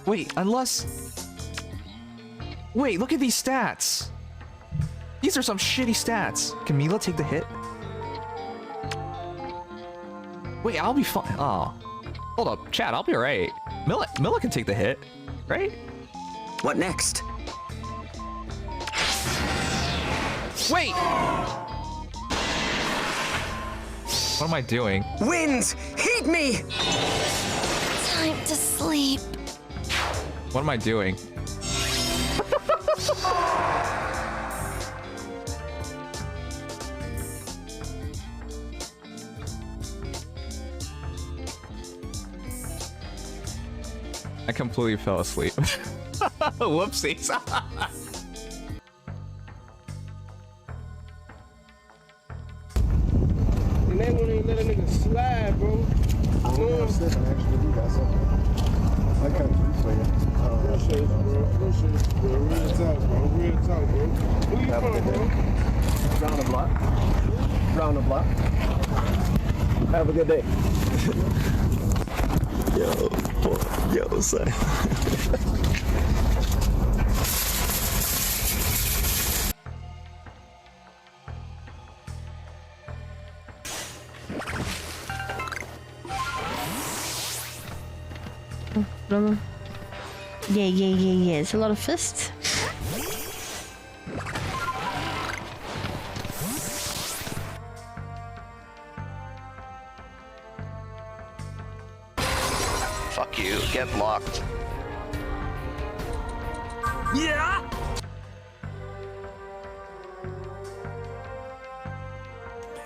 Wait, unless... Wait, look at these stats. These are some shitty stats. Can Mila take the hit? Wait, I'll be fine. Oh. Hold up, Chad, I'll be alright. Mila can take the hit, right? What next? Wait! What am I doing? Winds, heat me! Time to sleep. What am I doing? I completely fell asleep. Whoopsies. And they won't even let a nigga slide, bro. I actually do got something. I can't do for you. Appreciate you, bro. Appreciate you, bro. Real talk, bro. Real talk, bro. Where you from, bro? Round the block. Round the block. Have a good day. Yo, son. Yeah. It's a lot of fists. Fuck you, get locked. Yeah!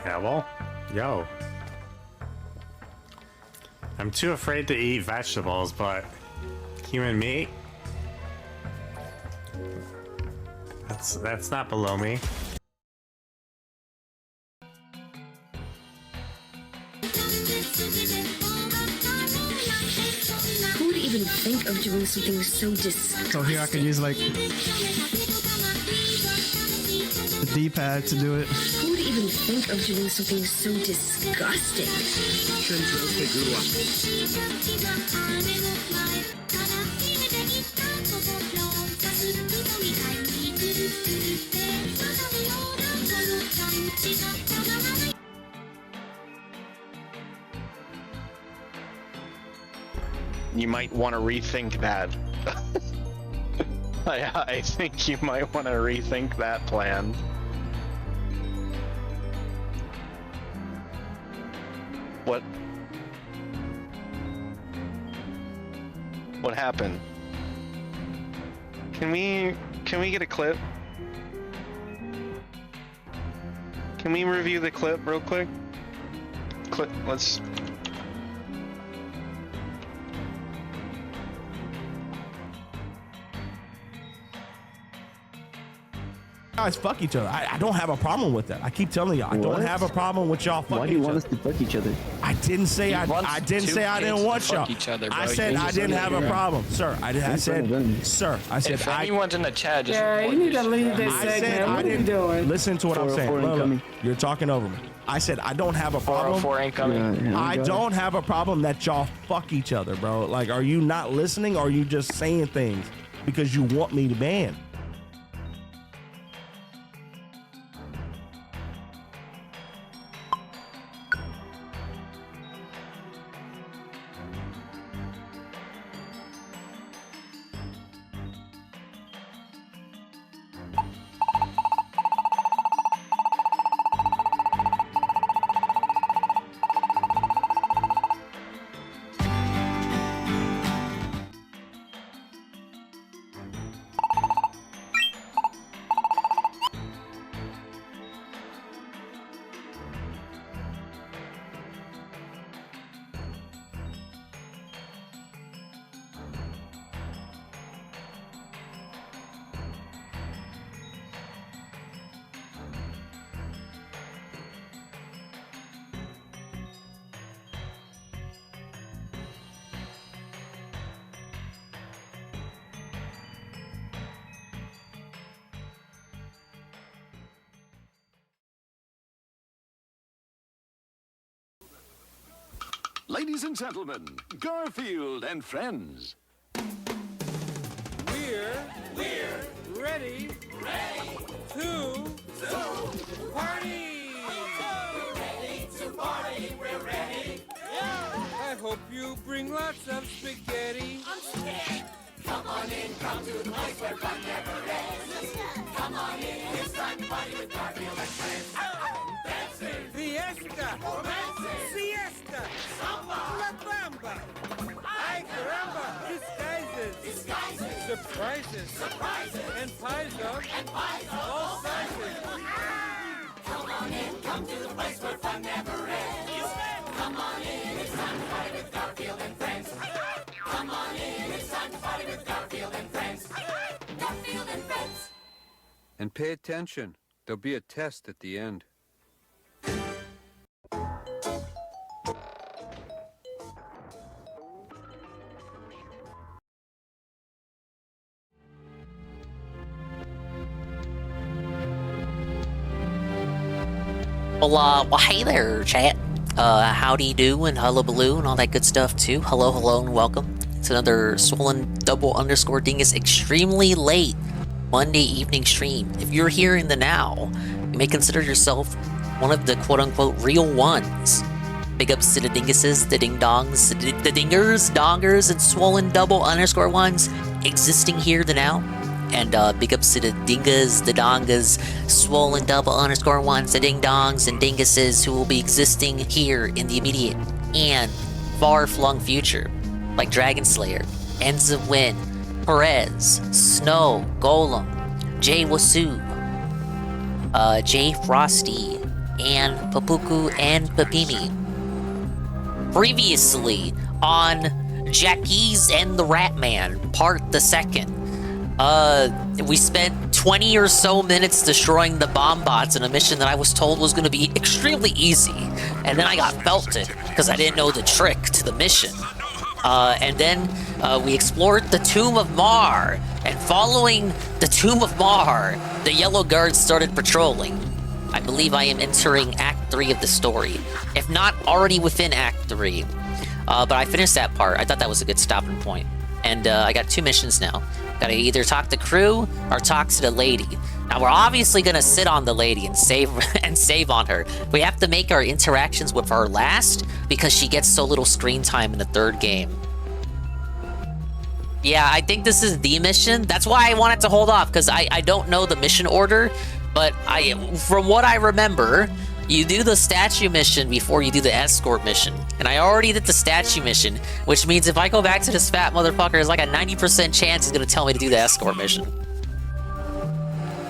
Yeah, well, yo. I'm too afraid to eat vegetables, but human meat? That's not below me. Who would even think of doing something so disgusting? So here I can use like the D-pad to do it. Who would even think of doing something so disgusting? You might want to rethink that. I think you might want to rethink that plan. What happened? Can we get a clip? Can we review the clip real quick? Let's... Guys fuck each other. I don't have a problem with that. I keep telling y'all, I don't have a problem with y'all fucking each other. Why do you want us to fuck each other? I didn't say I didn't want y'all. I said I didn't have a problem, sir. I said, If anyone's in the chat, just Yeah, you need to leave this I said segment. I What are you didn't doing? listen to what I'm saying. 404 incoming. Look, you're talking over me. I said I don't have a problem. 404 incoming. Yeah, I don't have a problem that y'all fuck each other, bro. Like, are you not listening, or are you just saying things because you want me to ban? Ladies and gentlemen, Garfield and friends. We're ready to party. We're ready. I hope you bring lots of spaghetti. I'm scared. Come on in, come to the place where fun never ends. Come on in, it's time to party with Garfield and friends. Dancing, fiesta, romancing, siesta, samba, la bamba. Ay caramba, disguises, surprises, and pies of all sizes. Come on in, come to the place where fun never ends. Come on in, it's time to party with Garfield and friends. Come on in, it's time to party with Garfield and friends. Garfield and friends. And pay attention. There'll be a test at the end. Well, hey there, chat. Howdy do and hullabaloo and all that good stuff too. Hello and welcome to another Swollen _ Dingus extremely late Monday evening stream. If you're here in the now, you may consider yourself one of the quote-unquote real ones. Big ups to the dinguses, the ding-dongs, the dingers, dongers, and Swollen _ existing here the now. And big ups to the dingas, the dongas, Swollen _1s, the ding-dongs and dinguses who will be existing here in the immediate and far-flung future, like Dragon Slayer, Ends of Wind, Perez, Snow, Golem, Jay Wasu, Jay Frosty, and Papuku and Papimi. Previously on Jackies and the Ratman, Part the Second. We spent 20 or so minutes destroying the bomb bots in a mission that I was told was going to be extremely easy. And then I got felted because I didn't know the trick to the mission. And then we explored the Tomb of Mar. And following the Tomb of Mar, the Yellow Guards started patrolling. I believe I am entering Act 3 of the story, if not already within Act 3. But I finished that part. I thought that was a good stopping point. And I got 2 missions now. Gotta either talk to crew or talk to the lady. Now we're obviously gonna sit on the lady and save on her. We have to make our interactions with her last because she gets so little screen time in the 3rd game. Yeah, I think this is the mission. That's why I wanted to hold off, because I don't know the mission order, but from what I remember, you do the statue mission before you do the escort mission. And I already did the statue mission, which means if I go back to this fat motherfucker, there's like a 90% chance he's gonna tell me to do the escort mission.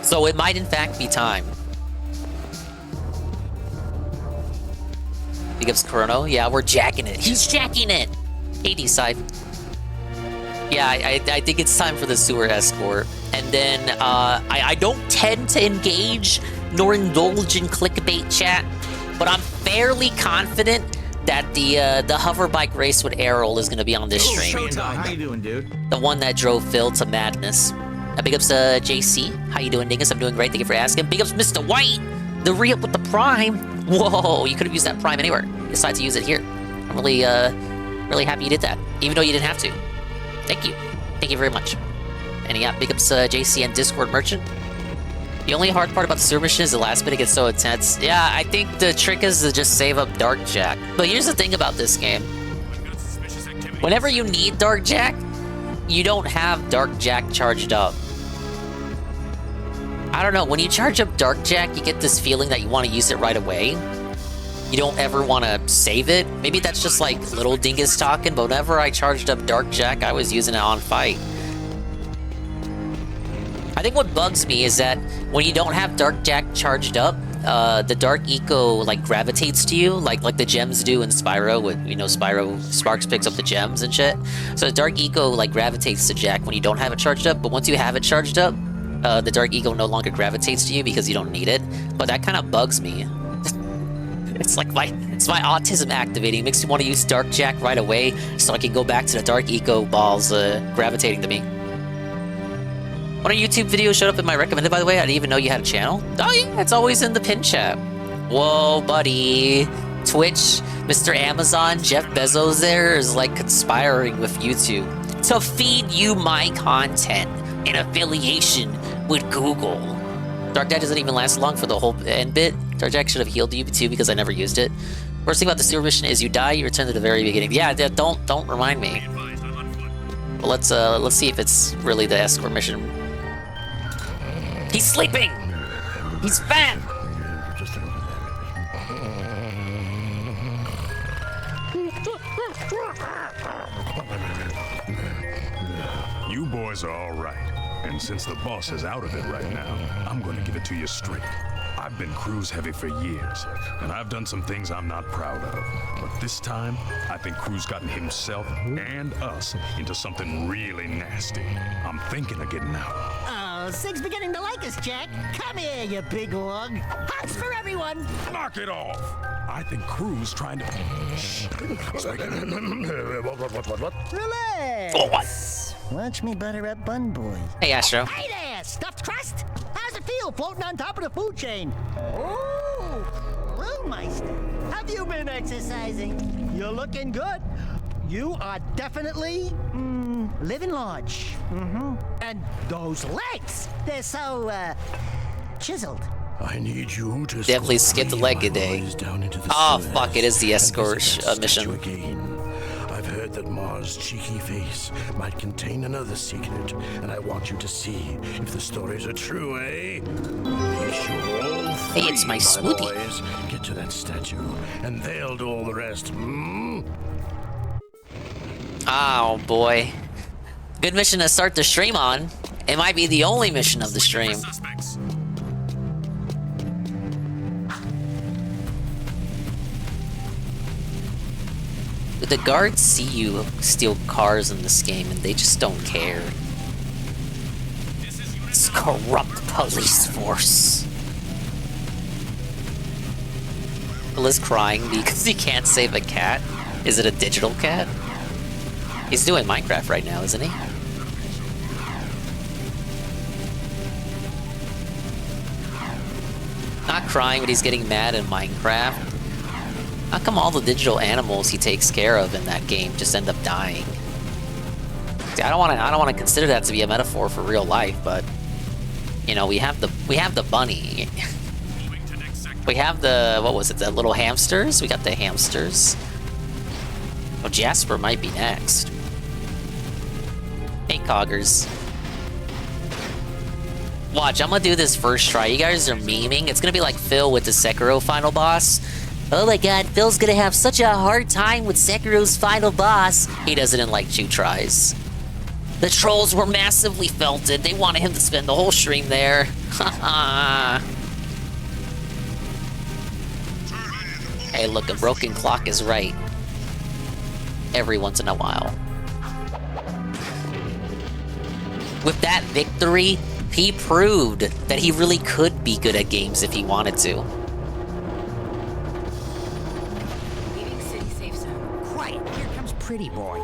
So it might in fact be time. Big ups Chrono. Yeah, we're jacking it. He's jacking it! Hey, D-Side. Yeah, I think it's time for the sewer escort. And then I don't tend to engage nor indulge in clickbait chat, but I'm fairly confident that the hover bike race with Errol is going to be on this stream. How you doing, dude? The one that drove Phil to madness. Big ups JC. How you doing, Dingus? I'm doing great. Thank you for asking. Big ups Mr. White. The re-up with the Prime. Whoa, you could have used that Prime anywhere. You decided to use it here. I'm really happy you did that, even though you didn't have to. Thank you. Thank you very much. And yeah, big ups JC and Discord Merchant. The only hard part about the sewer mission is the last bit it gets so intense. Yeah, I think the trick is to just save up Dark Jack. But here's the thing about this game. Whenever you need Dark Jack, you don't have Dark Jack charged up. I don't know, when you charge up Dark Jack, you get this feeling that you want to use it right away. You don't ever want to save it. Maybe that's just like little dingus talking, but whenever I charged up Dark Jack, I was using it on fight. I think what bugs me is that when you don't have Dark Jack charged up, the Dark Eco like gravitates to you, like the gems do in Spyro. With Spyro Sparks picks up the gems and shit. So the Dark Eco like gravitates to Jack when you don't have it charged up. But once you have it charged up, the Dark Eco no longer gravitates to you because you don't need it. But that kind of bugs me. It's like my autism activating. It makes me want to use Dark Jack right away so I can go back to the Dark Eco balls gravitating to me. One of your YouTube videos showed up in my recommended, by the way. I didn't even know you had a channel. Oh yeah, it's always in the pin chat. Whoa, buddy. Twitch, Mr. Amazon, Jeff Bezos there is like conspiring with YouTube to feed you my content. an affiliation with Google. Dark Dad doesn't even last long for the whole end bit. Dark Jack should have healed you too because I never used it. First thing about the sewer mission is you die, you return to the very beginning. Yeah, don't remind me. Well, let's see if it's really the escort mission. He's sleeping. He's fat. You boys are all right. And since the boss is out of it right now, I'm gonna give it to you straight. I've been cruise heavy for years, and I've done some things I'm not proud of. But this time, I think Crew's gotten himself and us into something really nasty. I'm thinking of getting out. Oh, Sig's beginning to like us, Jack. Come here, you big lug. Hugs for everyone. Knock it off! I think Crew's trying to... Shh. What? Relax. Oh, what? Watch me butter up Bun Boy. Hey, Astro. Hey there, stuffed crust. How's it feel floating on top of the food chain? Ooh, Brewmeister. Have you been exercising? You're looking good. You are definitely living large. And those legs, they're so chiseled. I need you to Definitely skipped the leg a day. Oh, fuck, it is the escort mission. I've heard that Mars' cheeky face might contain another secret, and I want you to see if the stories are true, eh? Be sure all Hey, it's my smoothie. boys get to that statue, and they'll do all the rest, Oh, boy. Good mission to start the stream on. It might be the only mission of the stream. The guards see you steal cars in this game and they just don't care. It's corrupt police force. Liz crying because he can't save a cat. Is it a digital cat? He's doing Minecraft right now, isn't he? Not crying, but he's getting mad in Minecraft. How come all the digital animals he takes care of in that game just end up dying? See, I don't want to consider that to be a metaphor for real life, but you know, we have the bunny. We have the, what was it, the little hamsters? We got the hamsters. Oh, Jasper might be next. Hey, Coggers. Watch, I'm gonna do this first try. You guys are memeing. It's gonna be like Phil with the Sekiro final boss. Oh my god, Phil's gonna have such a hard time with Sekiro's final boss. He does it in like 2 tries. The trolls were massively felted. They wanted him to spend the whole stream there. Haha. Hey, look, a broken clock is right. Every once in a while. With that victory, he proved that he really could be good at games if he wanted to. Quiet, here comes Pretty Boy.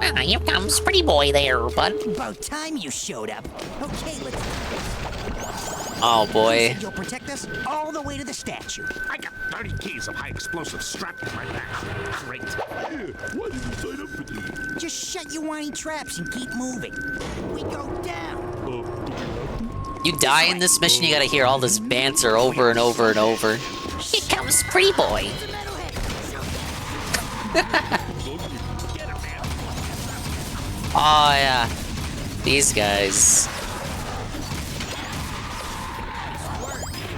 Ah, here comes Pretty Boy there, bud. About time you showed up. Okay, let's... Oh, You boy. said you'll protect us all the way to the statue. I got 30 keys of high explosives strapped to my back. Great. Why did you sign up for this? Just shut your whiny traps and keep moving. We go down. You die in this mission, you gotta hear all this banter over and over and over. Here comes Pretty Boy. Oh, yeah. These guys.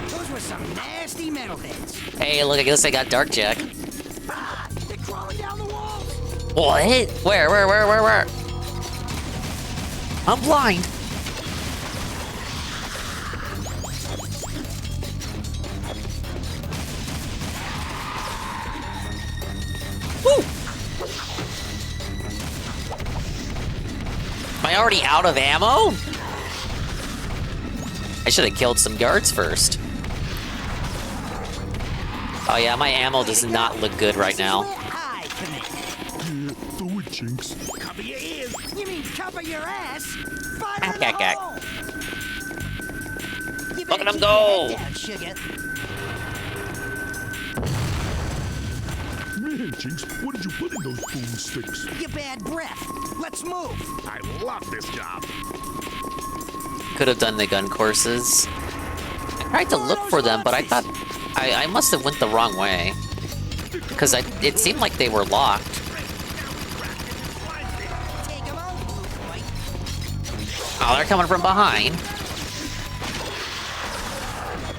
Those were some nasty metalheads. Hey, look, I guess I got Dark Jack. They're crawling down the walls. What? Where? I'm blind. Woo! Am I already out of ammo? I should have killed some guards first. Oh yeah, my ammo does not look good right now. Throw it, Jinx. Cover your ears. You mean cover your ass? Fire in the Gack. hole. You Look better at him keep go. your head down, sugar. Man, Jinx, what did you put in those boomsticks? Your bad breath. Let's move. I love this job. could have done the gun courses. I tried to look for them, but I thought I must have went the wrong way. Because it seemed like they were locked. Oh, they're coming from behind.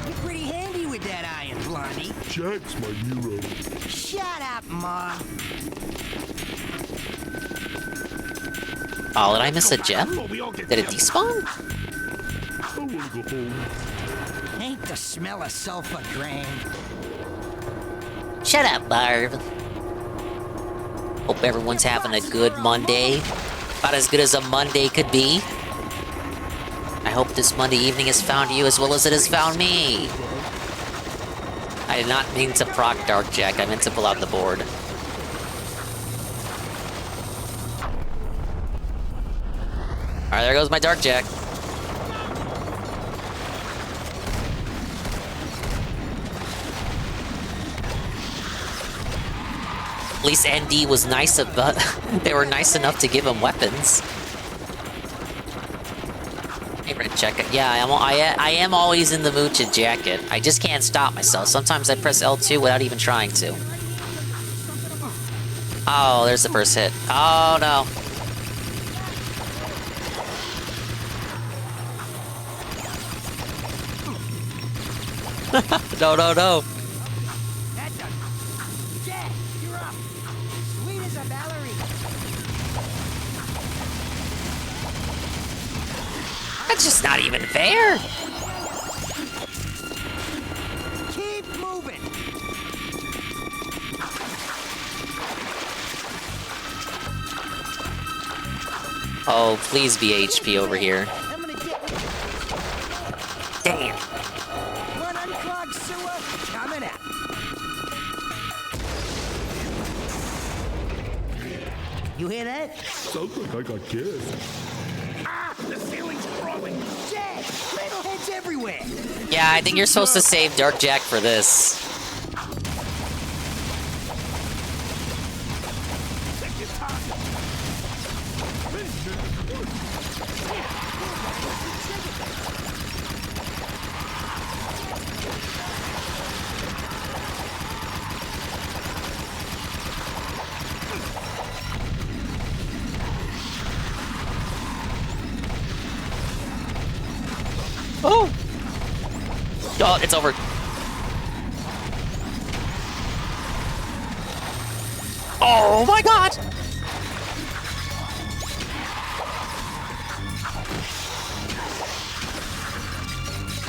You're pretty handy with that iron, Blondie. Jack's my hero. Shut up, Ma. Oh, did I miss a gem? Did it despawn? I wanna go home. Ain't the smell of sulfur grand. Shut up, Barb. Hope everyone's having a good Monday. About as good as a Monday could be. I hope this Monday evening has found you as well as it has found me. I did not mean to proc Dark Jack. I meant to pull out the board. Alright, there goes my Dark Jack. At least ND was nice about they were nice enough to give him weapons. Favorite jacket. Yeah, I am always in the mood to jacket. I just can't stop myself. Sometimes I press L2 without even trying to. Oh, there's the first hit. Oh no. No, no, no. That's a... Jack, you're up. Sweet as a ballerina. That's just not even fair. Keep moving. Oh, please be HP over here. I'm gonna get... Damn. One unclogged sewer coming out. You hear that? Sounds like I got kissed. Ah! The ceiling's crawling. Jack! Metalheads everywhere. Yeah, I think you're supposed to save Dark Jack for this. Oh! Oh, it's over. Oh my god!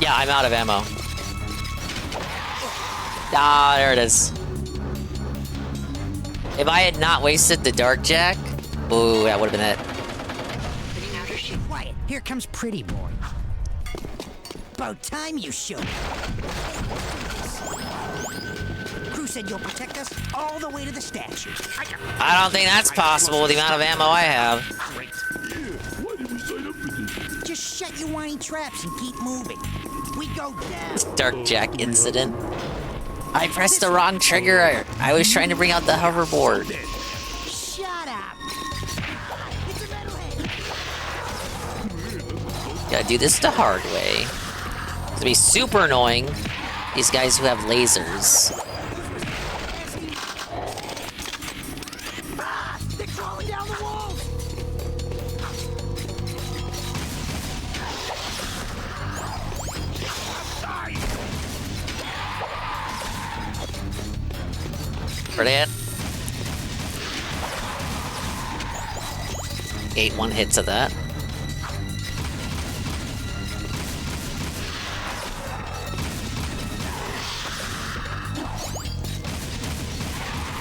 Yeah, I'm out of ammo. Ah, there it is. If I had not wasted the Dark Jack, ooh, that would have been it. Quiet. Here comes Pretty Boy. About time you showed. Crew said you'll protect us all the way to the statue. I don't think that's possible with the amount of ammo I have. Why did we sign up for this? Just shut your whiny traps and keep moving. We go down. Dark Jack incident. I pressed the wrong trigger. I was trying to bring out the hoverboard. Shut up. It's a metalhead. Gotta do this the hard way. It's gonna be super annoying. These guys who have lasers. Ah, they're crawling down the walls. Brilliant. 8 one-hits of that.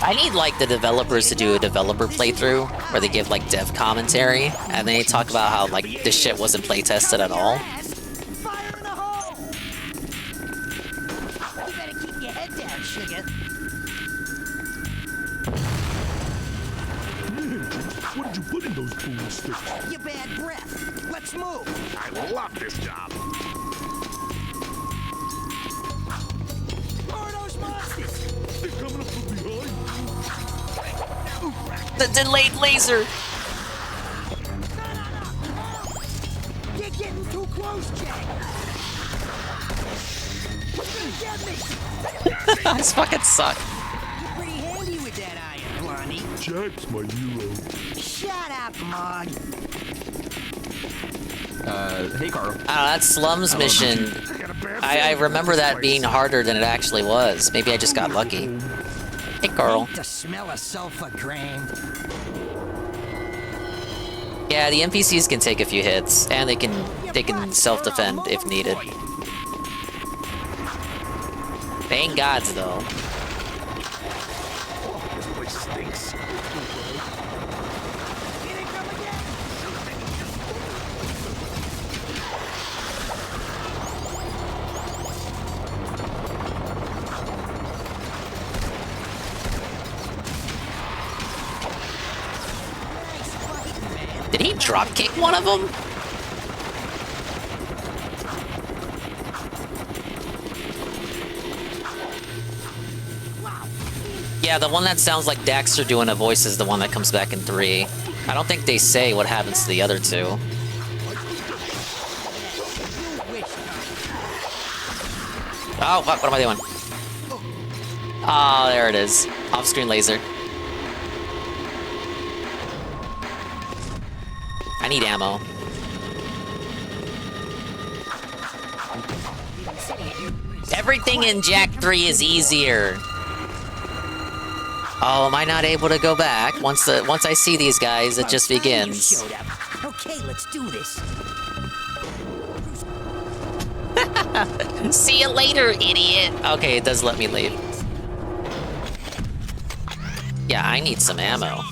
I need, like, the developers to do a developer playthrough where they give, like, dev commentary, and they talk about how, like, this shit wasn't playtested at all. Fire in the hole. You better keep your head down, sugar. What did you put in those pool sticks? Your bad breath. Let's move. I love this job. Who are those monsters? They're coming up from behind. The delayed laser! You're getting too close. I just fucking suck. You're pretty handy with that iron, Blondie. Jack's my hero. Shut up, Mog. Hey, Carl. That Slums mission, I remember that being harder than it actually was. Maybe I just got lucky. Hey, Carl. The smell of sulfur grand. Yeah, the NPCs can take a few hits, and they can self-defend if needed. They ain't gods, though. This place stinks. Did he drop kick one of them? Yeah, the one that sounds like Daxter doing a voice is the one that comes back in 3. I don't think they say what happens to the other 2. Oh, fuck, what am I doing? Oh, there it is. Off-screen laser. I need ammo. Everything in Jak 3 is easier. Oh, am I not able to go back? Once I see these guys, it just begins. Okay, let's do this. See you later, idiot. Okay, it does let me leave. Yeah, I need some ammo.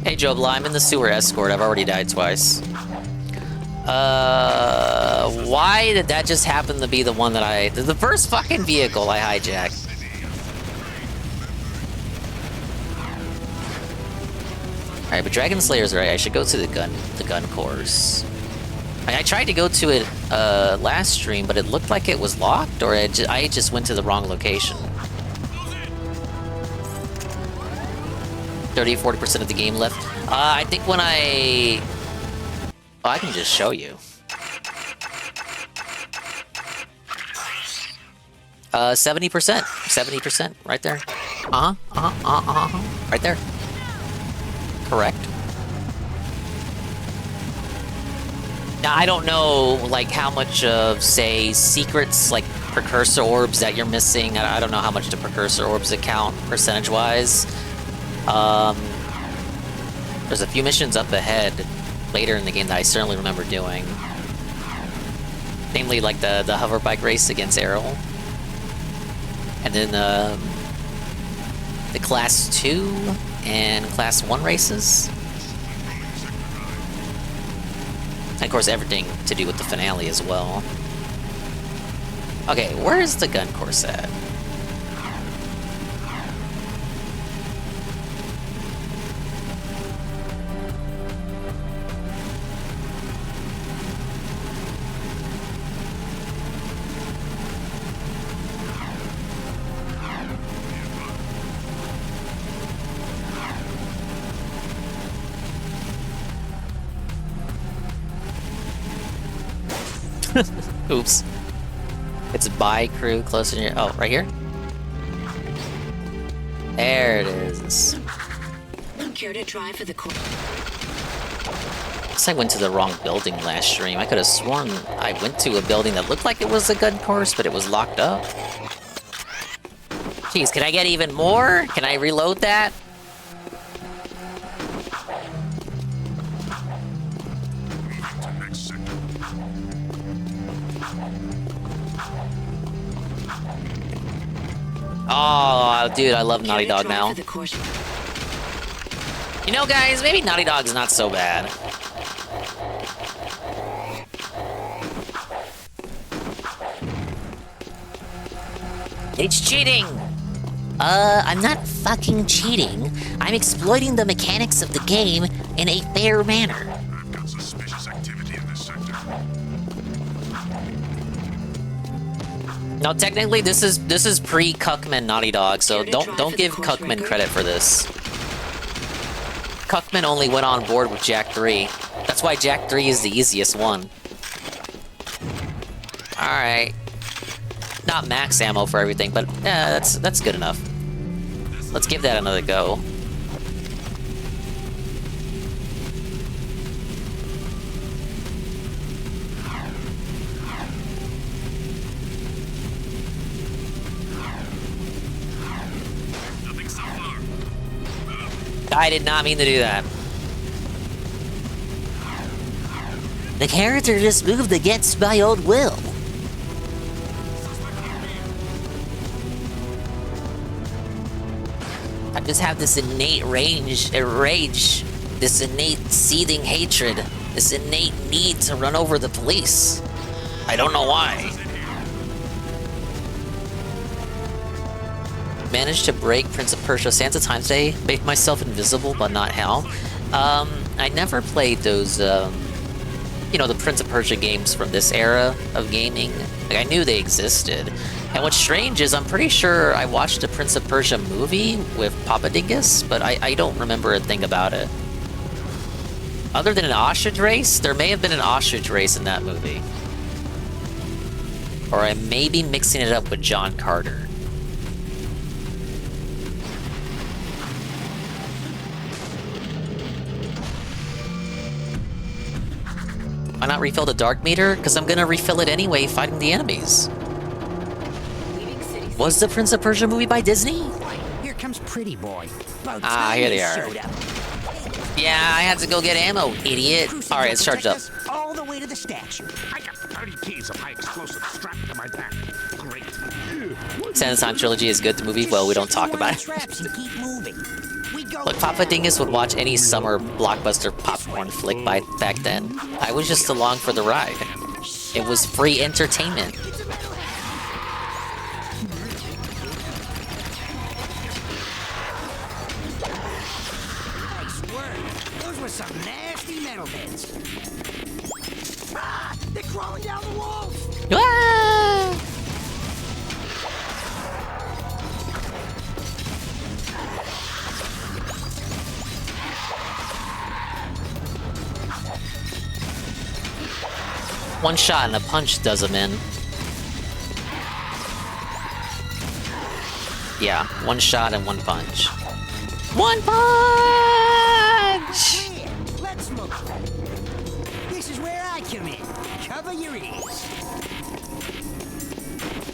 Hey, Jobla, I'm in the sewer escort. I've already died twice. Why did that just happen to be the one that the first fucking vehicle I hijacked? Alright, but Dragon Slayer's right. I should go to the gun course. I tried to go to it last stream, but it looked like it was locked, or I just went to the wrong location. 30-40% of the game left. I think when I can just show you. 70%. 70%, right there. Right there. Correct. Now, I don't know, like, how much of, say, secrets, like, precursor orbs that you're missing. I don't know how much the precursor orbs account percentage-wise. There's a few missions up ahead later in the game that I certainly remember doing. Namely, like, the hover bike race against Errol. And then, the Class 2 and Class 1 races. And of course, everything to do with the finale as well. Okay, where is the gun course at? Oops. It's by crew closer to your... Oh, right here? There it is. Care to try for the Guess I went to the wrong building last stream. I could have sworn I went to a building that looked like it was a gun course, but it was locked up. Jeez, can I get even more? Can I reload that? Oh, dude, I love Naughty Dog now. You know, guys, maybe Naughty Dog's not so bad. It's cheating! I'm not fucking cheating. I'm exploiting the mechanics of the game in a fair manner. I've got suspicious activity in this sector. No, technically, this is pre-Cuckman Naughty Dog, so don't give Cuckman credit for this. Cuckman only went on board with Jak 3. That's why Jak 3 is the easiest one. Alright. Not max ammo for everything, but yeah, that's good enough. Let's give that another go. I did not mean to do that. The character just moved against my own will. I just have this innate rage, this innate seething hatred, this innate need to run over the police. I don't know why. Managed to break Prince of Persia Santa Times Day, made myself invisible, but not how. I never played those, you know, the Prince of Persia games from this era of gaming. Like, I knew they existed. And what's strange is I'm pretty sure I watched a Prince of Persia movie with Papa Dingus, but I don't remember a thing about it. Other than an ostrich race, there may have been an ostrich race in that movie. Or I may be mixing it up with John Carter. Why not refill the dark meter? Because I'm gonna refill it anyway fighting the enemies. Was the Prince of Persia movie by Disney? Here comes Pretty Boy. Ah, here they are. Yeah, I had to go get ammo, idiot. Alright, it's charged up. All the way to the statue. I got 30 keys of high explosive strapped to my back. Great. Santa Time Trilogy is good, the movie. Well, we don't talk about it. Look, Papa Dingus would watch any summer blockbuster popcorn flick back then. I was just along for the ride. It was free entertainment. Nice work. Those were some nasty metal heads. Ah! They're crawling down the walls! Ah! One shot and a punch does him in. Yeah, one shot and one punch. One punch! Let's move. This is where I come in. Cover your ears.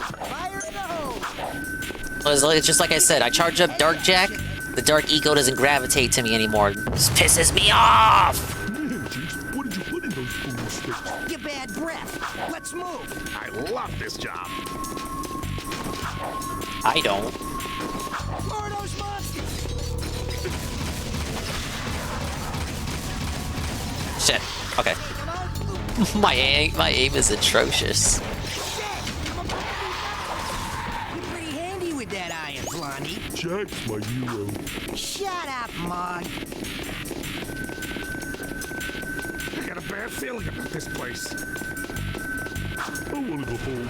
Fire in the hole. It's just like I said, I charge up Dark Jack, the Dark Eco doesn't gravitate to me anymore. This pisses me off! What did you put in those food sticks? Your bad breath. Let's move. I love this job. I don't. More of those monsters. Shit. Okay. my aim is atrocious. You're pretty handy with that iron, Blondie. Jack's my hero. Shut up, Mog. I got a bad feeling about this place. I want to go home.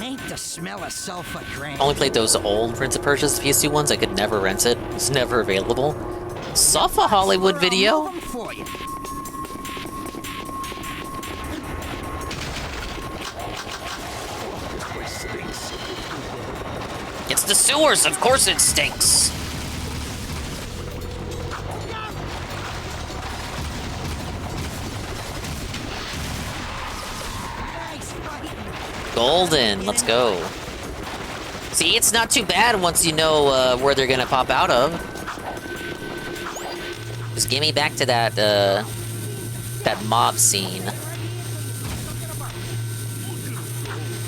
Ain't the smell of sulfur grand. Only played those old Prince of Persia's PS2 ones. I could never rent it. It's never available. Saw a Hollywood video. For you. It's the sewers. Of course it stinks. Golden, let's go. See, it's not too bad once you know where they're gonna pop out of. Just give me back to that that mob scene.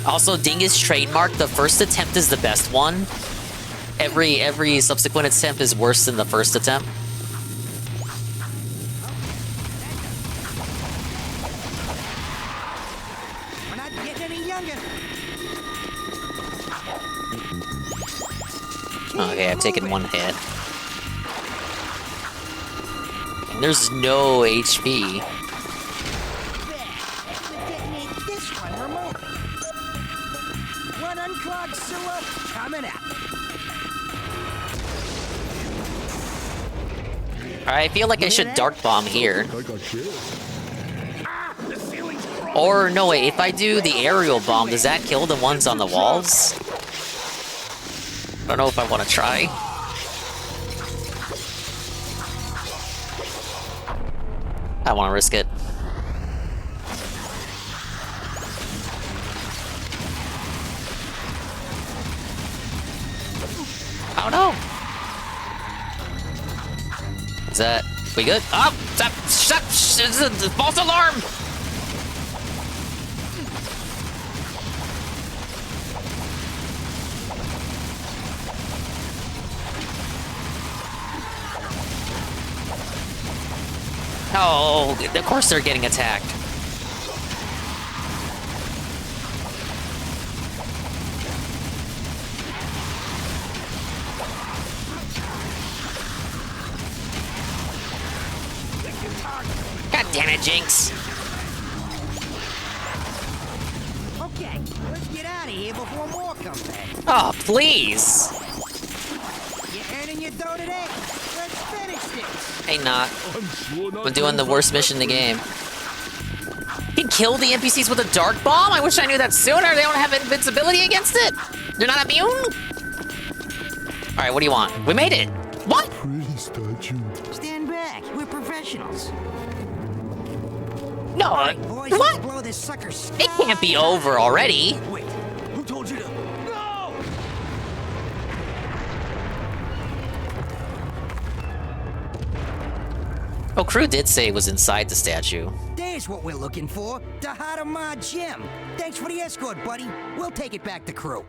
Also, Dingus trademark, the first attempt is the best one. Every subsequent attempt is worse than the first attempt. We're not getting any younger. Okay, I've taken one hit. And there's no HP. Detonate this one remotely. One unclogged sewer coming up. Alright, I feel like I should Dark Bomb here. Ah, the ceiling's crawling. Or, no, wait, if I do the aerial bomb, does that kill the ones on the walls? I don't know if I want to try. I want to risk it. I don't know. Is that... we good? Oh! Stop! Stop! False alarm! Oh, of course they're getting attacked. God damn it, Jinx. Okay, let's get out of here before more come back. Oh, please. You earning your dough today? Let's finish this. Hey, not. I'm doing the worst mission in the game. You can kill the NPCs with a dark bomb? I wish I knew that sooner. They don't have invincibility against it. They're not immune? Alright, what do you want? We made it. What? Pretty statue. Stand back. We're professionals. No, Boys, what? let's blow this sucker It can't be over already. Wait, who told you to? No! Oh, Crew did say it was inside the statue. There's what we're looking for. The heart of my gem. Thanks for the escort, buddy. We'll take it back to Crew.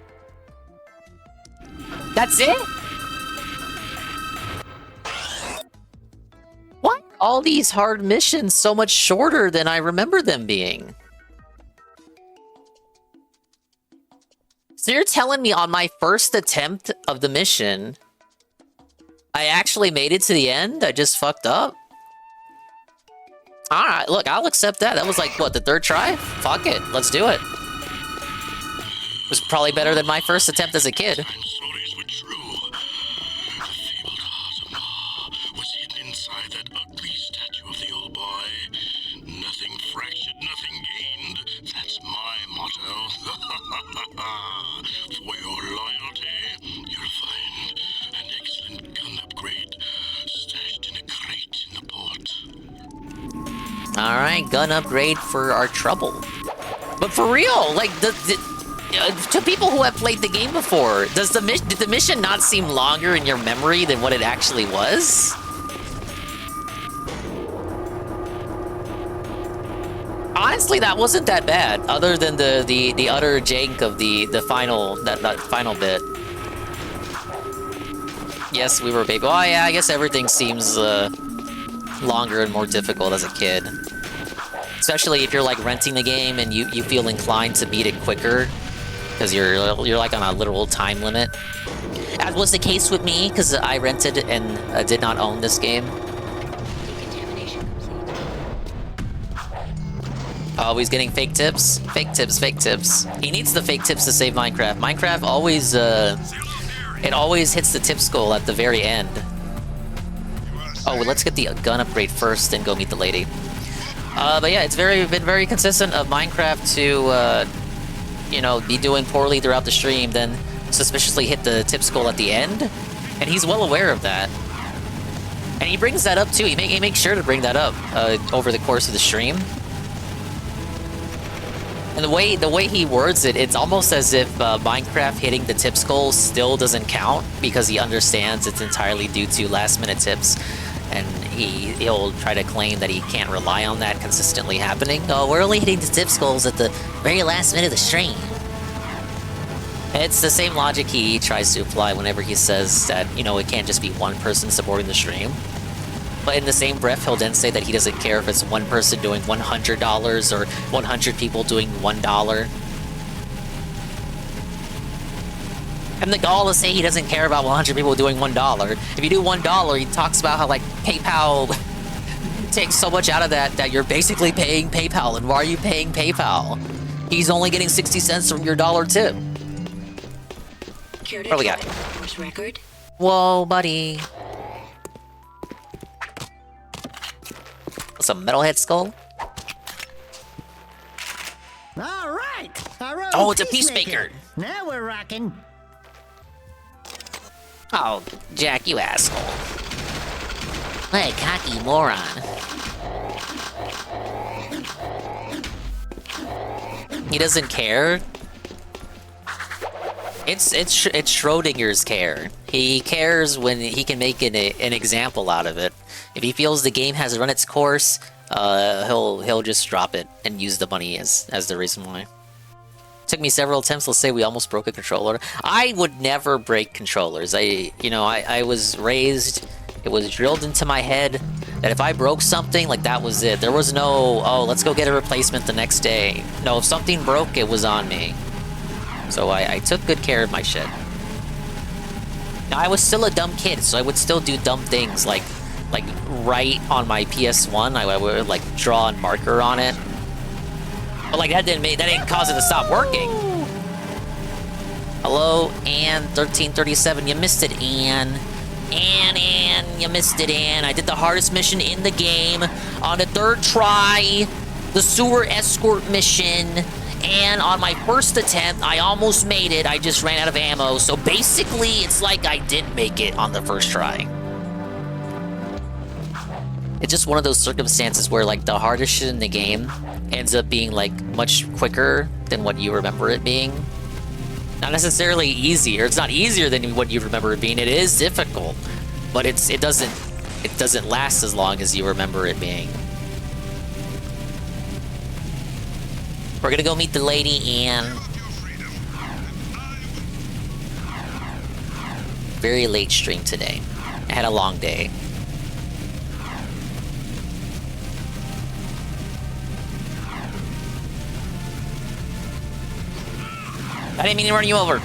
That's it? Why are all these hard missions so much shorter than I remember them being? So you're telling me on my first attempt of the mission, I actually made it to the end? I just fucked up? Alright, look, I'll accept that. That was like, what, the third try? Fuck it, let's do it. It was probably better than my first attempt as a kid. Stories were true. The fabled heart of Ma was hidden inside that ugly statue of the old boy. Nothing fractured, nothing gained. That's my motto. For your loyalty, you'll find an excellent gun upgrade stashed in a crate in the port. Alright, gun upgrade for our trouble. But for real, like, to people who have played the game before, did the mission not seem longer in your memory than what it actually was? Honestly, that wasn't that bad, other than the utter jank of the final that final bit. Yes, we were baby. Oh yeah, I guess everything seems longer and more difficult as a kid. Especially if you're like renting the game and you feel inclined to beat it quicker because you're like on a literal time limit. As was the case with me because I rented and did not own this game. Oh, he's getting fake tips? Fake tips, fake tips. He needs the fake tips to save Minecraft. Minecraft always, it always hits the tips goal at the very end. Oh, well, let's get the gun upgrade first, then go meet the lady. But yeah, it's been very consistent of Minecraft to, you know, be doing poorly throughout the stream, then suspiciously hit the tips goal at the end. And he's well aware of that. And he brings that up too. He makes sure to bring that up over the course of the stream. And the way he words it, it's almost as if Minecraft hitting the tips goal still doesn't count because he understands it's entirely due to last-minute tips. And he'll try to claim that he can't rely on that consistently happening. Oh, we're only hitting the tips goals at the very last minute of the stream. It's the same logic he tries to apply whenever he says that, you know, it can't just be one person supporting the stream. But in the same breath, he'll then say that he doesn't care if it's one person doing $100 or 100 people doing $1. And the gall to say he doesn't care about 100 people doing $1. If you do $1, he talks about how, like, PayPal takes so much out of that you're basically paying PayPal. And why are you paying PayPal? He's only getting 60 cents from your dollar tip. What do we got? Record. Whoa, buddy. What's a metalhead skull? Oh, it's a peacemaker. Now we're rocking. Oh, Jack, you asshole. What a cocky moron. He doesn't care. It's Schrodinger's care. He cares when he can make an example out of it. If he feels the game has run its course, he'll just drop it and use the money as the reason why. Took me several attempts. Let's say we almost broke a controller. I would never break controllers. I was raised. It was drilled into my head that if I broke something, like that was it. There was no, oh, let's go get a replacement the next day. No, if something broke, it was on me. So I took good care of my shit. Now, I was still a dumb kid, so I would still do dumb things, like write on my PS1. I would like draw a marker on it. But like that didn't cause it to stop working. Hello, Ann 1337. You missed it, Ann. Ann, you missed it, Ann. I did the hardest mission in the game on the 3rd try, the sewer escort mission. And on my first attempt, I almost made it. I just ran out of ammo. So basically, it's like I didn't make it on the first try. It's just one of those circumstances where like the hardest shit in the game ends up being like much quicker than what you remember it being. Not necessarily easier. It's not easier than what you remember it being. It is difficult, but it doesn't last as long as you remember it being. We're gonna go meet the lady, Ann. Very late stream today. I had a long day. I didn't mean to run you over.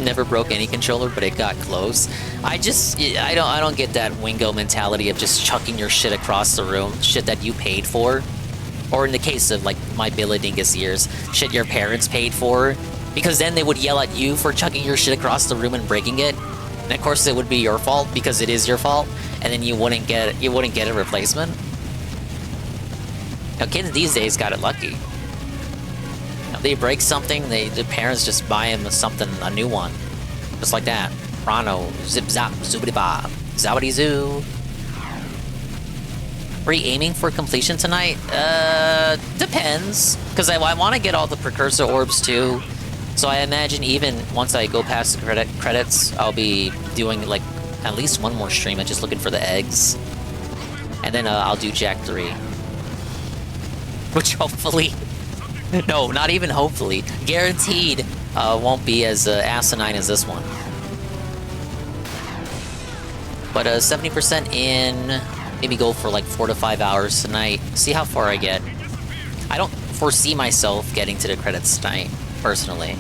Never broke any controller, but it got close. I don't get that Wingo mentality of just chucking your shit across the room, shit that you paid for, or in the case of like my Billy Dingus years, shit your parents paid for, because then they would yell at you for chucking your shit across the room and breaking it, and of course it would be your fault because it is your fault, and then you wouldn't get a replacement. Now kids these days got it lucky. They break something, the parents just buy him a new one. Just like that. Prano, zip zap, zoobity bob, zoubity zoo. Are you aiming for completion tonight? Depends. Because I want to get all the precursor orbs too. So I imagine even once I go past the credits, I'll be doing like at least one more stream and just looking for the eggs. And then I'll do Jack 3. Which hopefully... No, not even hopefully. Guaranteed won't be as asinine as this one. But 70% in, maybe go for like 4 to 5 hours tonight. See how far I get. I don't foresee myself getting to the credits tonight, personally.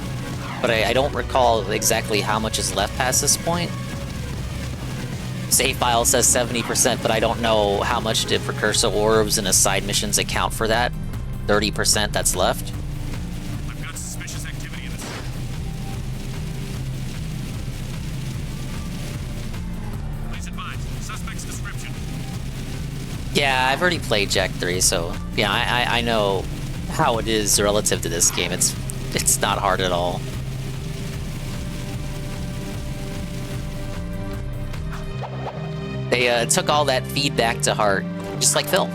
But I don't recall exactly how much is left past this point. Save file says 70%, but I don't know how much did precursor orbs and the side missions account for that. 30% that's left. I've got suspicious activity in this. Please advise. Suspect's description. Yeah, I've already played Jack 3, so yeah, I know how it is relative to this game. It's not hard at all. They took all that feedback to heart, just like Phil.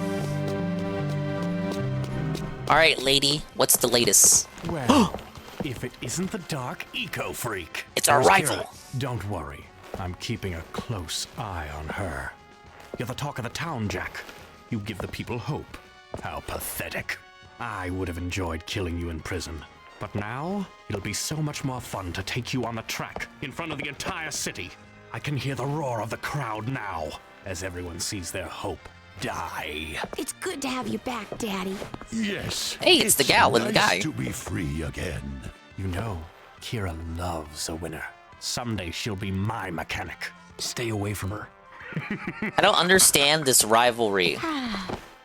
Alright, lady, what's the latest? Well, if it isn't the dark eco-freak. It's our rival. Kira. Don't worry. I'm keeping a close eye on her. You're the talk of the town, Jack. You give the people hope. How pathetic. I would have enjoyed killing you in prison. But now, it'll be so much more fun to take you on the track in front of the entire city. I can hear the roar of the crowd now, as everyone sees their hope die. It's good to have you back, Daddy. Yes. Hey, it's the gal and the guy. Nice to be free again. You know, Kira loves a winner. Someday she'll be my mechanic. Stay away from her. I don't understand this rivalry.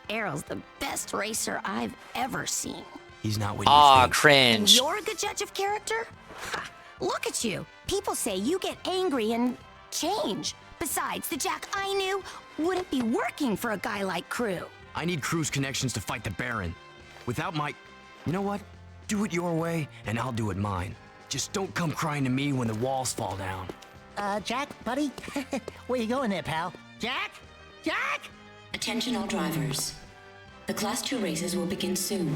Errol's the best racer I've ever seen. He's not what Aw, you think. cringe. You're a good judge of character? Ha, look at you. People say you get angry and change. Besides, the Jack I knew wouldn't be working for a guy like Crew. I need Crew's connections to fight the Baron. Without my... You know what? Do it your way, and I'll do it mine. Just don't come crying to me when the walls fall down. Jack, buddy? Where you going there, pal? Jack? Jack? Attention all drivers. The Class 2 races will begin soon.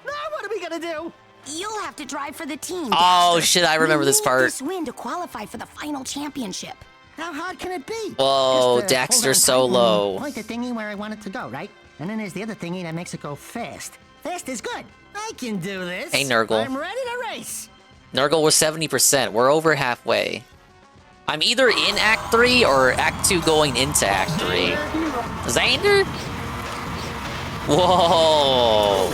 Now what are we gonna do? You'll have to drive for the team. Oh Daxter. shit, I remember We this need part. This win to qualify for the final championship. How hard can it be? Whoa, Just, hold Daxter on solo. tight and Point the thingy where I want it to go, right? And then there's the other thingy that makes it go fast. Fast is good. I can do this. Hey, Nurgle. I'm ready to race. Nurgle was 70%. We're over halfway. I'm either in Act 3 or Act 2 going into Act 3. Xander? Whoa!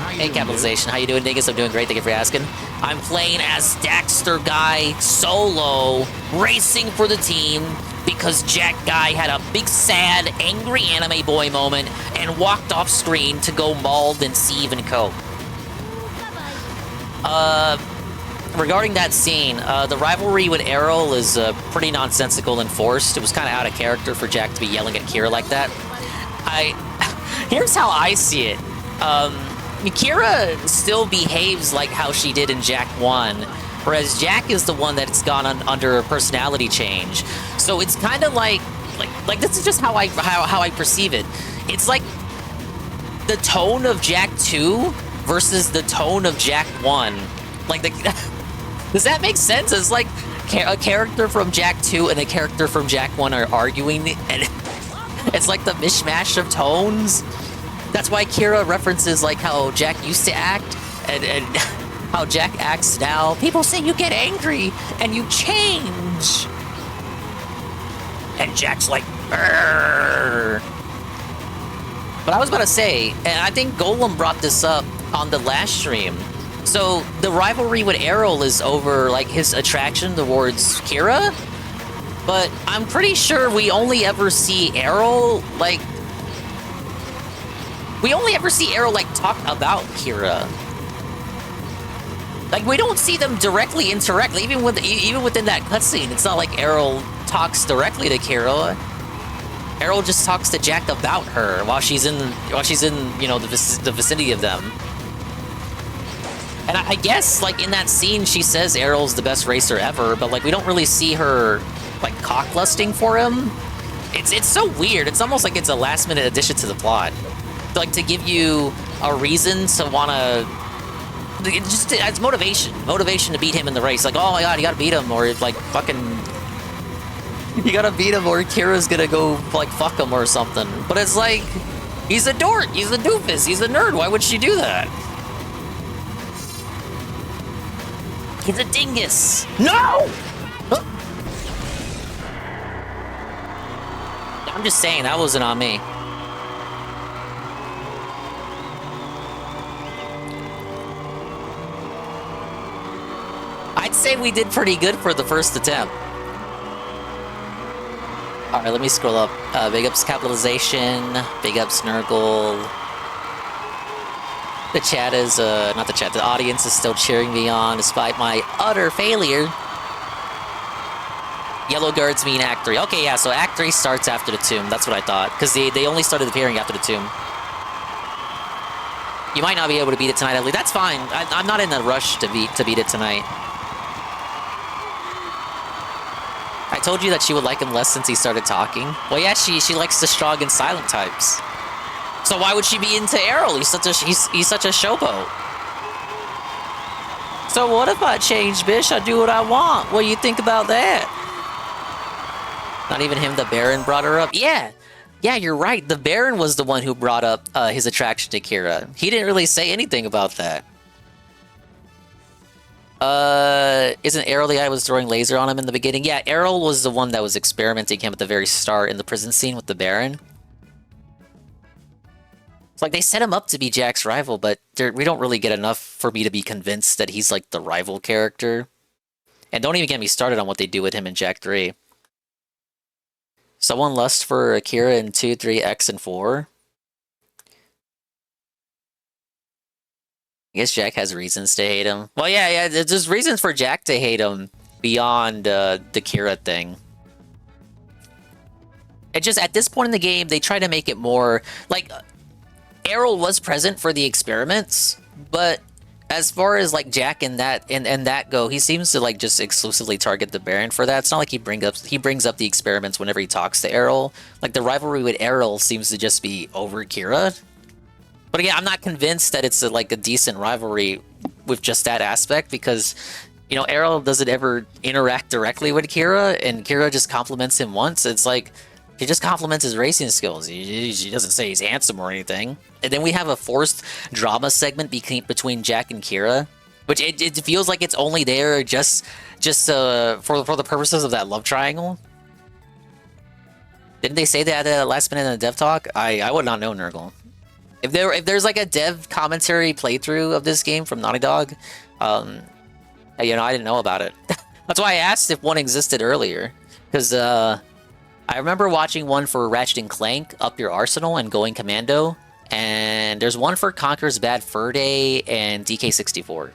Hey, Capitalization. How you doing, niggas? I'm doing great. Thank you for asking. I'm playing as Daxter Guy solo, racing for the team because Jack Guy had a big, sad, angry anime boy moment and walked off screen to go mauled and Sieve and Co. Regarding that scene, the rivalry with Errol is pretty nonsensical and forced. It was kind of out of character for Jack to be yelling at Kira like that. Here's how I see it. Kira still behaves like how she did in Jack 1, whereas Jack is the one that's gone under a personality change. So it's kind of like this is just how I perceive it. It's like the tone of Jack 2 versus the tone of Jack 1. Like does that make sense? It's like a character from Jack 2 and a character from Jack 1 are arguing, and it's like the mishmash of tones. That's why Kira references like how Jack used to act and how Jack acts now. People say you get angry and you change. And Jack's like, "Arr." But I was about to say, and I think Golem brought this up on the last stream. So the rivalry with Errol is over like his attraction towards Kira, but I'm pretty sure we only ever see Errol like talk about Kira. Like we don't see them directly interact. Even within that cutscene, it's not like Errol talks directly to Kira. Errol just talks to Jack about her while she's in the vicinity of them. And I guess, like, in that scene, she says Errol's the best racer ever, but, like, we don't really see her, like, cock-lusting for him. It's so weird. It's almost like it's a last-minute addition to the plot. Like, to give you a reason to want to... It's motivation. Motivation to beat him in the race. Like, oh my god, you gotta beat him, or, like, fucking... You gotta beat him, or Kira's gonna go, like, fuck him or something. But it's like... He's a dork. He's a doofus. He's a nerd. Why would she do that? He's a dingus. No! I'm just saying, that wasn't on me. I'd say we did pretty good for the first attempt. Alright, let me scroll up. Big ups Capitalization. Big ups Nurgle. The chat is, not the chat, the audience is still cheering me on despite my utter failure. Yellow guards mean Act 3. Okay, yeah, so Act 3 starts after the tomb. That's what I thought. Because they only started appearing after the tomb. You might not be able to beat it tonight, Ellie. That's fine. I'm not in a rush to beat it tonight. I told you that she would like him less since he started talking. Well, yeah, she likes the strong and silent types. So why would she be into Errol? He's such a showboat. So what if I change, bish? I do what I want. What do you think about that? Not even him, the Baron brought her up? Yeah, you're right. The Baron was the one who brought up his attraction to Kira. He didn't really say anything about that. Isn't Errol the guy who was throwing laser on him in the beginning? Yeah, Errol was the one that was experimenting him at the very start in the prison scene with the Baron. It's like they set him up to be Jack's rival, but we don't really get enough for me to be convinced that he's like the rival character. And don't even get me started on what they do with him in Jack 3. Someone lust for Akira in 2, 3, X, and 4? I guess Jack has reasons to hate him. Well, yeah, there's reasons for Jack to hate him beyond the Kira thing. It just, at this point in the game, they try to make it more... Like, Errol was present for the experiments, but as far as, like, Jack and that go, he seems to, like, just exclusively target the Baron for that. It's not like he brings up the experiments whenever he talks to Errol. Like, the rivalry with Errol seems to just be over Kira. But again, I'm not convinced that it's, like, a decent rivalry with just that aspect, because... You know, Errol doesn't ever interact directly with Kira, and Kira just compliments him once. It's like, he just compliments his racing skills. He doesn't say he's handsome or anything. And then we have a forced drama segment between Jack and Kira, which it feels like it's only there just for the purposes of that love triangle. Didn't they say that at the last minute in the dev talk? I would not know, Nurgle. If there's like a dev commentary playthrough of this game from Naughty Dog, you know, I didn't know about it. That's why I asked if one existed earlier. Because I remember watching one for Ratchet & Clank, Up Your Arsenal, and Going Commando. And there's one for Conker's Bad Fur Day and DK64.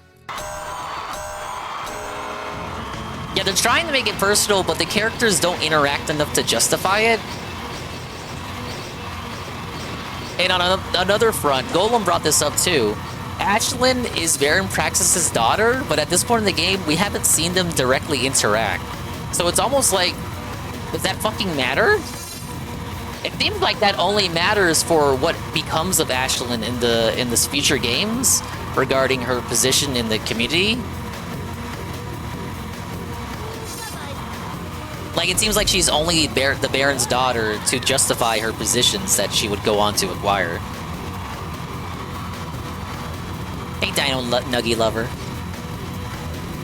Yeah, they're trying to make it personal, but the characters don't interact enough to justify it. And on another front, Golem brought this up too. Ashlyn is Baron Praxis's daughter, but at this point in the game, we haven't seen them directly interact. So it's almost like, does that fucking matter? It seems like that only matters for what becomes of Ashlyn in this future games regarding her position in the community. Like, it seems like she's only the Baron's daughter to justify her positions that she would go on to acquire. Hey, Dino Nuggy Lover.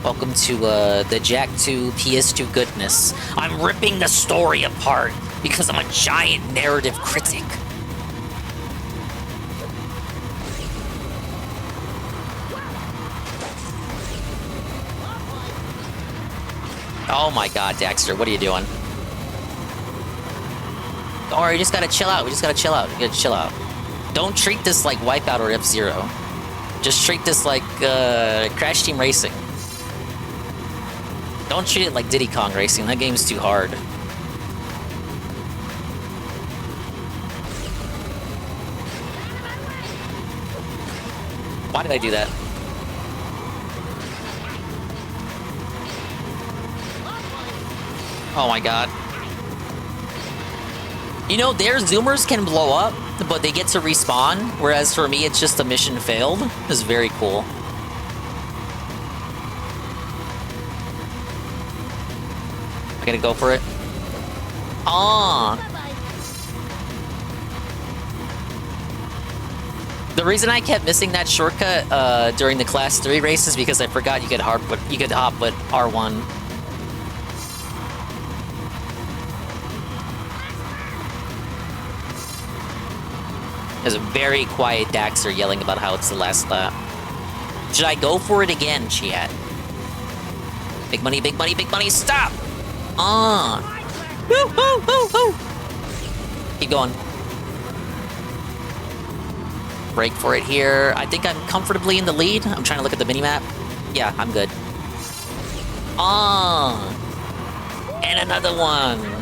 Welcome to the Jack 2 PS2 goodness. I'm ripping the story apart because I'm a giant narrative critic. Oh my god, Daxter, what are you doing? Don't worry, you just gotta chill out. We just gotta chill out. You gotta chill out. Don't treat this like Wipeout or F-Zero. Just treat this like Crash Team Racing. Don't treat it like Diddy Kong Racing. That game's too hard. Why did I do that? Oh my god. You know, their Zoomers can blow up, but they get to respawn, whereas for me, it's just a mission failed. It's very cool. I gotta go for it. Ah. The reason I kept missing that shortcut during the Class 3 race is because I forgot you could hop with R1. There's a very quiet Daxter yelling about how it's the last lap. Should I go for it again, chat? Big money, big money, big money, stop! Woo, woo, woo, woo! Keep going. Break for it here. I think I'm comfortably in the lead. I'm trying to look at the minimap. Yeah, I'm good. And another one.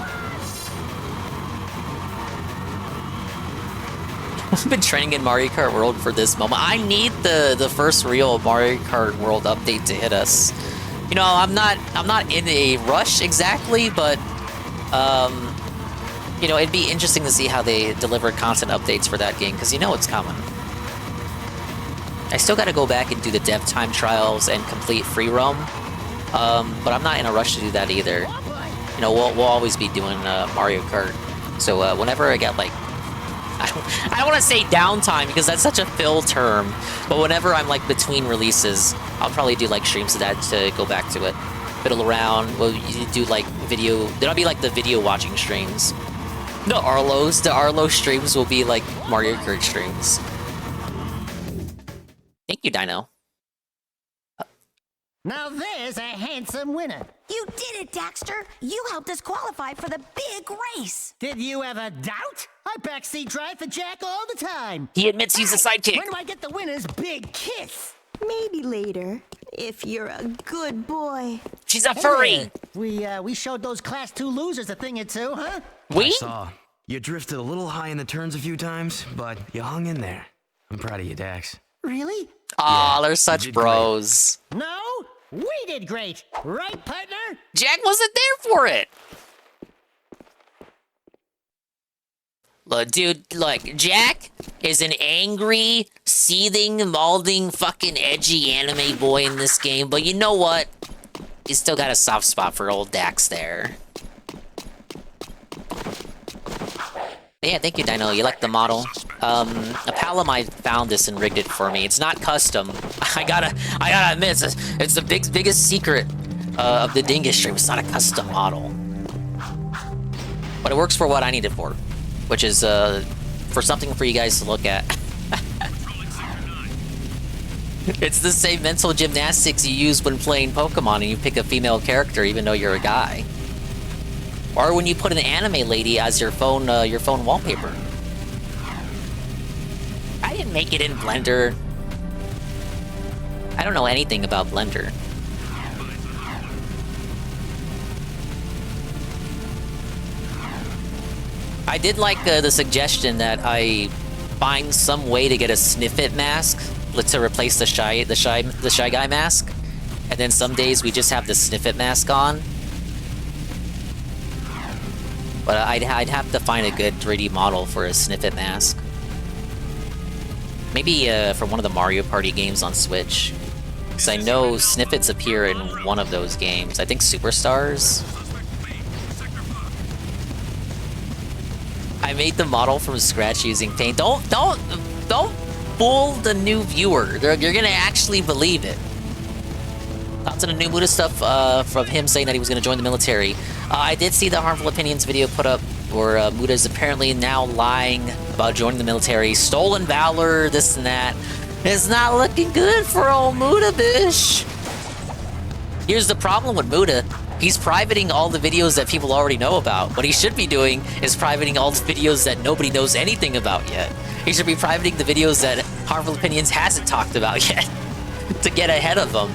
I've been training in Mario Kart World for this moment. I need the first real Mario Kart World update to hit us. You know, I'm not in a rush exactly, but you know, it'd be interesting to see how they deliver content updates for that game, because you know it's coming. I still got to go back and do the dev time trials and complete free roam, but I'm not in a rush to do that either. You know, we'll always be doing Mario Kart. So whenever I get like, I don't want to say downtime because that's such a fill term, but whenever I'm like between releases, I'll probably do like streams of that to go back to it, fiddle around. We'll do like video. There'll be like the video watching streams. The Arlo streams will be like Mario Kart streams. Thank you, Dino. Now there's a handsome winner. You did it, Daxter. You helped us qualify for the big race. Did you ever doubt? I backseat drive for Jack all the time. He admits he's a sidekick. When do I get the winner's big kiss? Maybe later, if you're a good boy. She's a furry. We showed those Class 2 losers a thing or two, huh? We? I saw. You drifted a little high in the turns a few times, but you hung in there. I'm proud of you, Dax. Really? Aw, Yeah, they're you such did bros. No, we did great. Right, partner? Jack wasn't there for it. Look, dude, look, Jack is an angry, seething, malding, fucking edgy anime boy in this game, but you know what? He's still got a soft spot for old Daxter. Yeah, thank you, Dino. You like the model? A pal of mine found this and rigged it for me. It's not custom. I gotta admit, it's the biggest secret of the Dingus stream. It's not a custom model, but it works for what I need it for, which is for something for you guys to look at. It's the same mental gymnastics you use when playing Pokemon and you pick a female character even though you're a guy. Or when you put an anime lady as your phone wallpaper. I didn't make it in Blender. I don't know anything about Blender. I did like the suggestion that I find some way to get a Sniffit mask to replace the shy guy mask, and then some days we just have the Sniffit mask on. But I'd have to find a good 3D model for a Sniffit mask. Maybe for one of the Mario Party games on Switch, because I know Sniffits appear in one of those games. I think Superstars. I made the model from scratch using paint. Don't fool the new viewer. You're gonna actually believe it. Lots of the new Muda stuff from him saying that he was gonna join the military. I did see the Harmful Opinions video put up where Muda is apparently now lying about joining the military. Stolen valor, this and that. It's not looking good for old Muda, bish. Here's the problem with Muda. He's privating all the videos that people already know about. What he should be doing is privating all the videos that nobody knows anything about yet. He should be privating the videos that Harmful Opinions hasn't talked about yet to get ahead of them.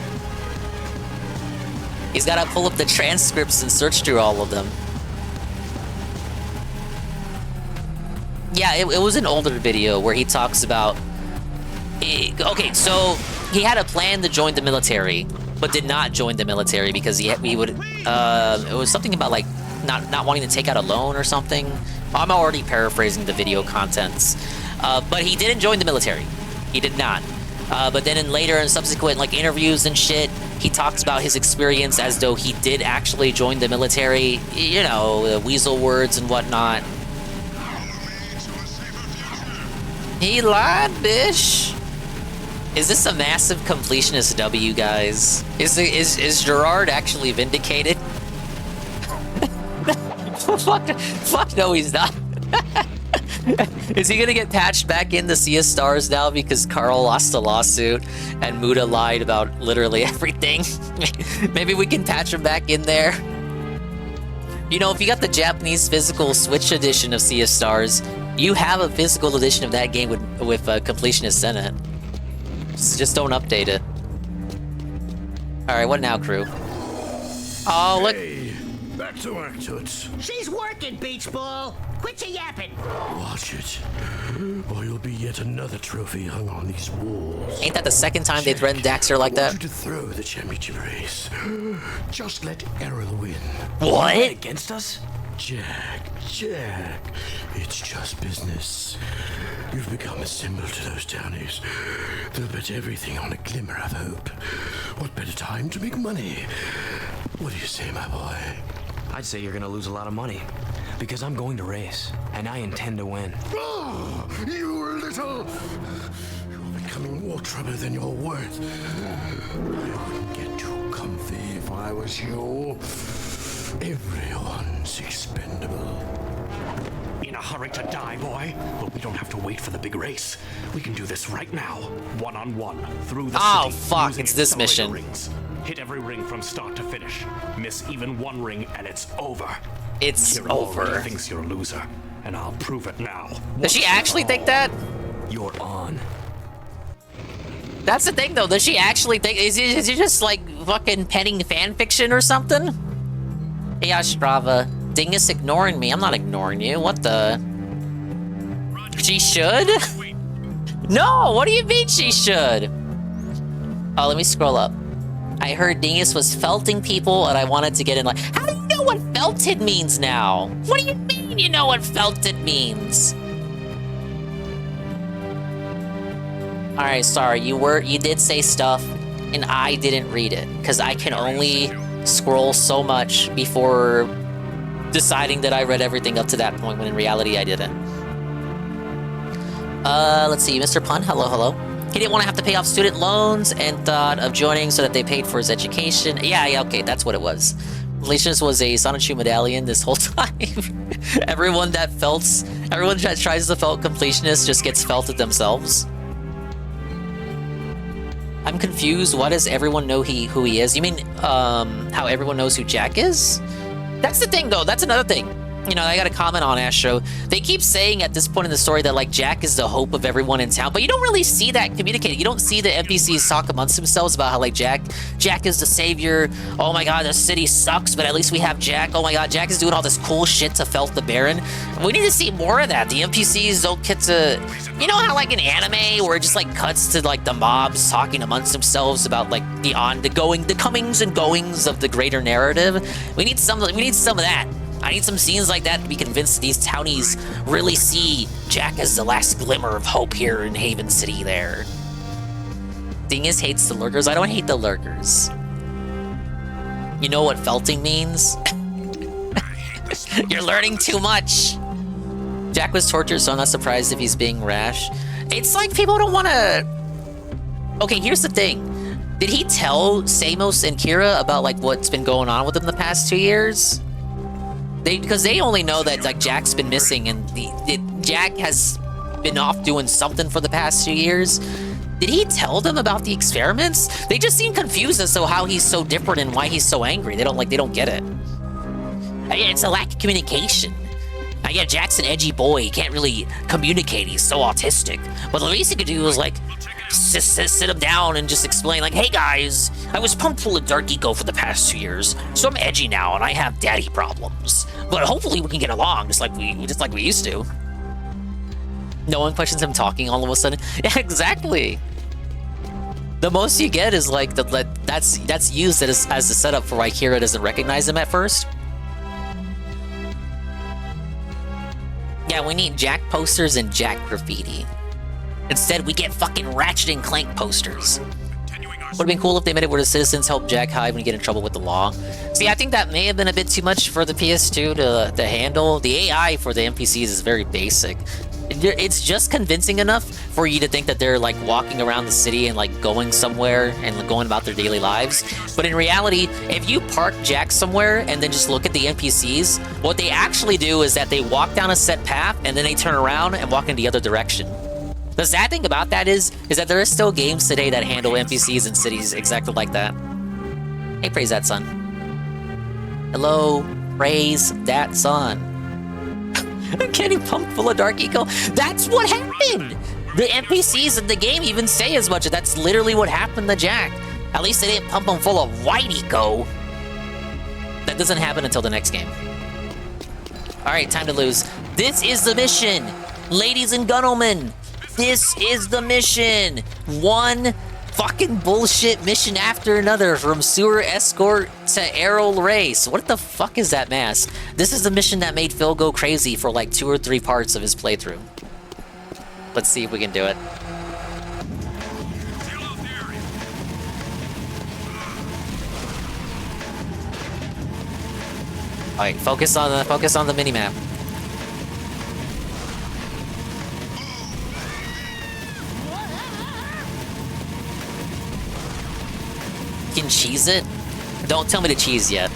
He's got to pull up the transcripts and search through all of them. Yeah, it was an older video where he talks about... Okay, so he had a plan to join the military, but did not join the military because he would... it was something about, like, not wanting to take out a loan or something. I'm already paraphrasing the video contents. But he didn't join the military. He did not. But then in subsequent, like, interviews and shit, he talks about his experience as though he did actually join the military. You know, weasel words and whatnot. He lied, bish. Is this a massive completionist W, guys? Is Gerard actually vindicated? fuck no, he's not. Is he gonna get patched back into Sea of Stars now because Carl lost a lawsuit and Muda lied about literally everything? Maybe we can patch him back in there. You know, if you got the Japanese physical Switch edition of Sea of Stars, you have a physical edition of that game with Completionist in it. Just don't update it. Alright, what now, crew? Oh, look. Hey, back to work, Toots. She's working, Beach Ball. Quit your yapping. Watch it, or you'll be yet another trophy hung on these walls. Ain't that the second time they threatened Daxter like that? I want you to throw the championship race. Just let Errol win. What? Against us? Jack, it's just business. You've become a symbol to those townies. They'll bet everything on a glimmer of hope. What better time to make money? What do you say, my boy? I'd say you're gonna lose a lot of money. Because I'm going to race, and I intend to win. Oh, you little... You're becoming more trouble than you're worth. I wouldn't get too comfy if I was you. Everyone's expendable. In a hurry to die, boy? But we don't have to wait for the big race. We can do this right now. One-on-one, through the city. Oh, fuck, using it's this mission. Rings. Hit every ring from start to finish. Miss even one ring, and it's over. It's Kira over. already thinks you're a loser, and I'll prove it now. Does she actually think that? You're on. That's the thing, though. Does she actually think... Is he just, like, fucking penning fanfiction or something? Hey, Strava. Dingus ignoring me. I'm not ignoring you. What the? She should? No, what do you mean she should? Oh, let me scroll up. I heard Dingus was felting people and I wanted to get in like, how do you know what felted means now? What do you mean you know what felted means? All right, sorry, you did say stuff and I didn't read it because I can only scroll so much before deciding that I read everything up to that point when in reality I didn't. Let's see, Mr. Pun, hello. He didn't want to have to pay off student loans and thought of joining so that they paid for his education. Yeah, okay, that's what it was. Relations was a Sonichu medallion this whole time. Everyone that tries to felt completionist just gets felted themselves. I'm confused. Why does everyone know who he is? You mean how everyone knows who Jack is? That's the thing, though. That's another thing. You know, I got a comment on Astro. They keep saying at this point in the story that, like, Jack is the hope of everyone in town, but you don't really see that communicated. You don't see the NPCs talk amongst themselves about how, like, Jack is the savior. Oh my god, the city sucks, but at least we have Jack. Oh my god, Jack is doing all this cool shit to felt the Baron. We need to see more of that. The NPCs don't get to... You know how, like, in anime, where it just, like, cuts to, like, the mobs talking amongst themselves about, like, the comings and goings of the greater narrative? We need some of that. I need some scenes like that to be convinced these townies really see Jack as the last glimmer of hope here in Haven City there. Dingus hates the lurkers. I don't hate the lurkers. You know what felting means? You're learning too much. Jack was tortured, so I'm not surprised if he's being rash. It's like people don't want to... Okay, here's the thing. Did he tell Samos and Kira about, like, what's been going on with him the past 2 years? Because they only know that, like, Jack's been missing and Jack has been off doing something for the past 2 years. Did he tell them about the experiments? They just seem confused as to how he's so different and why he's so angry. They don't get it. It's a lack of communication. I get Jack's an edgy boy. He can't really communicate. He's so autistic. But the least he could do was, like, sit him down and just explain, like, hey guys, I was pumped full of dark ego for the past 2 years, so I'm edgy now and I have daddy problems. But hopefully we can get along just like we used to. No one questions him talking all of a sudden. Yeah, exactly. The most you get is like that's used as a setup for why Kira doesn't recognize him at first. Yeah, we need Jack posters and Jack graffiti. Instead, we get fucking Ratchet and Clank posters. Would have been cool if they made it where the citizens help Jack hide when you get in trouble with the law. See, I think that may have been a bit too much for the PS2 to handle. The AI for the NPCs is very basic. It's just convincing enough for you to think that they're like walking around the city and like going somewhere and going about their daily lives. But in reality, if you park Jack somewhere and then just look at the NPCs, what they actually do is that they walk down a set path and then they turn around and walk in the other direction. The sad thing about that is that there are still games today that handle NPCs in cities exactly like that. Hey, praise that son. Hello, praise that son. I'm getting pumped full of dark eco. That's what happened! The NPCs in the game even say as much. That's literally what happened to Jack. At least they didn't pump him full of white eco. That doesn't happen until the next game. Alright, time to lose. This is the mission! Ladies and gentlemen! This is the mission! One fucking bullshit mission after another, from sewer escort to aerial race. What the fuck is that mask? This is the mission that made Phil go crazy for like 2 or 3 parts of his playthrough. Let's see if we can do it. Alright, focus on the minimap. Can cheese it? Don't tell me to cheese yet.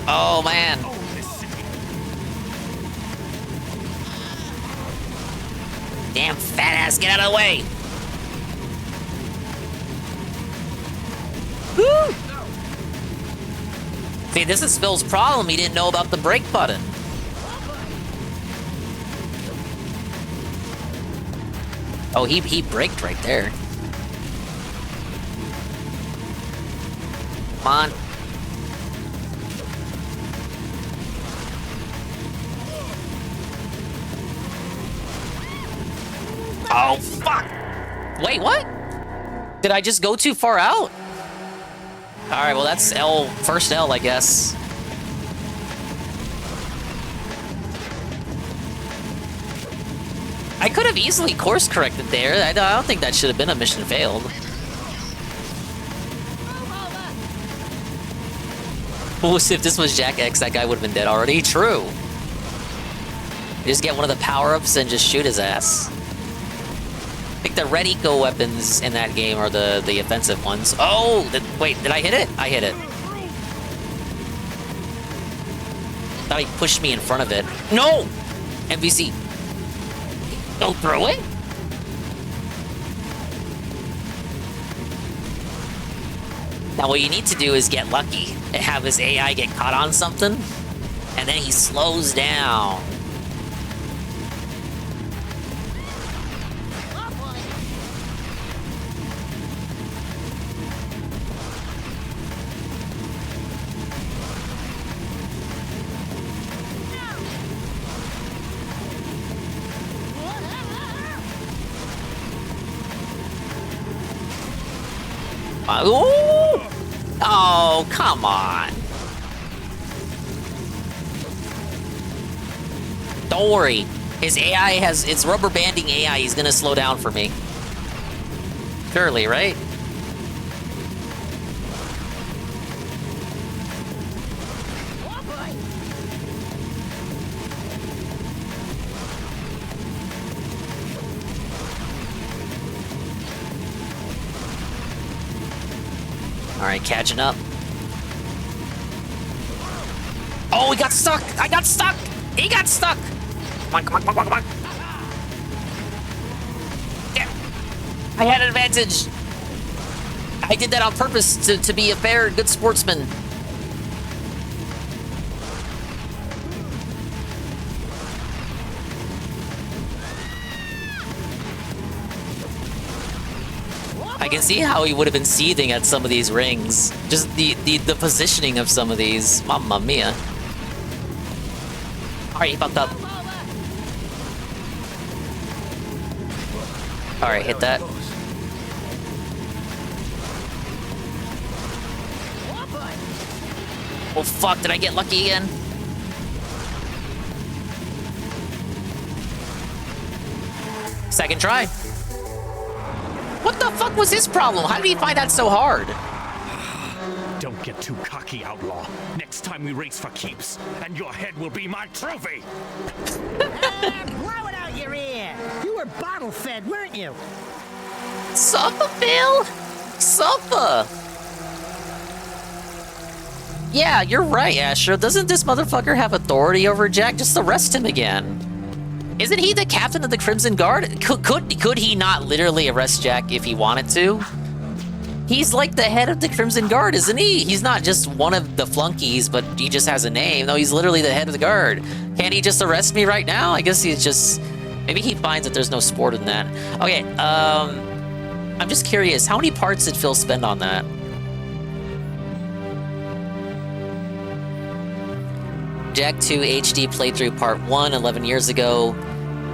Oh man. Damn fat ass, get out of the way. Woo! See, this is Phil's problem. He didn't know about the brake button. Oh, he braked right there. Come on. Oh, fuck! Wait, what? Did I just go too far out? Alright, well that's L, first L, I guess. I could have easily course corrected there. I don't think that should have been a mission failed. Well, if this was Jack X, that guy would have been dead already. True. You just get one of the power-ups and just shoot his ass. I think the red eco weapons in that game are the offensive ones. Oh, wait, did I hit it? I hit it. Thought he pushed me in front of it. No! NPC. Don't throw it. Now what you need to do is get lucky and have his AI get caught on something, and then he slows down. Ooh! Oh, come on. Don't worry. His AI has... It's rubber banding AI. He's gonna slow down for me. Surely, right? Alright, catching up. Oh, he got stuck! I got stuck! He got stuck! Come on, come on, come on, come on! Yeah. I had an advantage! I did that on purpose to be a fair, good sportsman. I can see how he would have been seething at some of these rings. Just the positioning of some of these. Mamma mia. Alright, he fucked up. Alright, hit that. Oh fuck, did I get lucky again? Second try. What the fuck was his problem? How did he find that so hard? Don't get too cocky, outlaw. Next time we race for keeps, and your head will be my trophy. Blow it out your ear. You were bottle-fed, weren't you? Suffer, Bill! Suffer! Yeah, you're right, Asher. Doesn't this motherfucker have authority over Jack? Just arrest him again. Isn't he the captain of the Crimson Guard? Could he not literally arrest Jack if he wanted to? He's like the head of the Crimson Guard, isn't he? He's not just one of the flunkies, but he just has a name. No, he's literally the head of the guard. Can't he just arrest me right now? I guess he's just... Maybe he finds that there's no sport in that. Okay, I'm just curious. How many parts did Phil spend on that? Jack 2 HD playthrough part 1, 11 years ago.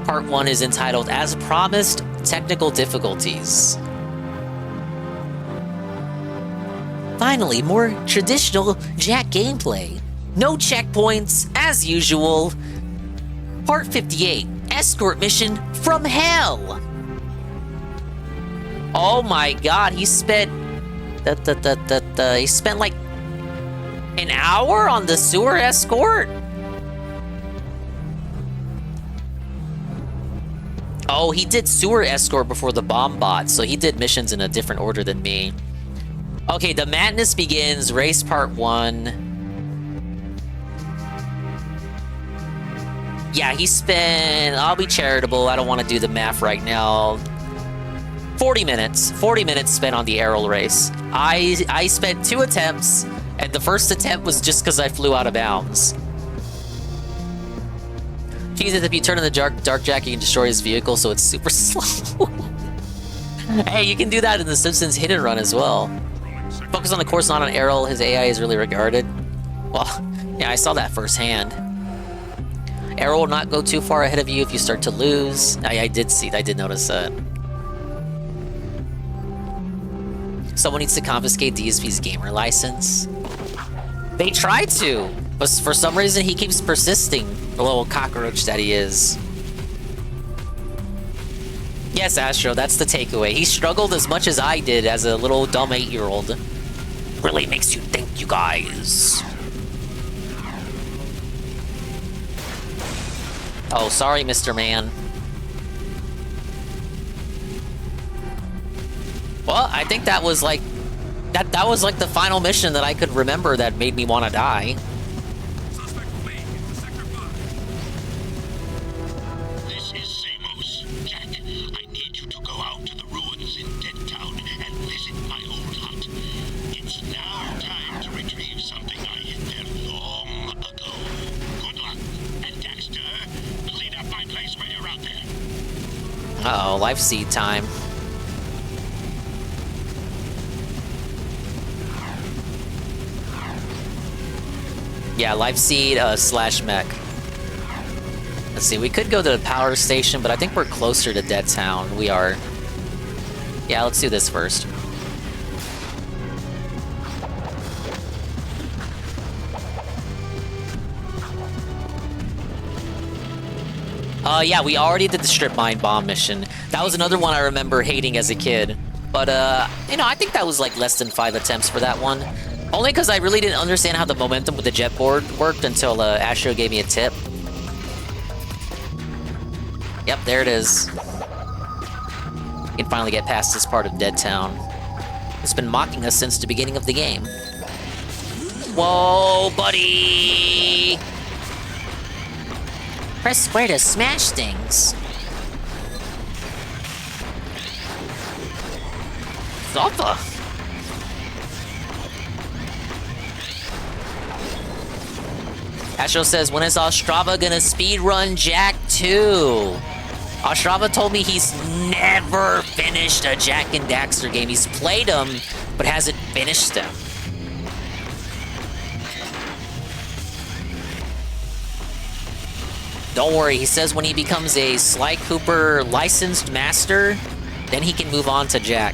Part 1 is entitled, As Promised, Technical Difficulties. Finally, more traditional Jack gameplay. No checkpoints, as usual. Part 58, Escort Mission from Hell. Oh my god, he spent... he spent like... an hour on the sewer escort? Oh, he did sewer escort before the bomb bot, so he did missions in a different order than me. Okay, the madness begins, race part 1. Yeah, he spent, I'll be charitable, I don't want to do the math right now. 40 minutes spent on the aerial race. I spent 2 attempts, and the first attempt was just because I flew out of bounds. Jesus, if you turn in the dark Jack, you can destroy his vehicle, so it's super slow. Hey, you can do that in The Simpsons Hit and Run as well. Focus on the course, not on Errol. His AI is really regarded. Well, yeah, I saw that firsthand. Errol will not go too far ahead of you if you start to lose. I did notice that. Someone needs to confiscate DSP's gamer license. They tried to, but for some reason he keeps persisting. The little cockroach that he is. Yes, Astro, that's the takeaway. He struggled as much as I did as a little dumb 8-year-old. Really makes you think, you guys. Oh, sorry, Mr. Man. Well, I think that was like... That was like the final mission that I could remember that made me want to die. This is Samos. Jack, I need you to go out to the ruins in Dead Town and visit my old hut. It's now time to retrieve something I hid there long ago. Good luck, and Daxter, clean up my place when you're out there. Uh-oh, life seed time. Yeah, life seed slash mech. Let's see, we could go to the power station, but I think we're closer to Dead Town. We are. Yeah, let's do this first. Yeah, we already did the strip mine bomb mission. That was another one I remember hating as a kid. But, you know, I think that was like less than 5 attempts for that one. Only because I really didn't understand how the momentum with the jet board worked until Astro gave me a tip. Yep, there it is. We can finally get past this part of Dead Town. It's been mocking us since the beginning of the game. Whoa, buddy! Press square to smash things. Zoppa! Astro says, when is Ostrava gonna speedrun Jack 2? Ostrava told me he's never finished a Jack and Daxter game. He's played them, but hasn't finished them. Don't worry, he says when he becomes a Sly Cooper licensed master, then he can move on to Jack.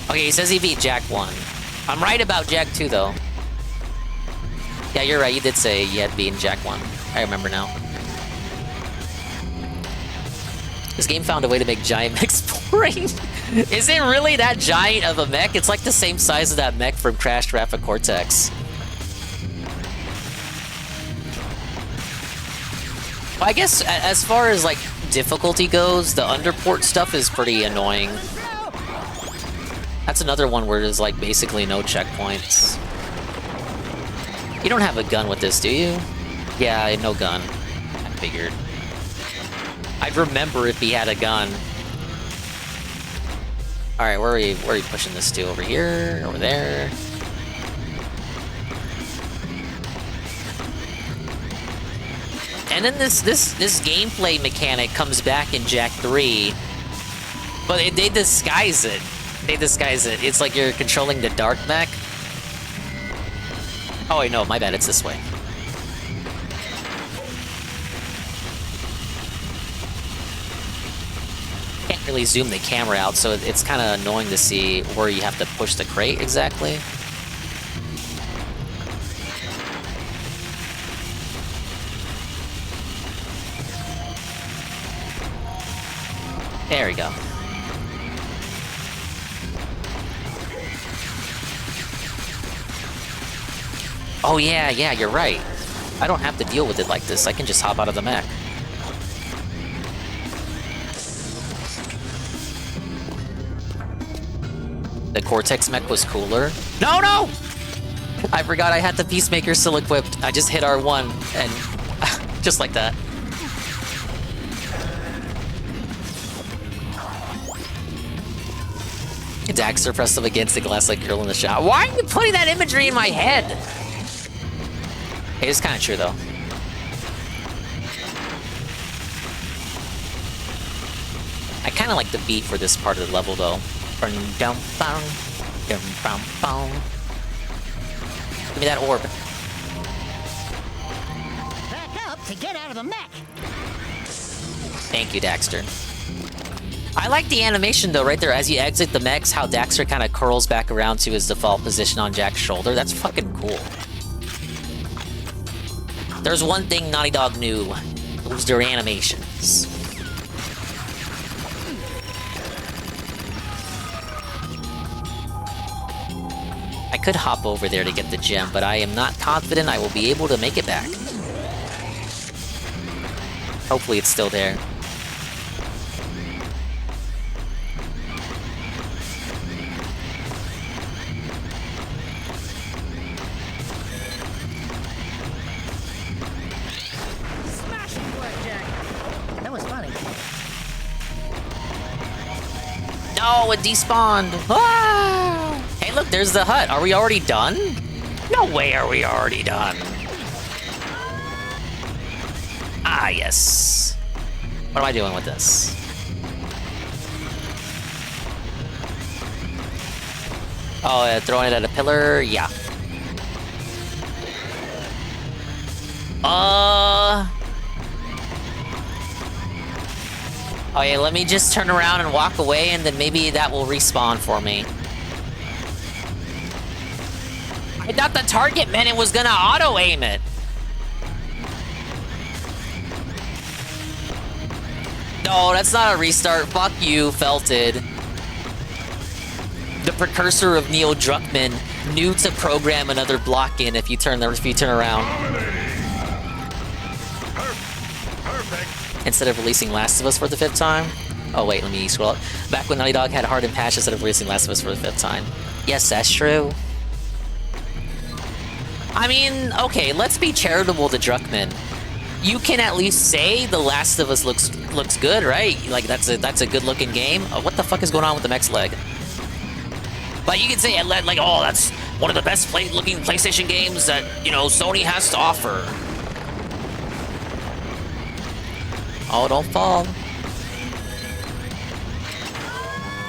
Okay, he says he beat Jack 1. I'm right about Jack 2, though. Yeah, you're right. You did say you had beaten Jack 1. I remember now. This game found a way to make giant mechs boring. Is it really that giant of a mech? It's like the same size of that mech from Crash Rapid Cortex. Well, I guess as far as like difficulty goes, the underport stuff is pretty annoying. That's another one where there's like basically no checkpoints. You don't have a gun with this, do you? Yeah, no gun. I figured. I'd remember if he had a gun. Alright, where are you pushing this to? Over here? Over there? And then this gameplay mechanic comes back in Jack 3. But they disguise it. They disguise it. It's like you're controlling the dark mech. Oh wait, no, my bad, it's this way. Can't really zoom the camera out, so it's kind of annoying to see where you have to push the crate exactly. There we go. Oh yeah, you're right. I don't have to deal with it like this. I can just hop out of the mech. The Cortex mech was cooler. No! I forgot I had the Peacemaker still equipped. I just hit R1 and just like that. Daxter pressed up against the glass like girl in the shot. Why are you putting that imagery in my head? It is kind of true, though. I kind of like the beat for this part of the level, though. Give me that orb. Back up to get out of the mech. Thank you, Daxter. I like the animation, though, right there. As you exit the mechs, how Daxter kind of curls back around to his default position on Jack's shoulder. That's fucking cool. There's one thing Naughty Dog knew. It was their animations. I could hop over there to get the gem, but I am not confident I will be able to make it back. Hopefully it's still there. Smashing work, Jack. That was funny. No, it despawned. Ah! Hey, look, there's the hut. Are we already done? No way are we already done. Ah, yes. What am I doing with this? Oh, throwing it at a pillar? Yeah. Oh yeah, let me just turn around and walk away, and then maybe that will respawn for me. I thought the target meant it was gonna auto-aim it. No, that's not a restart. Fuck you, Felted. The precursor of Neil Druckmann knew to program another block in if you turn around. Instead of releasing Last of Us for the 5th time. Oh wait, let me scroll up. Back when Naughty Dog had Hardened Patch instead of releasing Last of Us for the 5th time. Yes, that's true. I mean, okay, let's be charitable to Druckmann. You can at least say The Last of Us looks good, right? Like that's a good looking game. Oh, what the fuck is going on with the mech's leg? Like you can say like, oh, that's one of the best looking PlayStation games that, you know, Sony has to offer. Oh, don't fall.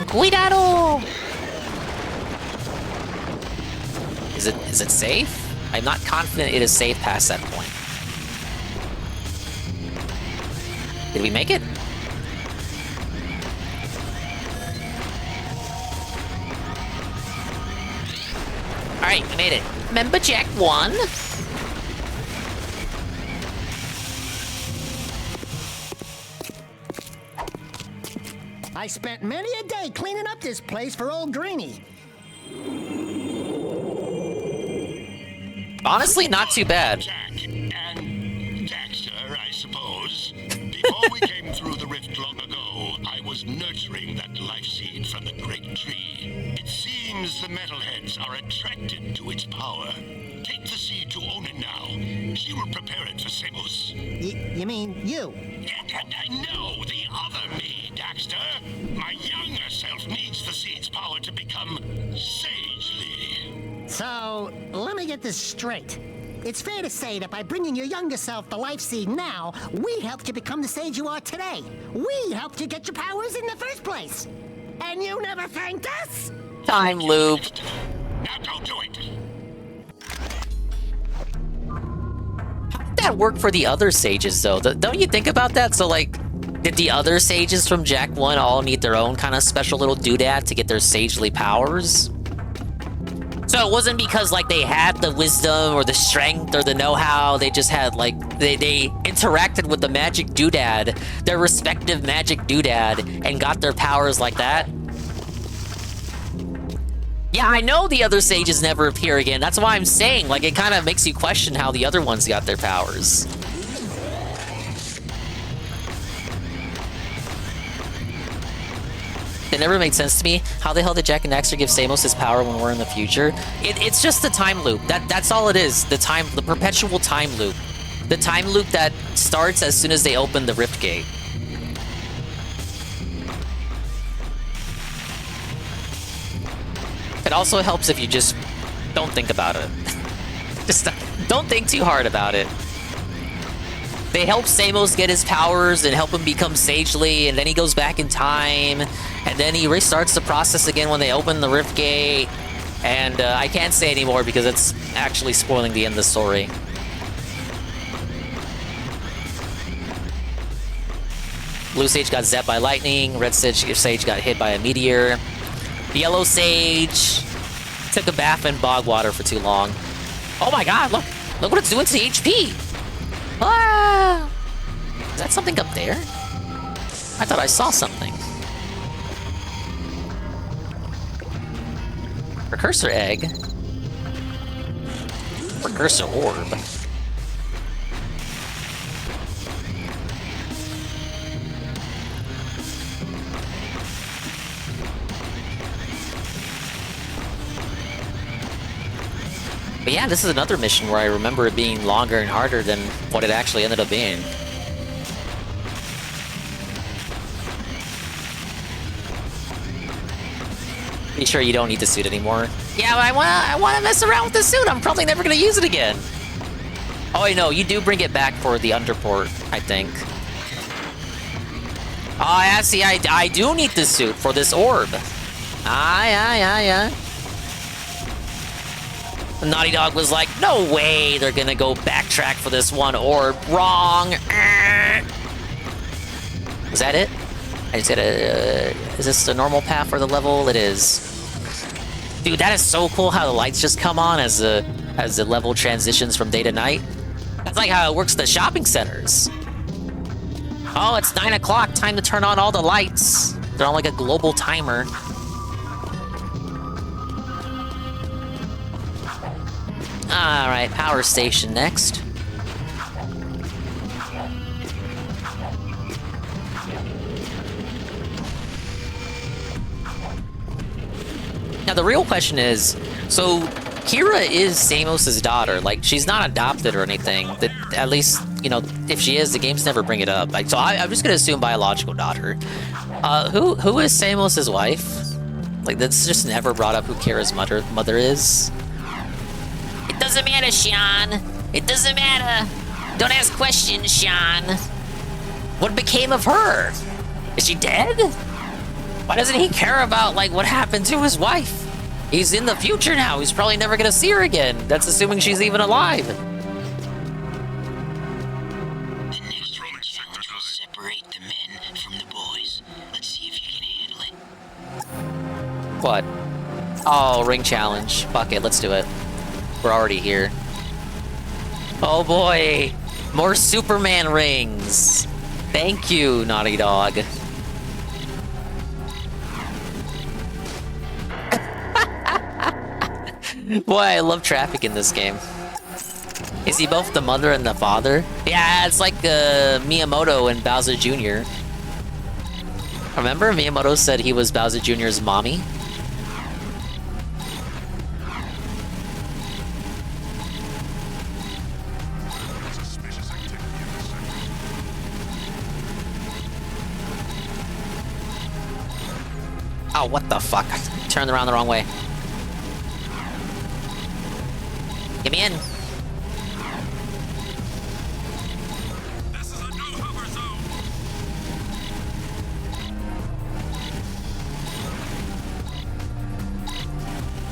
Cuidado! Is it safe? I'm not confident it is safe past that point. Did we make it? Alright, we made it. Remember Jack 1? I spent many a day cleaning up this place for old Greenie. Honestly, not too bad. Jack and Daxter, I suppose. Before we came through the rift long ago, I was nurturing that life seed from the great tree. It seems the metalheads are attracted to its power. Take the seed to own it now. She will prepare it for Seamus. You mean you? No, the other me, Daxter. My younger self needs the seed's power to become sagely. So, let me get this straight. It's fair to say that by bringing your younger self the life seed now, we helped you become the sage you are today. We helped you get your powers in the first place. And you never thanked us? Time loop. Now don't do it. How did that work for the other sages, though? Don't you think about that? So, like, did the other sages from Jak 1 all need their own kind of special little doodad to get their sagely powers? So it wasn't because, like, they had the wisdom or the strength or the know-how. They just had, like, they interacted with the magic doodad, their respective magic doodad, and got their powers like that. Yeah, I know the other sages never appear again. That's why I'm saying, like, it kind of makes you question how the other ones got their powers. It never made sense to me. How the hell did Jak and Daxter give Samos his power when we're in the future? It's just the time loop. That's all it is. The perpetual time loop. The time loop that starts as soon as they open the Rift Gate. It also helps if you just don't think about it. Just don't think too hard about it. They help Samos get his powers and help him become sagely, and then he goes back in time, and then he restarts the process again when they open the Rift Gate. And I can't say anymore because it's actually spoiling the end of the story. Blue Sage got zapped by lightning. Red Sage got hit by a meteor. Yellow Sage took a bath in bog water for too long. Oh my god, look what it's doing to the HP. Ah! Is that something up there? I thought I saw something. Precursor egg. Precursor orb. But yeah, this is another mission where I remember it being longer and harder than what it actually ended up being. Pretty sure you don't need the suit anymore. Yeah, but I wanna mess around with the suit. I'm probably never gonna use it again. Oh, I know, you do bring it back for the underport, I think. Oh, yeah, see, I do need the suit for this orb. Yeah. Naughty Dog was like, no way they're gonna go backtrack for this one orb. Wrong. Is that it? I just gotta, is this the normal path for the level? It is. Dude, that is so cool how the lights just come on as the level transitions from day to night. That's like how it works at the shopping centers. Oh, it's 9 o'clock, time to turn on all the lights. They're on like a global timer. Alright, power station next. Now the real question is, so Kira is Samos' daughter. Like, she's not adopted or anything. That, at least, you know, if she is, the games never bring it up. Like, so I'm just gonna assume biological daughter. Who is Samos' wife? Like, that's just never brought up who Kira's mother is. It doesn't matter, Sean. It doesn't matter. Don't ask questions, Sean. What became of her? Is she dead? Why doesn't he care about, like, what happened to his wife? He's in the future now. He's probably never gonna see her again. That's assuming she's even alive. The next ring challenge will separate the men from the boys. Let's see if you can handle it. What? Oh, ring challenge. Fuck it, let's do it. We're already here. Oh boy! More Superman rings! Thank you, Naughty Dog. Boy, I love traffic in this game. Is he both the mother and the father? Yeah, it's like Miyamoto and Bowser Jr. Remember Miyamoto said he was Bowser Jr.'s mommy? Oh, what the fuck? I turned around the wrong way. Get me in.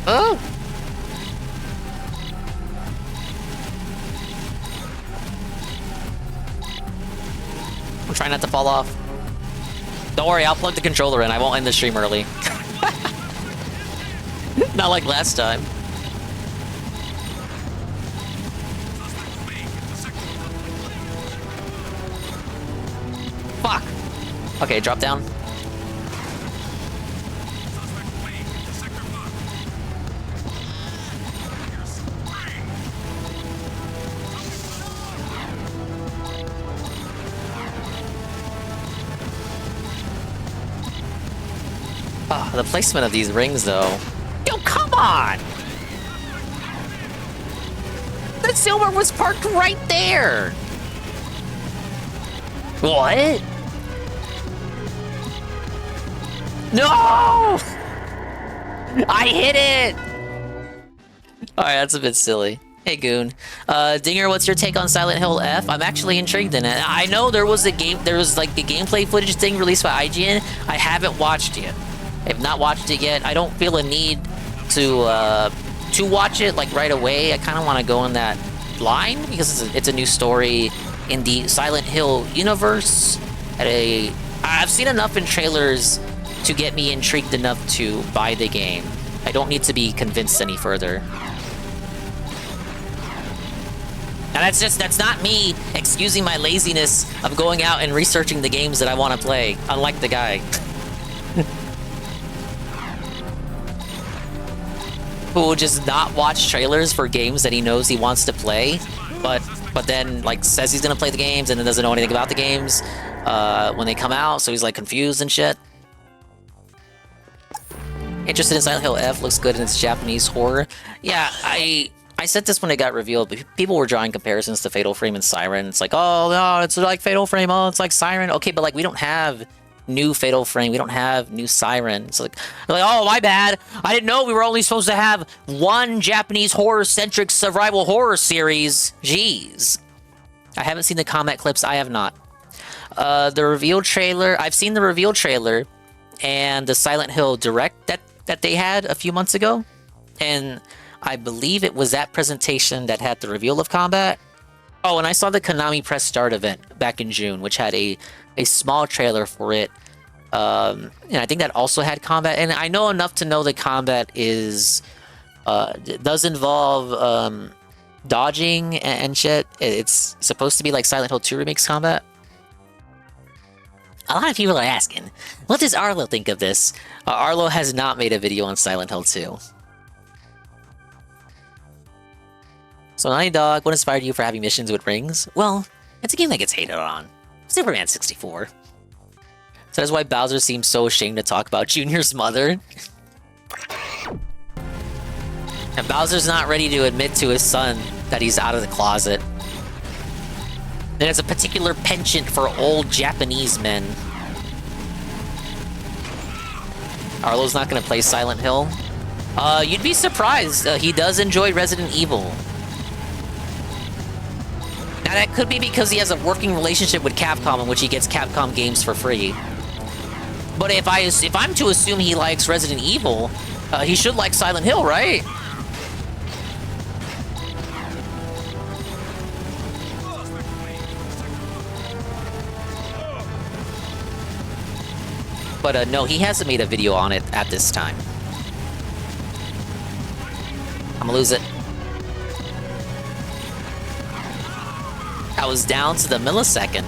Oh! I'm trying not to fall off. Don't worry, I'll plug the controller in. I won't end the stream early. Not like last time. Fuck! Okay, drop down. Oh, the placement of these rings, though. Yo, come on! The silver was parked right there! What? No! I hit it! Alright, that's a bit silly. Hey Goon. Dinger, what's your take on Silent Hill F? I'm actually intrigued in it. I know there was like a gameplay footage thing released by IGN. I haven't watched it. I have not watched it yet. I don't feel a need to watch it like right away. I kind of want to go in that line because it's a new story in the Silent Hill universe. I've seen enough in trailers to get me intrigued enough to buy the game. I don't need to be convinced any further. And that's not me excusing my laziness of going out and researching the games that I want to play, unlike the guy. Who will just not watch trailers for games that he knows he wants to play, but then like says he's gonna play the games and then doesn't know anything about the games when they come out, so he's like confused and shit. Interested in Silent Hill F, looks good in its Japanese horror. Yeah, I said this when it got revealed, but people were drawing comparisons to Fatal Frame and Siren. It's like, oh, no, it's like Fatal Frame. Oh, it's like Siren. Okay, but like we don't have new Fatal Frame. We don't have new Siren. So like, oh, my bad. I didn't know we were only supposed to have one Japanese horror-centric survival horror series. Jeez. I haven't seen the combat clips. I have not. The reveal trailer. I've seen the reveal trailer and the Silent Hill Direct that they had a few months ago. And I believe it was that presentation that had the reveal of combat. Oh, and I saw the Konami Press Start event back in June, which had a small trailer for it. And I think that also had combat. And I know enough to know that combat does involve dodging and shit. It's supposed to be like Silent Hill 2 Remake's combat. A lot of people are asking, what does Arlo think of this? Arlo has not made a video on Silent Hill 2. So Naughty Dog, what inspired you for having missions with rings? Well, it's a game that gets hated on. Superman 64. So that's why Bowser seems so ashamed to talk about Junior's mother. And Bowser's not ready to admit to his son that he's out of the closet. There's a particular penchant for old Japanese men. Arlo's not going to play Silent Hill. You'd be surprised. He does enjoy Resident Evil. Now that could be because he has a working relationship with Capcom in which he gets Capcom games for free. But if I'm to assume he likes Resident Evil, he should like Silent Hill, right? But no, he hasn't made a video on it at this time. I'm gonna lose it. I was down to the millisecond.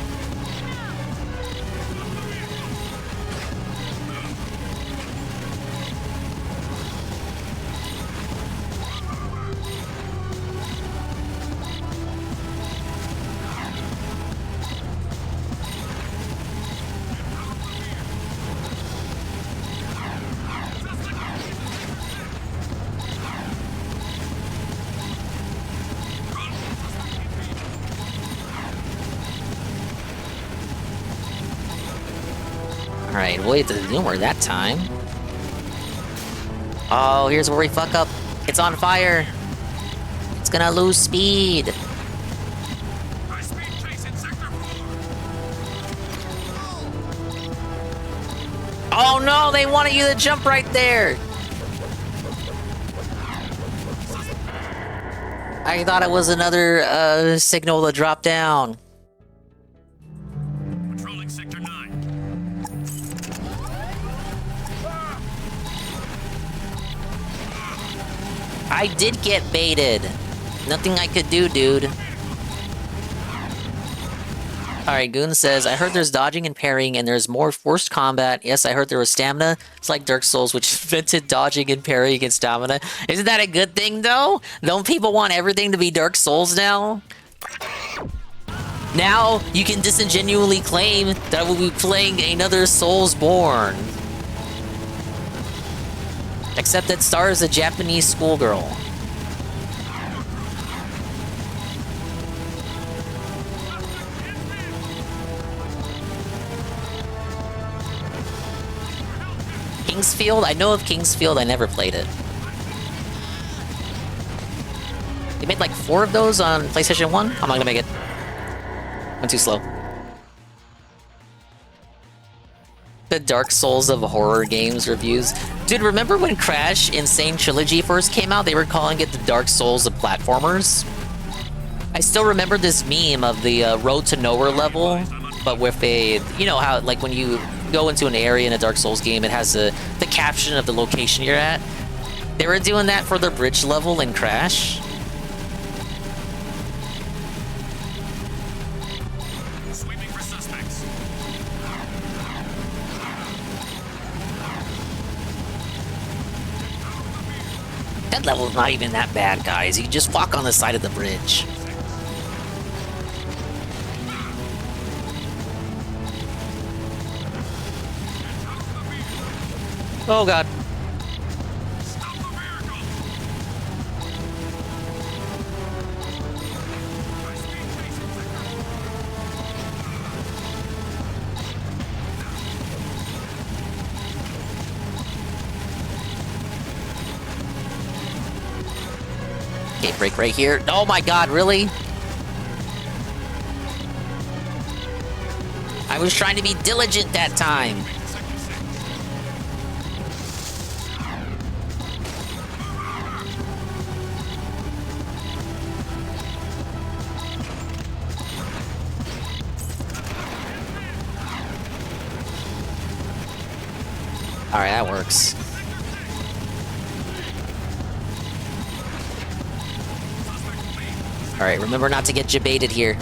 Alright, we'll hit the zoomer that time. Oh, here's where we fuck up. It's on fire. It's gonna lose speed. Oh no, they wanted you to jump right there. I thought it was another signal to drop down. Patrolling Sector 9. I did get baited. Nothing I could do, dude. Alright, Goon says, I heard there's dodging and parrying and there's more forced combat. Yes, I heard there was stamina. It's like Dark Souls, which invented dodging and parrying and stamina. Isn't that a good thing, though? Don't people want everything to be Dark Souls now? Now, you can disingenuously claim that we'll be playing another Soulsborne. Except that stars a Japanese schoolgirl. Kingsfield? I know of Kingsfield, I never played it. They made like 4 of those on PlayStation 1. I'm not gonna make it. I'm too slow. The Dark Souls of horror games reviews. Dude, remember when Crash Insane Trilogy first came out? They were calling it the Dark Souls of platformers. I still remember this meme of the Road to Nowhere level, but with a, you know how, like, when you go into an area in a Dark Souls game, it has the caption of the location you're at. They were doing that for the bridge level in Crash. Sweeping for suspects. That level's not even that bad, guys. You can just walk on the side of the bridge. Oh god. Okay, break right here. Oh my god, really? I was trying to be diligent that time. Alright, that works. Alright, remember not to get jebaited here.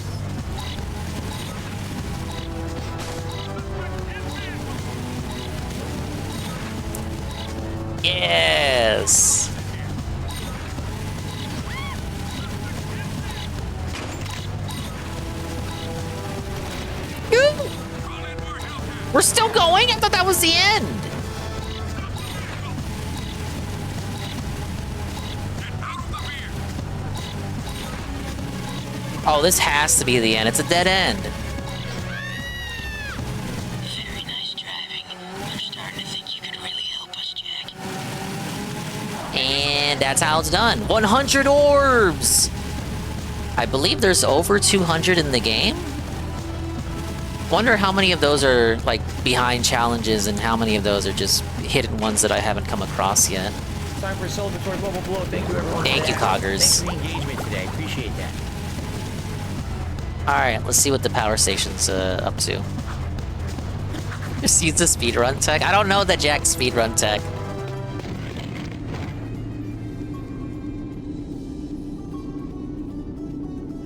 Yes! We're still going? I thought that was the end. Oh, this has to be the end. It's a dead end. Very nice driving. I'm starting to think you could really help us, Jack. And that's how it's done. 100 orbs! I believe there's over 200 in the game. Wonder how many of those are, like, behind challenges and how many of those are just hidden ones that I haven't come across yet. Time for a celebratory bubble blow. Thank you, everyone. Thank you, Coggers. Thanks for the engagement today. Appreciate that. Alright, let's see what the power station's up to. Just use the speedrun tech? I don't know the Jack speedrun tech.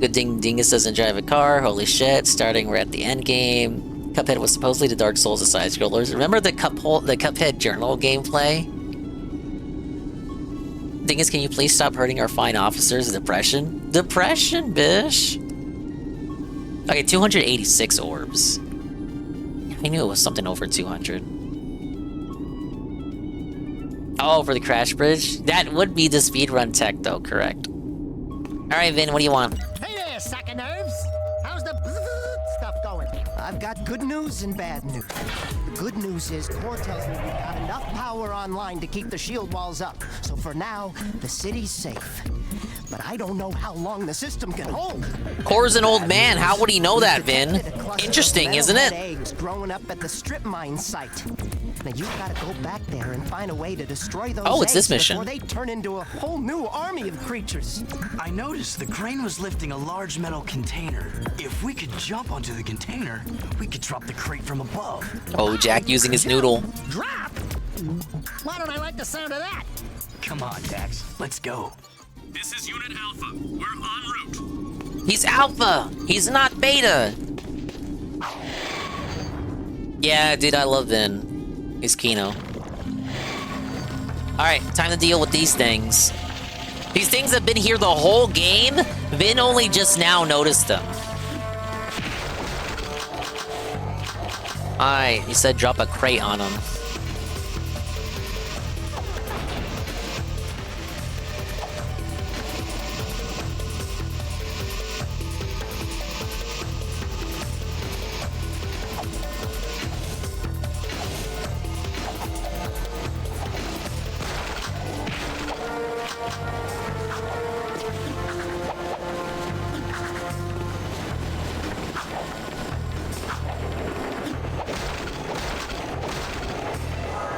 Good thing Dingus doesn't drive a car. Holy shit. Starting, we're at the end game. Cuphead was supposedly the Dark Souls of side-scrollers. Remember the Cuphead journal gameplay? Dingus, can you please stop hurting our fine officers? Depression? Depression, bish! Okay, 286 orbs. I knew it was something over 200. Oh, for the crash bridge? That would be the speedrun tech, though, correct. Alright, Vin, what do you want? Hey there, sack of nerves. How's the stuff going? I've got good news and bad news. The good news is Core tells me we've got enough power online to keep the shield walls up. So for now, the city's safe. But I don't know how long the system can hold. Core's an old man. How would he know that, Vin? Interesting, isn't it? Eggs growing up at the strip mine site. Now you've got to go back there and find a way to destroy those Oh, it's this eggs mission. before they turn into a whole new army of creatures. I noticed the crane was lifting a large metal container. If we could jump onto the container, we could drop the crate from above. Oh, Jack using his noodle. Drop? Why don't I like the sound of that? Come on, Dax. Let's go. This is Unit Alpha. We're en route. He's Alpha! He's not Beta! Yeah, dude, I love Vin. He's Kino. Alright, time to deal with these things. These things have been here the whole game. Vin only just now noticed them. Alright, you said drop a crate on him.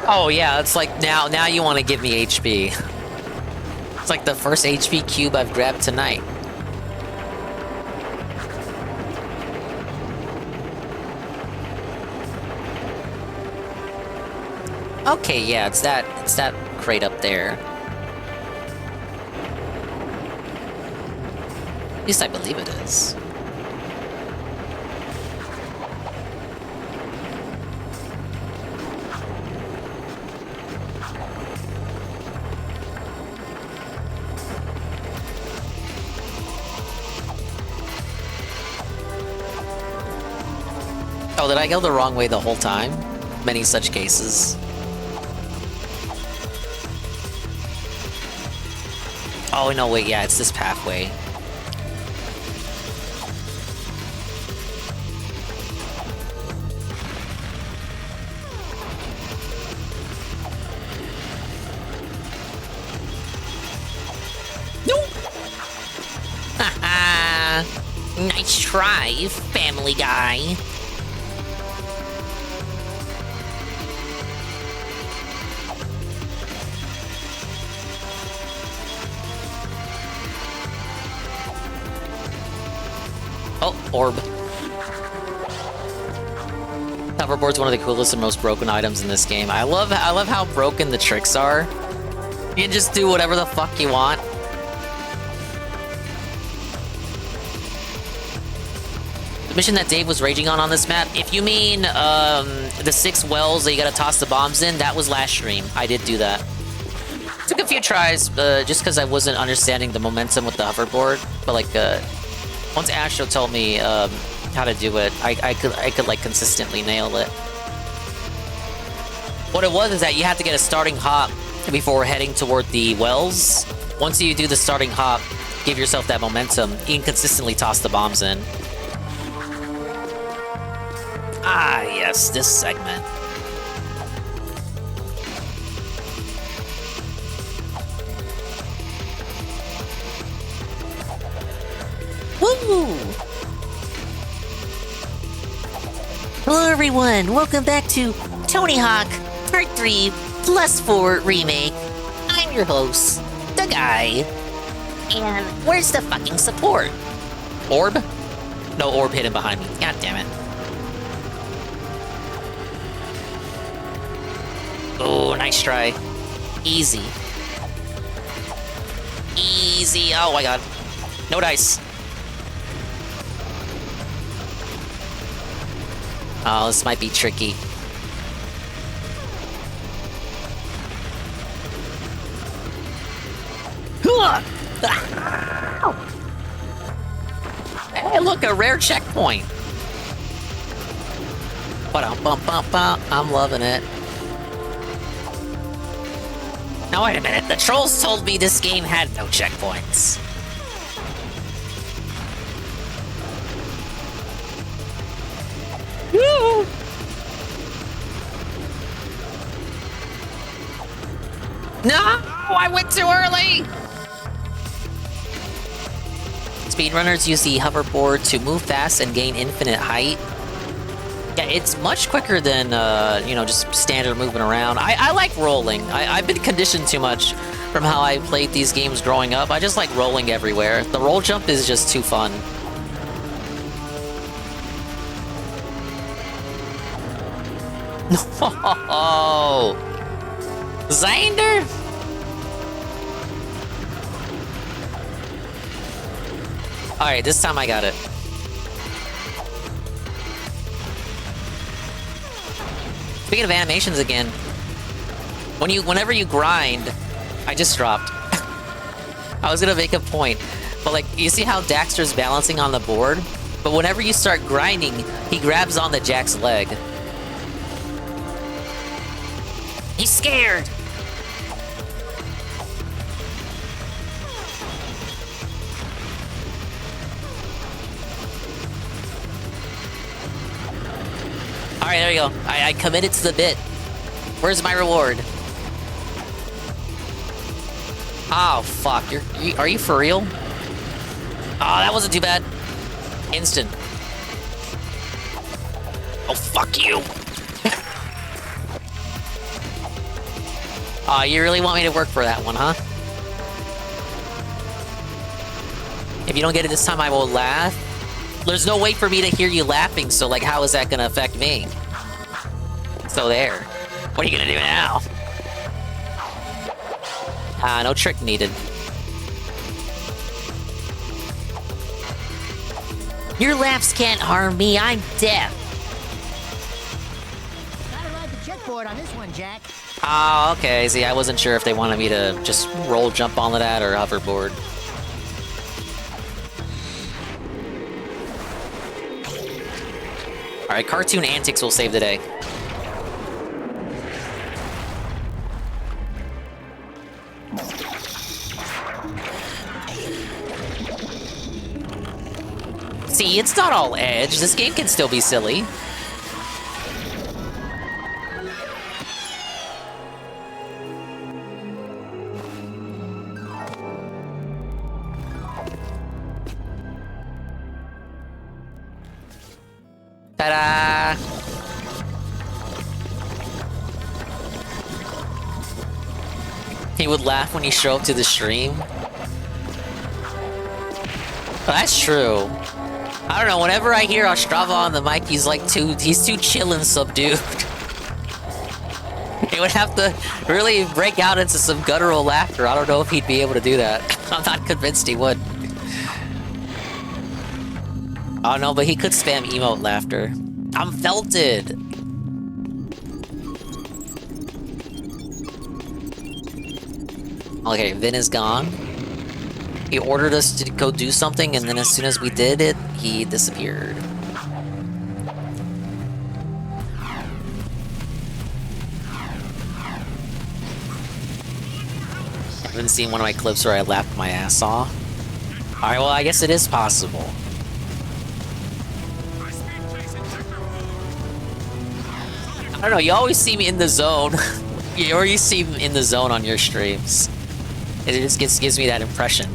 Oh yeah, it's like now you want to give me HP. It's like the first HP cube I've grabbed tonight. Okay, yeah, it's that crate up there. At least I believe it is. Oh, did I go the wrong way the whole time? Many such cases. Oh, no, wait, yeah, it's this pathway. Nope! Haha! Nice try, Family Guy. Oh, orb. Hoverboard's one of the coolest and most broken items in this game. I love how broken the tricks are. You can just do whatever the fuck you want. The mission that Dave was raging on this map, if you mean the 6 wells that you gotta toss the bombs in, that was last stream. I did do that. Took a few tries, just because I wasn't understanding the momentum with the hoverboard. But like, once Astro told me how to do it, I could like consistently nail it. What it was is that you have to get a starting hop before heading toward the wells. Once you do the starting hop, give yourself that momentum, you can consistently toss the bombs in. Ah, yes, this segment. Woo! Hello everyone, welcome back to Tony Hawk Part 3 Plus 4 Remake. I'm your host, the guy. And where's the fucking support? Orb? No orb hidden behind me. God damn it. Oh, nice try. Easy. Easy. Oh my god. No dice. Oh, this might be tricky. Hey, look, a rare checkpoint. I'm loving it. Now wait a minute, the trolls told me this game had no checkpoints. Woo! No! I went too early! Speedrunners use the hoverboard to move fast and gain infinite height. Yeah, it's much quicker than, you know, just standard moving around. I like rolling. I've been conditioned too much from how I played these games growing up. I just like rolling everywhere. The roll jump is just too fun. No! Xander? Alright, this time I got it. Speaking of animations again, whenever you grind, I just dropped. I was gonna make a point, but like, you see how Daxter's balancing on the board? But whenever you start grinding, he grabs on the Jack's leg. He's scared! Alright, there we go. I committed to the bit. Where's my reward? Oh, fuck. Are you for real? Oh, that wasn't too bad. Instant. Oh, fuck you. Aw, you really want me to work for that one, huh? If you don't get it this time, I will laugh. There's no way for me to hear you laughing, so like, how is that gonna affect me? So there. What are you gonna do now? No trick needed. Your laughs can't harm me, I'm deaf. Gotta ride the checkboard on this one, Jack. Oh, okay. See, I wasn't sure if they wanted me to just roll jump onto that or hoverboard. Alright, cartoon antics will save the day. See, it's not all edge. This game can still be silly. Ta-da! He would laugh when you show up to the stream. Well, that's true. I don't know, whenever I hear Ostrava on the mic, he's too chill and subdued. He would have to really break out into some guttural laughter. I don't know if he'd be able to do that. I'm not convinced he would. Oh no, but he could spam emote laughter. I'm felted! Okay, Vin is gone. He ordered us to go do something, and then as soon as we did it, he disappeared. I haven't seen one of my clips where I laughed my ass off. Alright, well, I guess it is possible. I don't know, you always see me in the zone. You always see me in the zone on your streams. It just gives me that impression.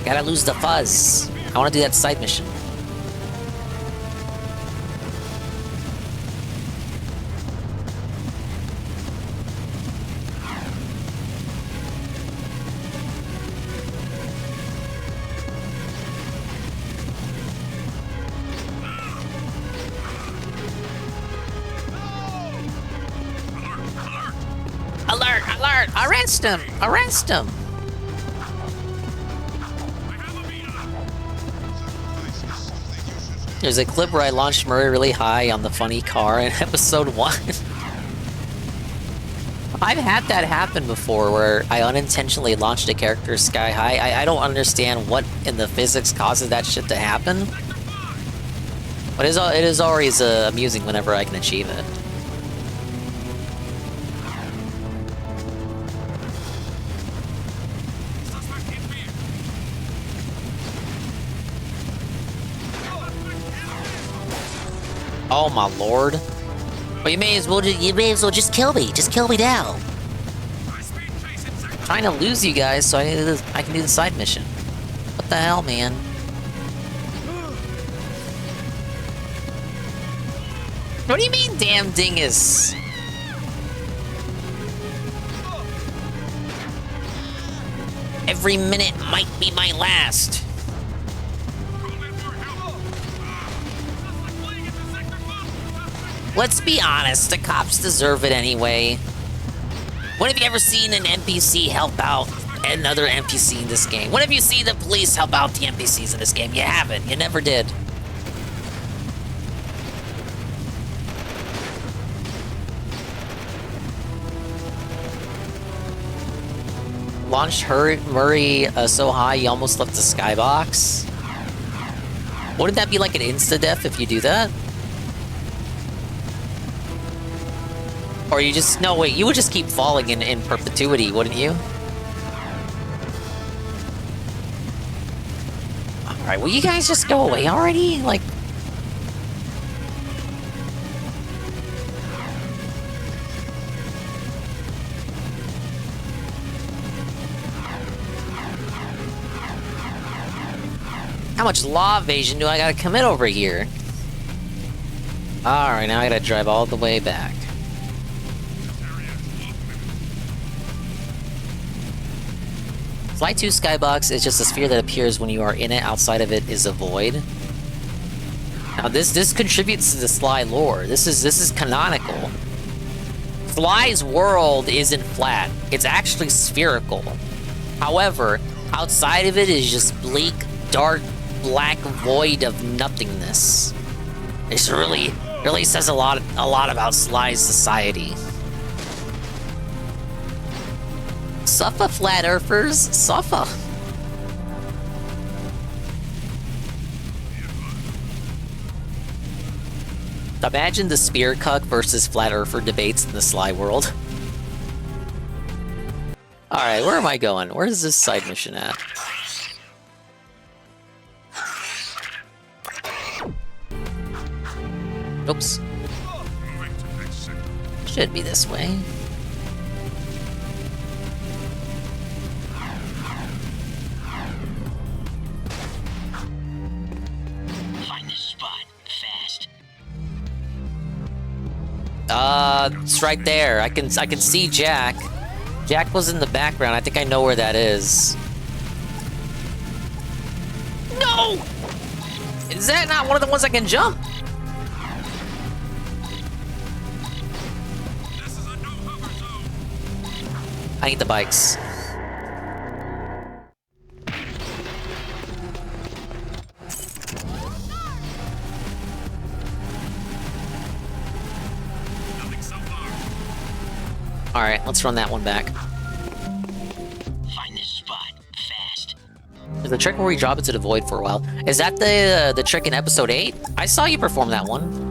Gotta lose the fuzz. I wanna do that side mission. Alert! Alert! Arrest him! Arrest him! There's a clip where I launched Murray really high on the funny car in episode 1. I've had that happen before, where I unintentionally launched a character sky high. I don't understand what in the physics causes that shit to happen. But it is always amusing whenever I can achieve it. Oh my lord! But you may as well just kill me. Just kill me now. I'm trying to lose you guys, so I can do the side mission. What the hell, man? What do you mean, damn dingus? Every minute might be my last. Let's be honest, the cops deserve it anyway. When have you ever seen an NPC help out another NPC in this game? When have you seen the police help out the NPCs in this game? You haven't. You never did. Launched Murray so high you almost left the skybox. Wouldn't that be like an insta-death if you do that? Or you just... No, wait, you would just keep falling in perpetuity, wouldn't you? Alright, will you guys just go away already? Like... How much law evasion do I gotta commit over here? Alright, now I gotta drive all the way back. Flight 2 skybox is just a sphere that appears when you are in it. Outside of it is a void. Now this contributes to the Sly lore. This is canonical. Sly's world isn't flat. It's actually spherical. However, outside of it is just bleak, dark, black void of nothingness. This really says a lot about Sly's society. Suffer, flat earthers, suffer. Imagine the spear cuck versus flat earther debates in the Sly world. Alright, where am I going? Where's this side mission at? Oops. Should be this way. Find this spot fast. It's right there. I can see Jack. Jack was in the background. I think I know where that is. No! Is that not one of the ones I can jump? I need the bikes. Alright, let's run that one back. Find this spot fast. There's a trick where we drop into the void for a while. Is that the trick in episode 8? I saw you perform that one.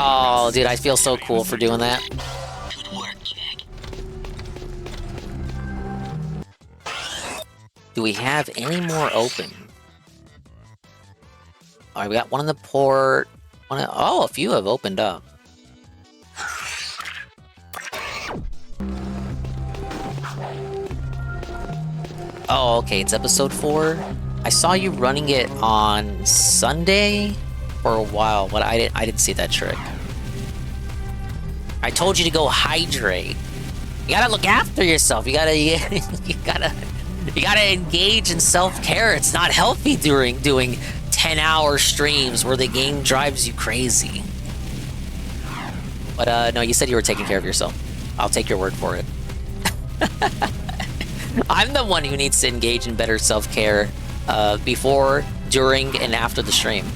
Oh, dude, I feel so cool for doing that. Good work, Jack. Do we have any more open? Alright, we got one in the port. Oh, a few have opened up. Oh, okay, it's episode 4. I saw you running it on Sunday for a while, but I didn't see that trick. I told you to go hydrate. You gotta look after yourself. You gotta engage in self-care. It's not healthy during doing 10-hour streams where the game drives you crazy. But no, you said you were taking care of yourself. I'll take your word for it. I'm the one who needs to engage in better self-care before, during, and after the stream.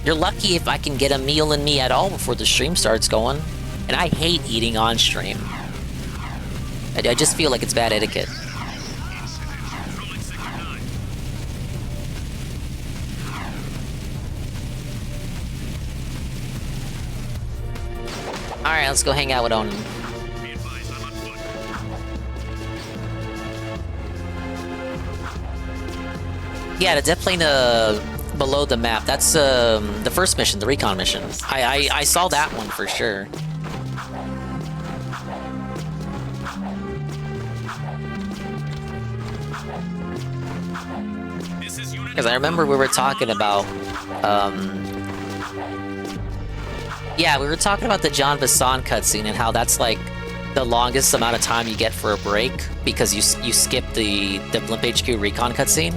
You're lucky if I can get a meal in me at all before the stream starts going. And I hate eating on stream. I just feel like it's bad etiquette. Alright, let's go hang out with Onan. Yeah, the death plane below the map. That's the first mission, the recon mission. I saw that one for sure. Because I remember we were talking about yeah, we were talking about the John Vassan cutscene and how that's like the longest amount of time you get for a break because you skip the Blimp HQ recon cutscene,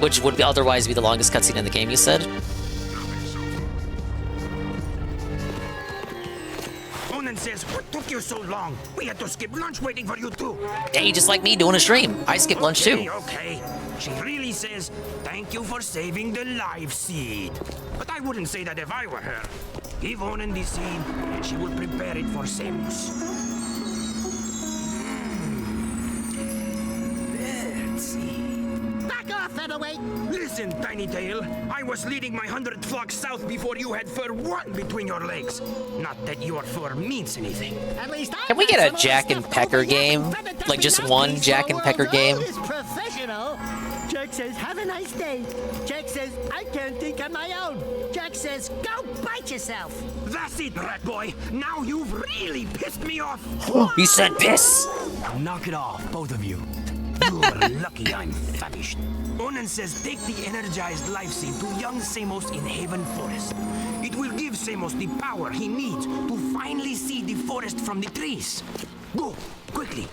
which would otherwise be the longest cutscene in the game, you said? Onan says, what took you so long? We had to skip lunch waiting for you too. Hey, just like me doing a stream. I skip lunch too. Okay. She really says, thank you for saving the life seed. But I wouldn't say that if I were her. Give Onan the seed, and she will prepare it for Samus. Let's see. Back off, featherweight! Listen, Tiny Tail. I was leading my 100 flocks south before you had fur one between your legs. Not that your fur means anything. At least I Can we get a Jack and Pecker game? Like just one Jack and Pecker game? Professional. Jack says, have a nice day. Jack says, I can't think on my own. Jack says, go bite yourself. That's it, rat boy. Now you've really pissed me off. He said piss. Knock it off, both of you. You're lucky I'm famished. Onan says take the energized life seed to young Samos in Haven Forest. It will give Samos the power he needs to finally see the forest from the trees. Go, quickly.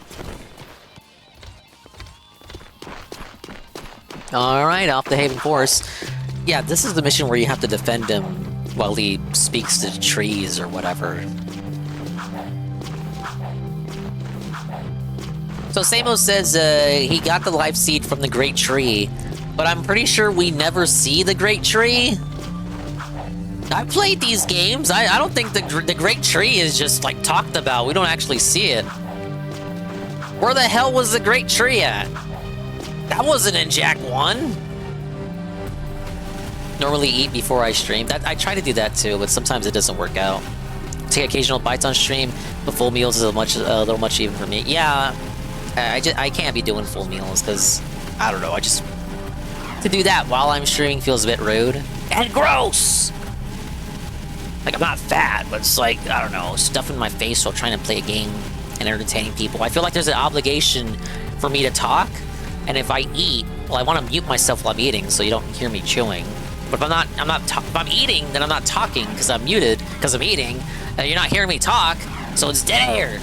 Alright, off to Haven Forest. Yeah, this is the mission where you have to defend him while he speaks to the trees or whatever. So Samos says he got the life seed from the Great Tree, but I'm pretty sure we never see the Great Tree. I've played these games. I don't think the Great Tree is just like talked about. We don't actually see it. Where the hell was the Great Tree at? That wasn't in Jack 1. Normally eat before I stream. I try to do that too, but sometimes it doesn't work out. Take occasional bites on stream, but full meals is a little much even for me. Yeah. I can't be doing full meals because, I don't know, to do that while I'm streaming feels a bit rude. And gross! Like, I'm not fat, but it's like, I don't know, stuffing my face while trying to play a game and entertaining people. I feel like there's an obligation for me to talk, and if I eat, well, I want to mute myself while I'm eating so you don't hear me chewing. But if I'm eating, then I'm not talking because I'm muted because I'm eating, and you're not hearing me talk, so it's dead air.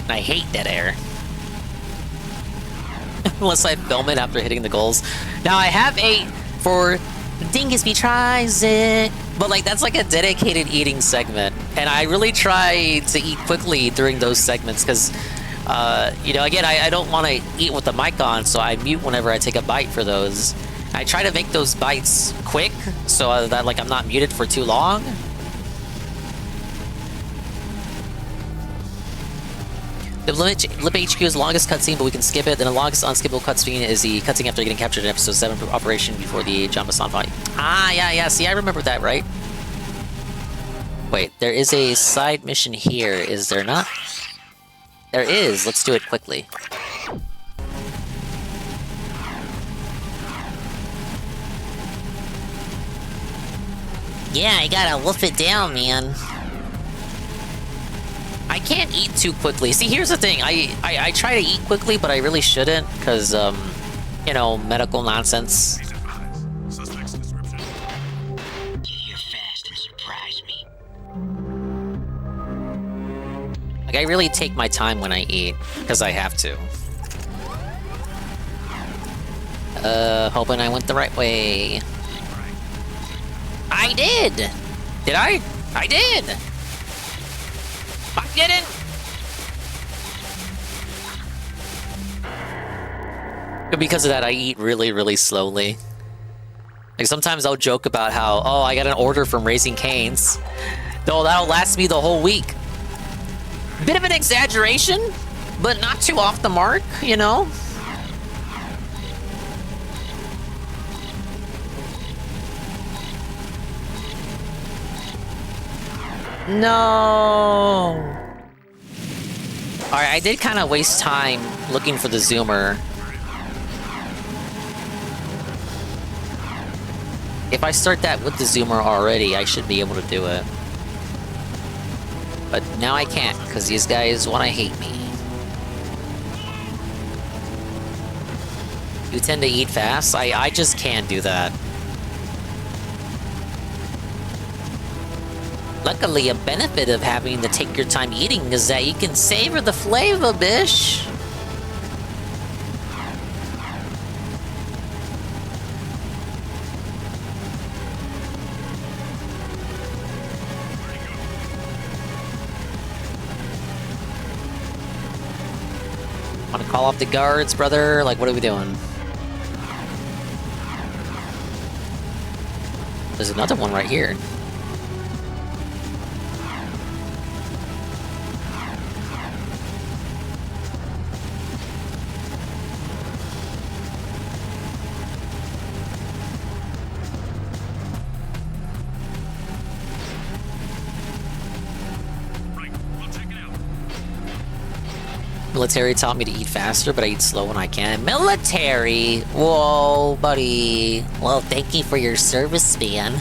I hate dead air. Unless I film it after hitting the goals. Now, I have ate for Dingus tries it. But, like, that's like a dedicated eating segment. And I really try to eat quickly during those segments because, you know, again, I don't want to eat with the mic on, so I mute whenever I take a bite for those. I try to make those bites quick so that, like, I'm not muted for too long. The Lip HQ is the longest cutscene, but we can skip it. Then the longest unskippable cutscene is the cutscene after getting captured in Episode 7 for Operation before the John Masson fight. Ah, yeah. See, I remember that, right? Wait, there is a side mission here, is there not? There is. Let's do it quickly. Yeah, I gotta wolf it down, man. I can't eat too quickly. See, here's the thing. I try to eat quickly, but I really shouldn't, because, you know, medical nonsense. You're fast and surprise me. Like, I really take my time when I eat, because I have to. Hoping I went the right way. I did! Did I? I did! I didn't! But because of that, I eat really, really slowly. Like, sometimes I'll joke about how, oh, I got an order from Raising Cane's. No, that'll last me the whole week. Bit of an exaggeration, but not too off the mark, you know? No. Alright, I did kind of waste time looking for the zoomer. If I start that with the zoomer already, I should be able to do it. But now I can't, because these guys want to hate me. You tend to eat fast? I just can't do that. Luckily, a benefit of having to take your time eating is that you can savor the flavor, bish. Want to call off the guards, brother? Like, what are we doing? There's another one right here. Military taught me to eat faster, but I eat slow when I can. Military? Whoa, buddy. Well, thank you for your service, man.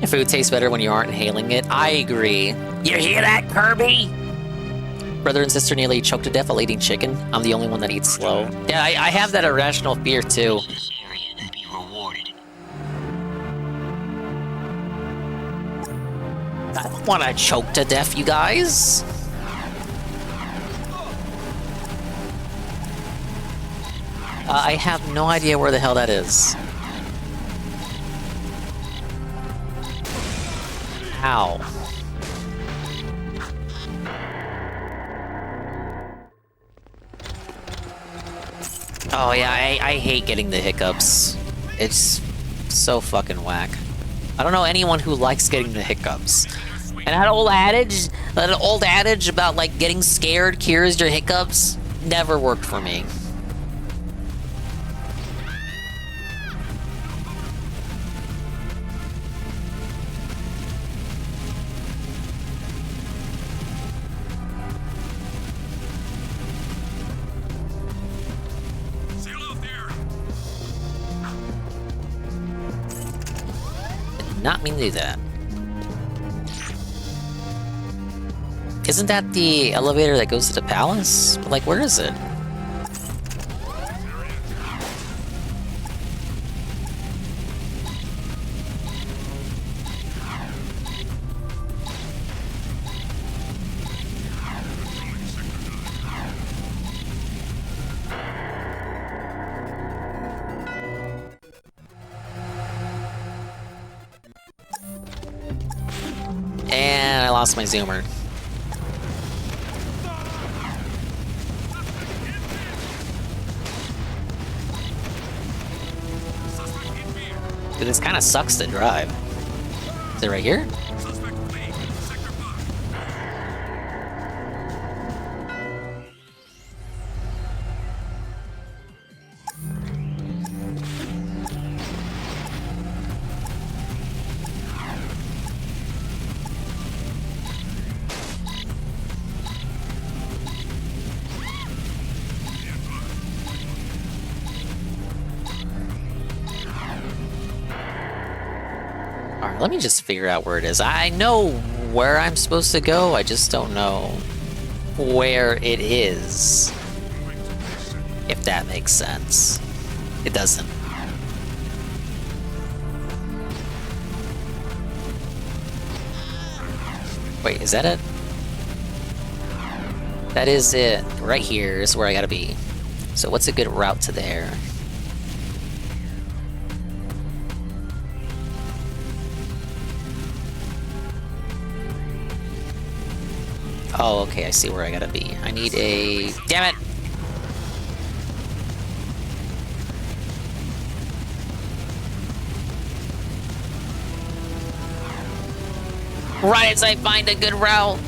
Food tastes better when you aren't inhaling it. I agree. You hear that, Kirby? Brother and sister nearly choked to death while eating chicken. I'm the only one that eats slow. Yeah, I have that irrational fear too. I don't want to choke to death, you guys. I have no idea where the hell that is. Ow. Oh yeah, I hate getting the hiccups. It's so fucking whack. I don't know anyone who likes getting the hiccups. And that old adage about like getting scared cures your hiccups never worked for me. Not mean to do that. Isn't that the elevator that goes to the palace? Like, where is it? And I lost my zoomer. Dude, this kind of sucks to drive. Is it right here? Alright, let me just figure out where it is. I know where I'm supposed to go, I just don't know where it is. If that makes sense. It doesn't. Wait, is that it? That is it. Right here is where I gotta be. So what's a good route to there? Oh, okay, I see where I gotta be. I need a... Damn it! Right as I find a good route!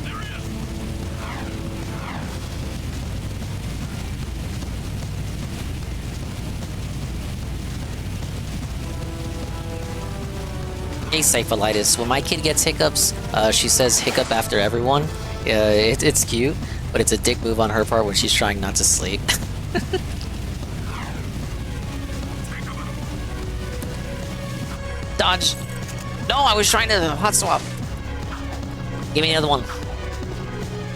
Hey, Cyphalitis, when my kid gets hiccups, she says hiccup after everyone. It's cute, but it's a dick move on her part when she's trying not to sleep. Dodge! No, I was trying to hot swap. Give me another one.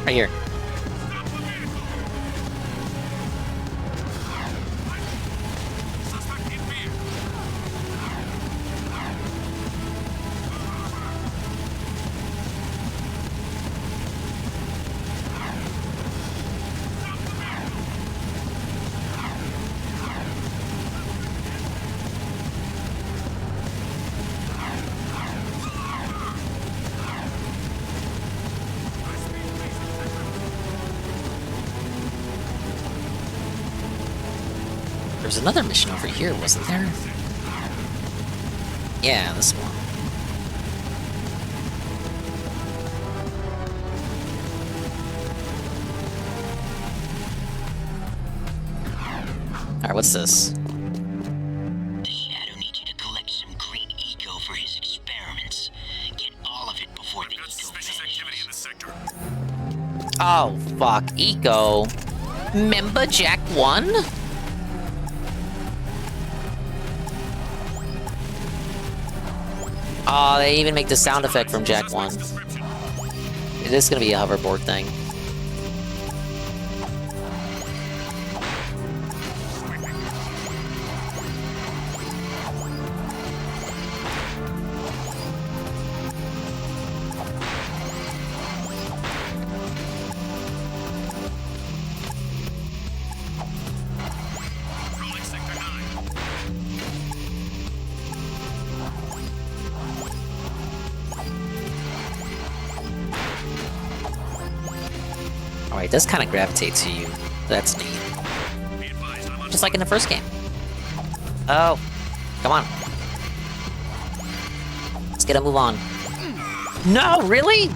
Right here. There's another mission over here, wasn't there? Yeah, this one. Alright, what's this? The Shadow needs you to collect some green eco for his experiments. Get all of it before the eco suspicious activity in the sector. Oh, fuck. Eco. Member Jack 1? Oh, they even make the sound effect from Jack 1. It is gonna be a hoverboard thing. Alright, this kind of gravitates to you. That's neat. Just like in the first game. Oh, come on. Let's get a move on. No, really?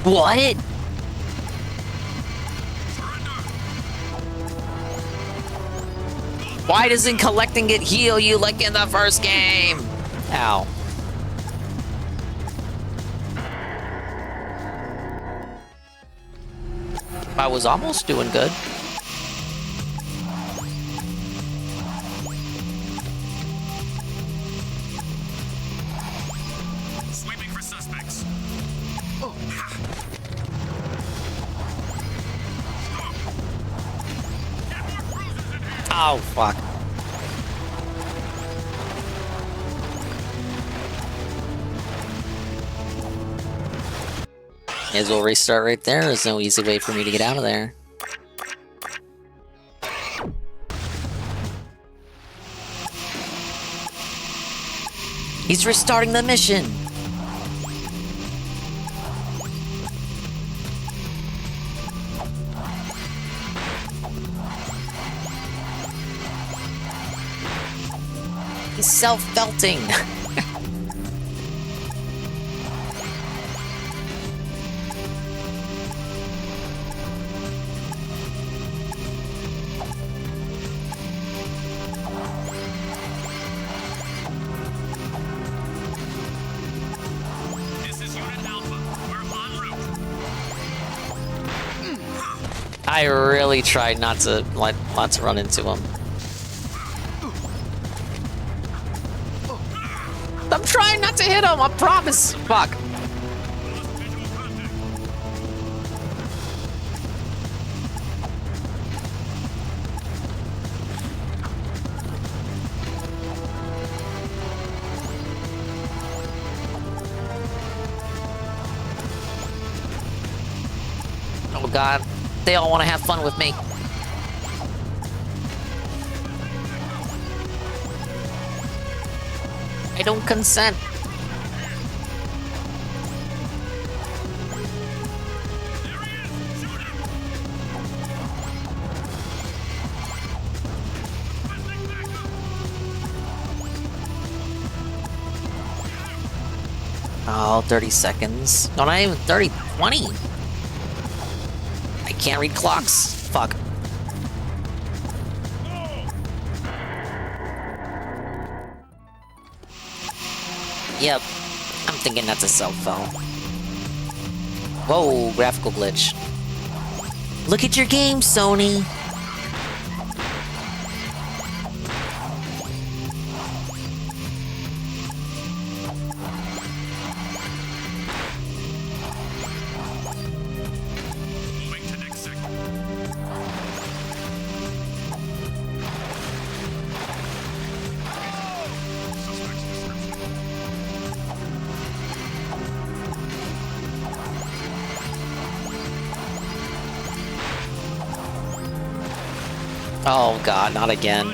What? Why doesn't collecting it heal you like in the first game? Ow. I was almost doing good. Sweeping for suspects. Oh, fuck. May as well restart right there. There's no easy way for me to get out of there. He's restarting the mission! He's self-belting! I really tried not to run into him. I'm trying not to hit him, I promise. Fuck. Oh god. They all want to have fun with me. I don't consent. Oh, 30 seconds. No, not even 30, 20. I can't read clocks. Fuck. Yep. I'm thinking that's a self-foul. Whoa, graphical glitch. Look at your game, Sony. Oh god, not again.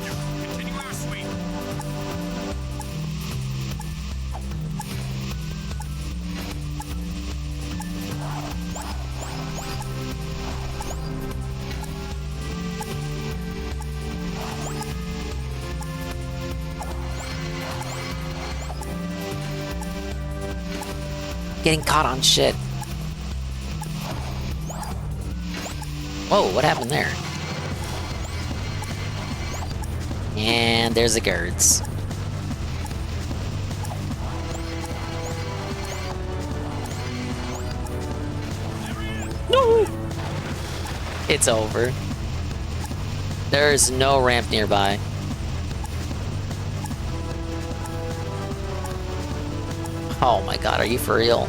Getting caught on shit. Whoa, what happened there? And there's the guards. No! It's over. There's no ramp nearby. Oh my god, are you for real?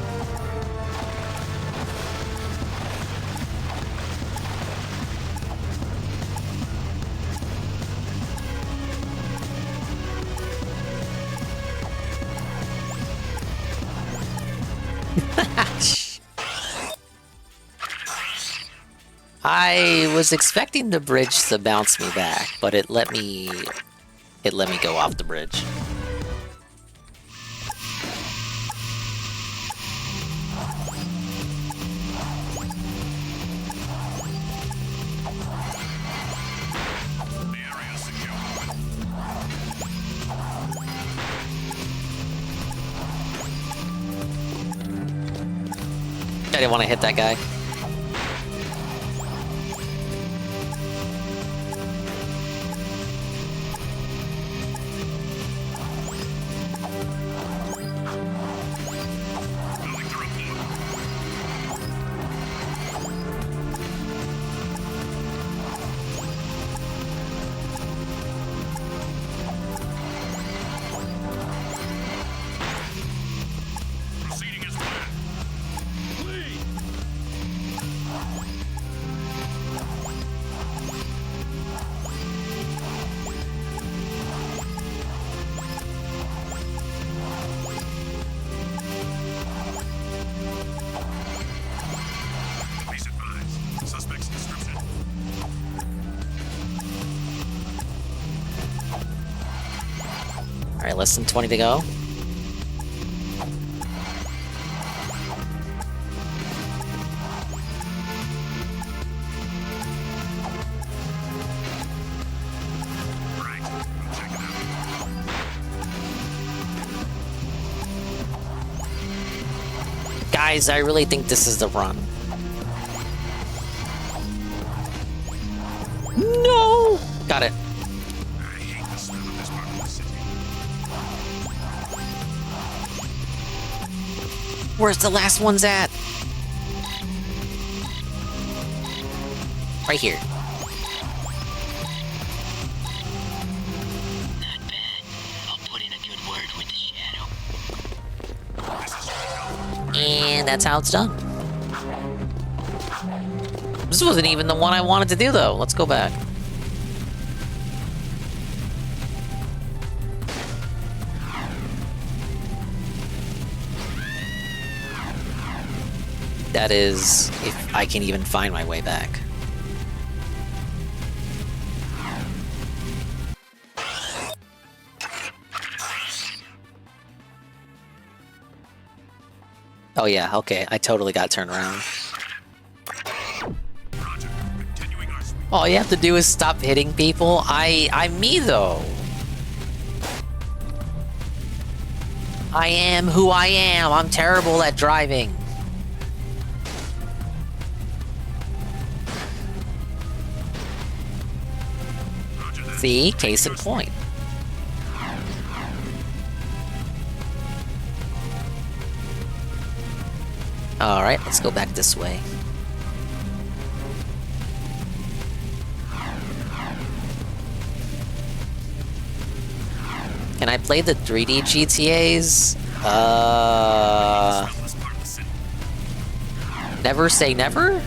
I was expecting the bridge to bounce me back, but it let me go off the bridge. I didn't want to hit that guy. Alright, less than 20 to go. Guys, I really think this is the run. No! Got it. Where's the last ones at? Right here. And that's how it's done. This wasn't even the one I wanted to do, though. Let's go back. That is, if I can even find my way back. Oh yeah, okay, I totally got turned around. All you have to do is stop hitting people. I'm me though. I am who I am. I'm terrible at driving. See? Case in point. Alright, let's go back this way. Can I play the 3D GTAs? Never say never?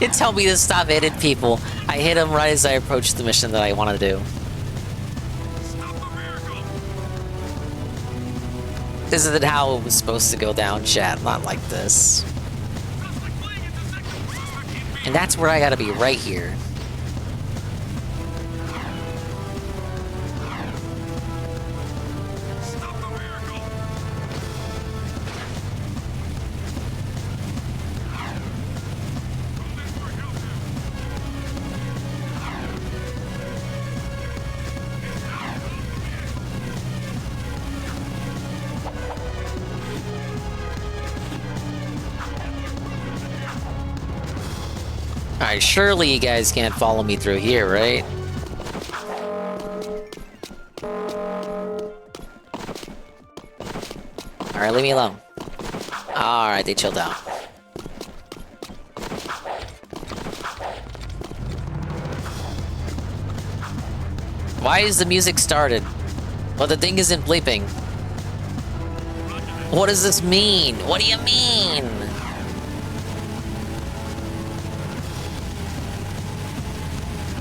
It tell me to stop hitting people. I hit them right as I approached the mission that I want to do. This isn't how it was supposed to go down, chat. Not like this. And that's where I gotta be, right here. Alright, surely you guys can't follow me through here, right? Alright, leave me alone. Alright, they chilled out. Why is the music started? Well, the thing isn't bleeping. What does this mean? What do you mean?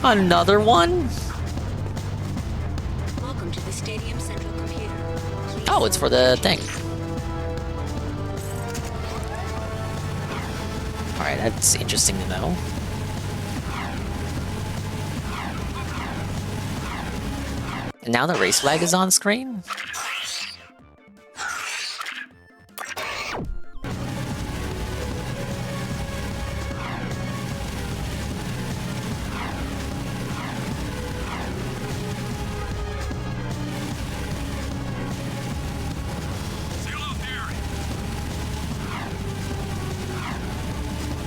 Another one? Welcome to the stadium central computer. Please Oh, it's for the thing. Alright, that's interesting to know. And now the race flag is on screen?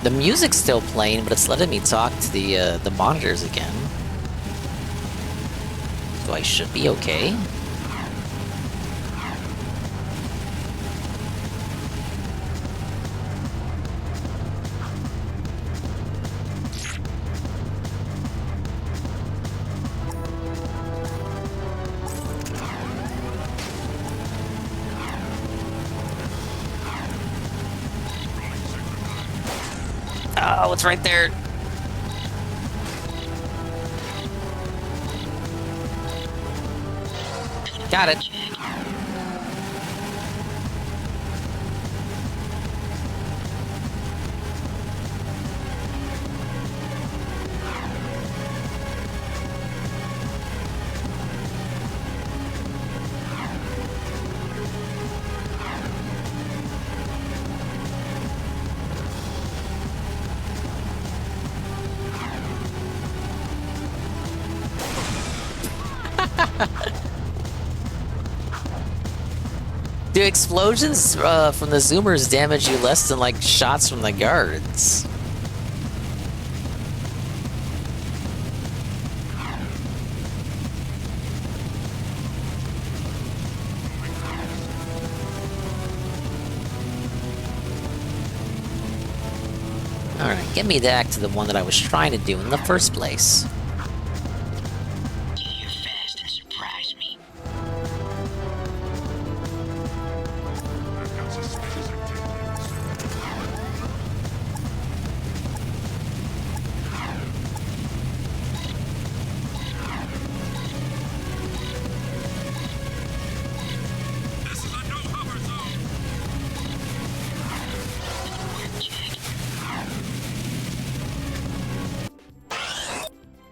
The music's still playing, but it's letting me talk to the monitors again. So I should be okay. Oh, it's right there. Got it. Do explosions from the zoomers damage you less than like shots from the guards? Alright, get me back to the one that I was trying to do in the first place.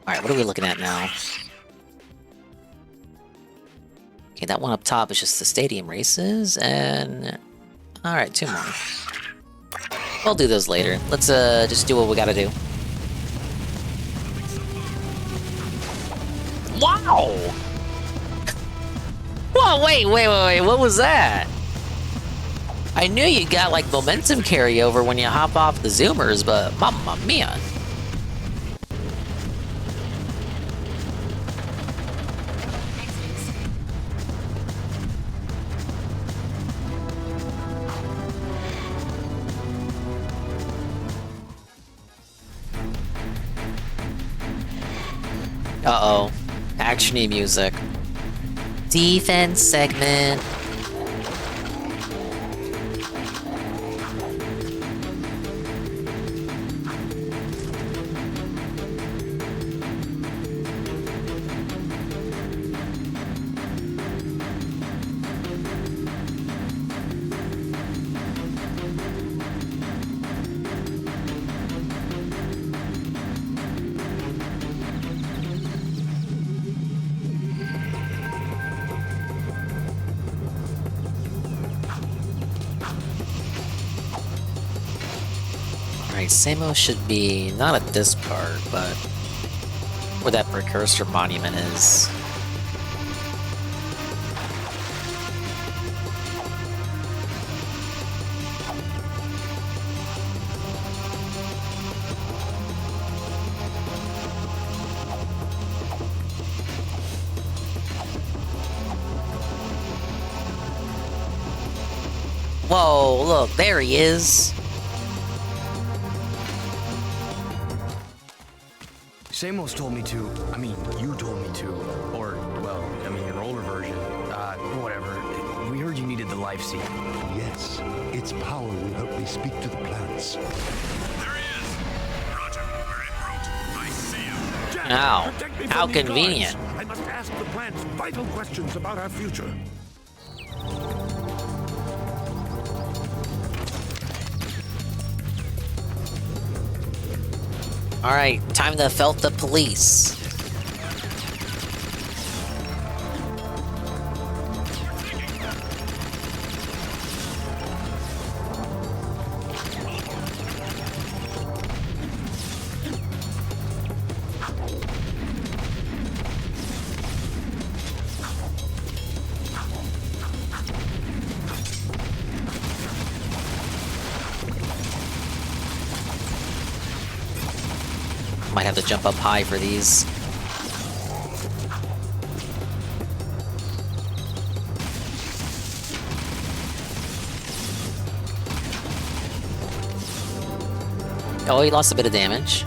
Alright, what are we looking at now? Okay, that one up top is just the stadium races, and... Alright, 2 more. We'll do those later. Let's just do what we gotta do. Wow! Whoa, wait, what was that? I knew you got, like, momentum carryover when you hop off the zoomers, but mamma mia. Uh-oh. Action-y music. Defense segment. Alright, Samo should be not at this part, but where that precursor monument is. Whoa, look, there he is. Samos told me to. I mean, you told me to. Or, well, I mean, your older version. Whatever. We heard you needed the life seed. Yes, its power will help me speak to the plants. Ow. Protect me How from these convenient. guards. I must ask the plants vital questions about our future. Alright, time to felt the police. Might have to jump up high for these. Oh, he lost a bit of damage.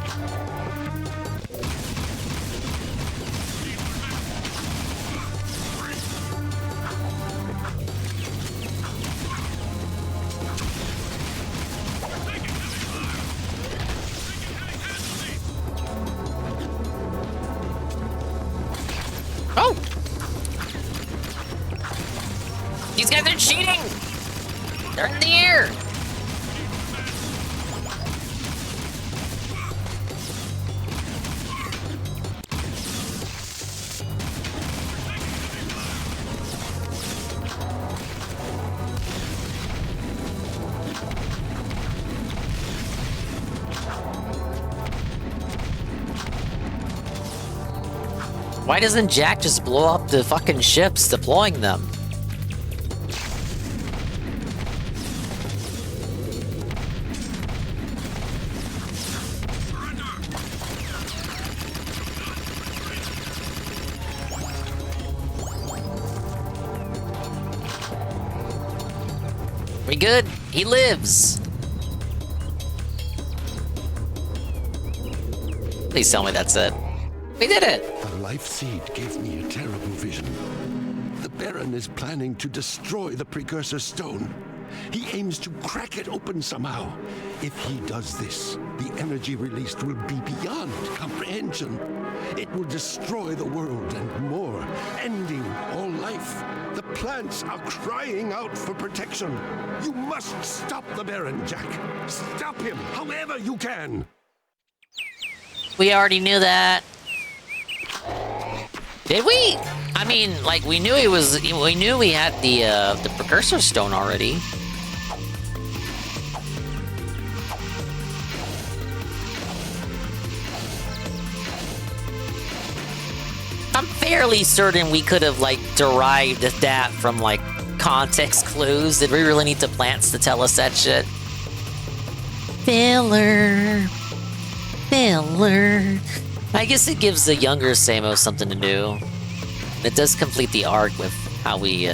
Oh! These guys are cheating! They're in the air! Why doesn't Jack just blow up the fucking ships deploying them? We good? He lives! Please tell me that's it. We did it! The life seed gave me a terrible vision. The Baron is planning to destroy the precursor stone. He aims to crack it open somehow. If he does this, the energy released will be beyond comprehension. It will destroy the world and more, ending all life. The plants are crying out for protection. You must stop the Baron, Jack. Stop him however you can. We already knew that. Did we? I mean, like, we knew he was. We knew we had the precursor stone already. I'm fairly certain we could have, like, derived that from, like, context clues. Did we really need the plants to tell us that shit? Filler. Filler. I guess it gives the younger Samos something to do. It does complete the arc with how he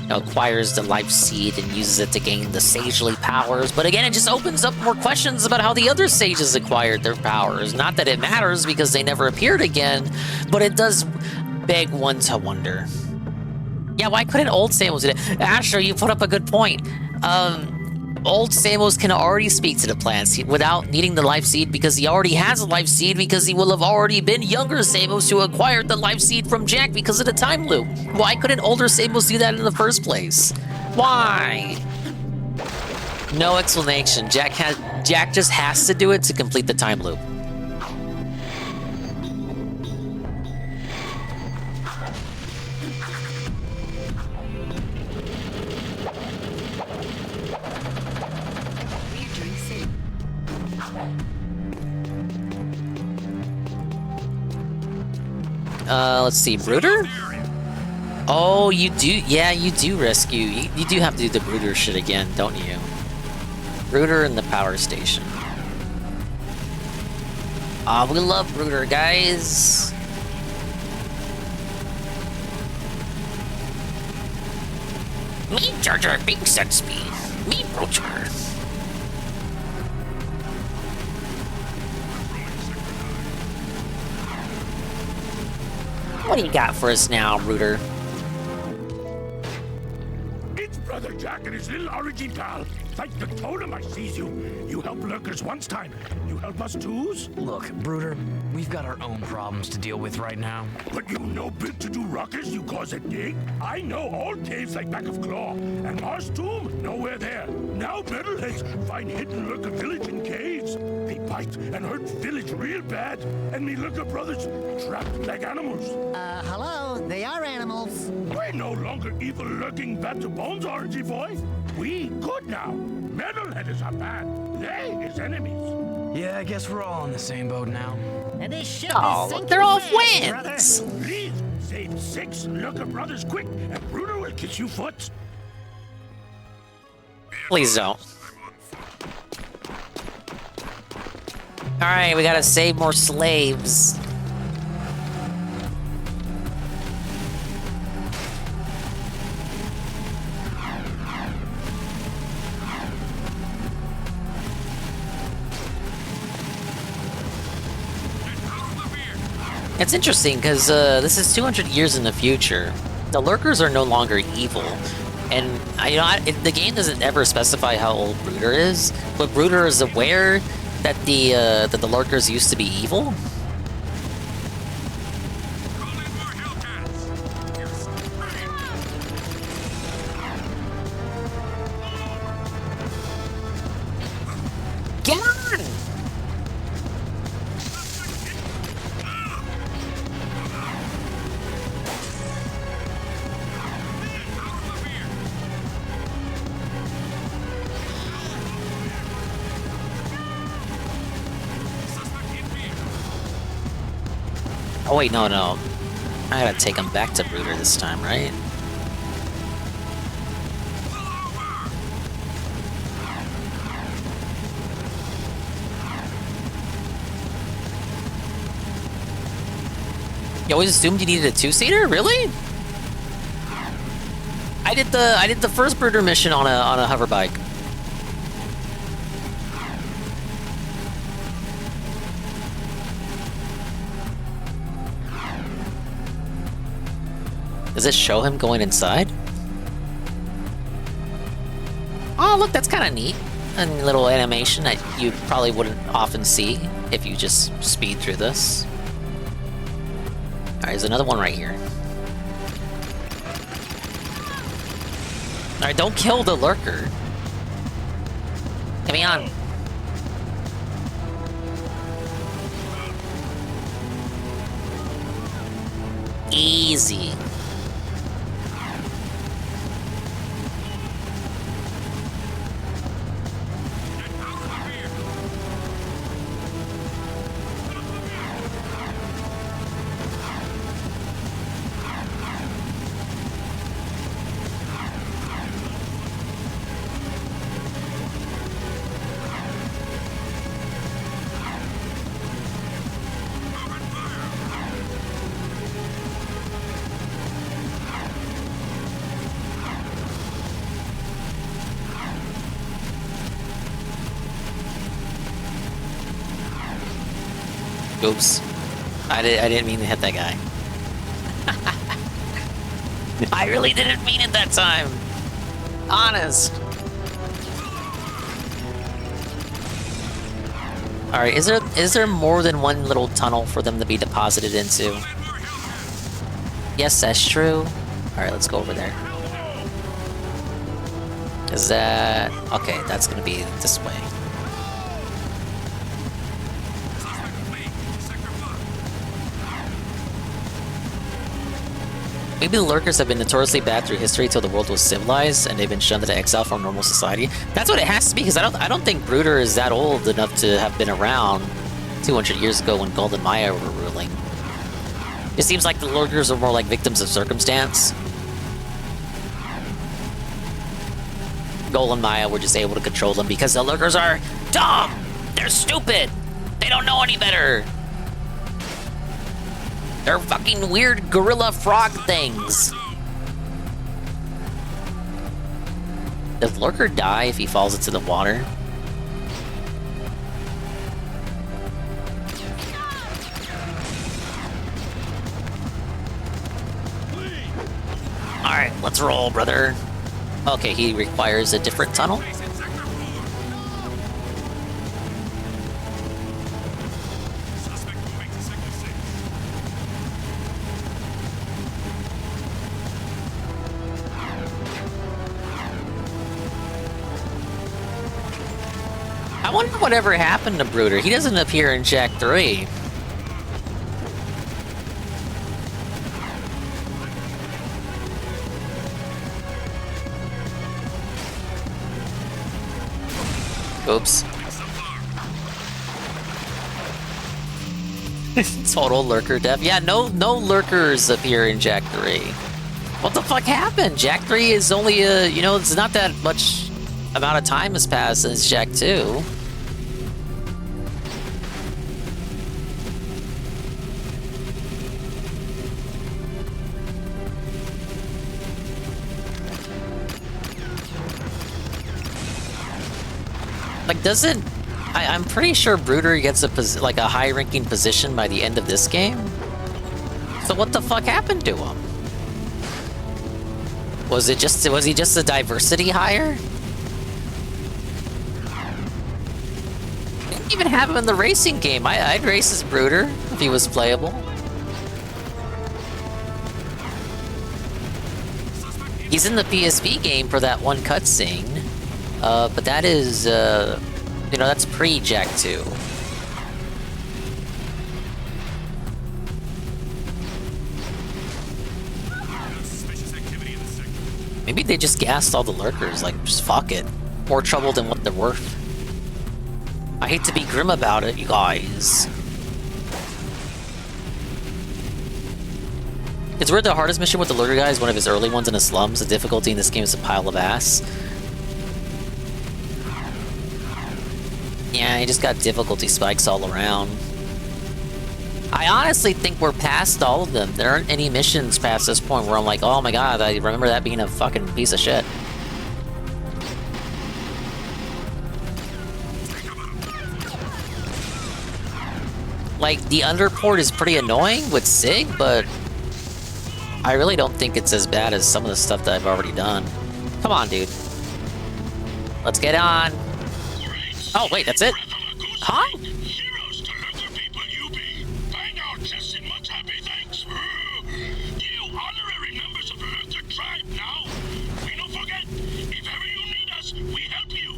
acquires the life seed and uses it to gain the sagely powers. But again, it just opens up more questions about how the other sages acquired their powers. Not that it matters because they never appeared again, but it does beg one to wonder. Yeah, why couldn't old Samos do that? Asher, you put up a good point. Old Samos can already speak to the plants without needing the life seed because he already has a life seed because he will have already been younger Samos who acquired the life seed from Jack because of the time loop. Why couldn't older Samos do that in the first place? Why? No explanation. Jack just has to do it to complete the time loop. Let's see, Brooder? Oh, you do, yeah, you do rescue. You do have to do the Brooder shit again, don't you? Brooder in the power station. We love Brooder, guys. Me Jar Jar Binks at speed. Me Brocher. What do you got for us now, Rooter? It's Brother Jack and his little origin pal. Thank the totem I sees you. You help lurkers once time. You help us twos? Look, Brooder, we've got our own problems to deal with right now. But you know big to do ruckus you cause a dig? I know all caves like back of Claw. And Mars Tomb, nowhere there. Now metalheads find hidden lurker village in caves. They bite and hurt village real bad. And me lurker brothers trapped like animals. Hello, they are animals. We're no longer evil lurking bad to bones, RG boy. We good now. Metalheaders are bad. They is enemies. Yeah, I guess we're all on the same boat now. And this ship Oh, is look, sinking they're all fast, wins. Please save 6 lurker brothers quick, and Bruder will kiss you foot. Please don't. Alright, we gotta save more slaves. It's interesting because this is 200 years in the future. The lurkers are no longer evil, and the game doesn't ever specify how old Brooder is, but Brooder is aware that the lurkers used to be evil. Get on! Oh wait, no. I gotta take him back to Brooder this time, right? You always assumed you needed a 2-seater? Really? I did the first Brooder mission on a hover bike. Does it show him going inside? Oh, look, that's kind of neat. A little animation that you probably wouldn't often see if you just speed through this. Alright, there's another one right here. Alright, don't kill the lurker. Get me on. Easy. Oops. I didn't mean to hit that guy. I really didn't mean it that time. Honest. Alright, is there more than one little tunnel for them to be deposited into? Yes, that's true. Alright, let's go over there. Is that... Okay, that's gonna be this way. Maybe the lurkers have been notoriously bad through history till the world was civilized, and they've been shunned into exile from normal society. That's what it has to be, because I don't think Brooder is that old enough to have been around 200 years ago when Golden Maya were ruling. It seems like the lurkers are more like victims of circumstance. Golden Maya were just able to control them because the lurkers are dumb! They're stupid! They don't know any better! They're fucking weird gorilla frog things. Does Lurker die if he falls into the water? Alright, let's roll, brother. Okay, he requires a different tunnel. I wonder whatever happened to Brooder. He doesn't appear in Jak 3. Oops. Total lurker death. Yeah, no lurkers appear in Jak 3. What the fuck happened? Jak 3 is only you know, it's not that much amount of time has passed since Jak 2. Like, doesn't... I'm pretty sure Brooder gets a high-ranking position by the end of this game. So what the fuck happened to him? Was he just a diversity hire? Didn't even have him in the racing game. I'd race as Brooder if he was playable. He's in the PSP game for that one cutscene. But that is, you know, that's pre-Jak 2. Maybe they just gassed all the lurkers, like, just fuck it. More trouble than what they're worth. I hate to be grim about it, you guys. It's weird the hardest mission with the lurker guy is one of his early ones in the slums. The difficulty in this game is a pile of ass. Yeah, he just got difficulty spikes all around. I honestly think we're past all of them. There aren't any missions past this point where I'm like, oh my god, I remember that being a fucking piece of shit. Like, the underport is pretty annoying with Sig, but I really don't think it's as bad as some of the stuff that I've already done. Come on, dude. Let's get on. Oh, wait, that's it? Huh? Heroes to lurker people you be. By now, testing much happy thanks. You honorary members of the lurker tribe now. We don't forget, if ever you need us, we help you.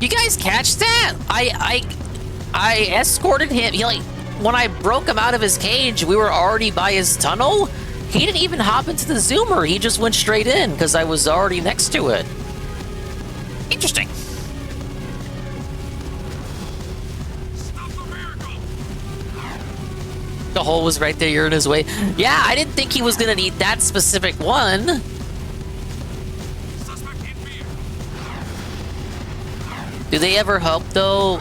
You guys catch that? I escorted him. He, like, when I broke him out of his cage, we were already by his tunnel. He didn't even hop into the zoomer. He just went straight in because I was already next to it. Interesting. The hole was right there, you're in his way. Yeah, I didn't think he was gonna need that specific one. Do they ever help though?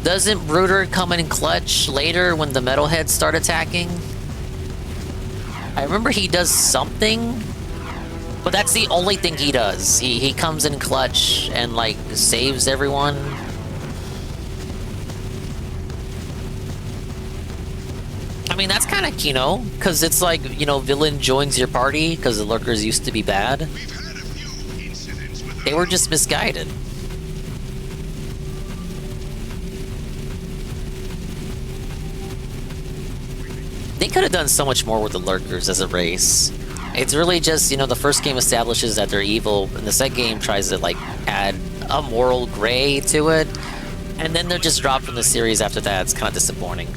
Doesn't Brooder come in clutch later when the metalheads start attacking? I remember he does something, but that's the only thing he does. He comes in clutch and like saves everyone. I mean, that's kind of Kino, because it's like, you know, villain joins your party because the lurkers used to be bad. They were just misguided. They could have done so much more with the lurkers as a race. It's really just, you know, the first game establishes that they're evil, and the second game tries to, like, add a moral gray to it, and then they're just dropped from the series after that. It's kind of disappointing.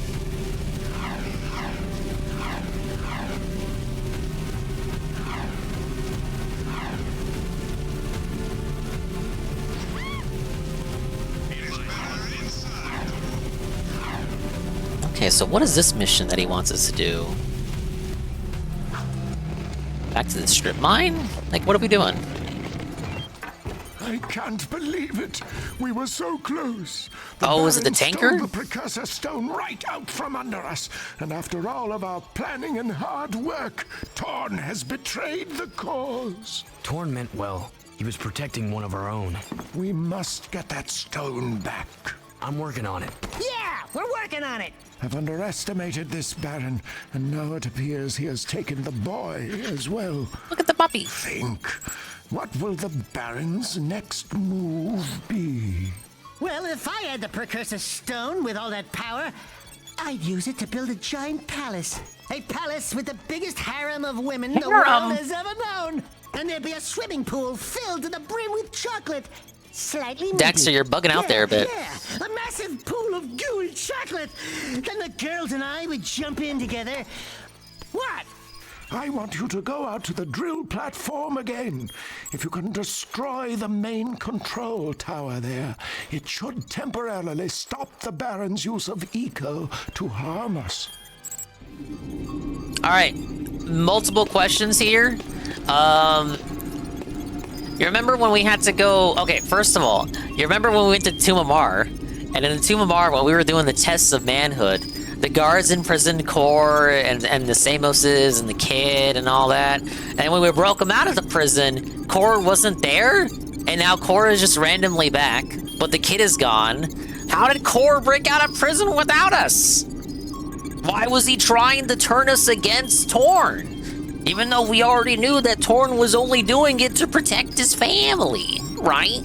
Okay, so what is this mission that he wants us to do? Back to the strip mine? Like, what are we doing? I can't believe it. We were so close. Oh, is it the Baron tanker? stole the precursor stone right out from under us. And after all of our planning and hard work, Torn has betrayed the cause. Torn meant well. He was protecting one of our own. We must get that stone back. I'm working on it. Yeah, we're working on it. I've underestimated this Baron, and now it appears he has taken the boy as well. Look at the puppy. Think, what will the Baron's next move be? Well, if I had the precursor stone with all that power, I'd use it to build a giant palace. A palace with the biggest harem of women the world has ever known. And there'd be a swimming pool filled to the brim with chocolate. Slightly Daxter, you're bugging out there a bit. Yeah, a massive pool of gooey chocolate. Then the girls and I would jump in together. What? I want you to go out to the drill platform again. If you can destroy the main control tower there, it should temporarily stop the Baron's use of eco to harm us. Alright, multiple questions here. You remember when we had to go... Okay, first of all, you remember when we went to Tomb of Mar? And in the Tomb of Mar, when we were doing the tests of manhood, the guards imprisoned Core and the Samoses and the kid and all that. And when we broke him out of the prison, Core wasn't there? And now Core is just randomly back, but the kid is gone. How did Core break out of prison without us? Why was he trying to turn us against Torn? Even though we already knew that Torn was only doing it to protect his family, right?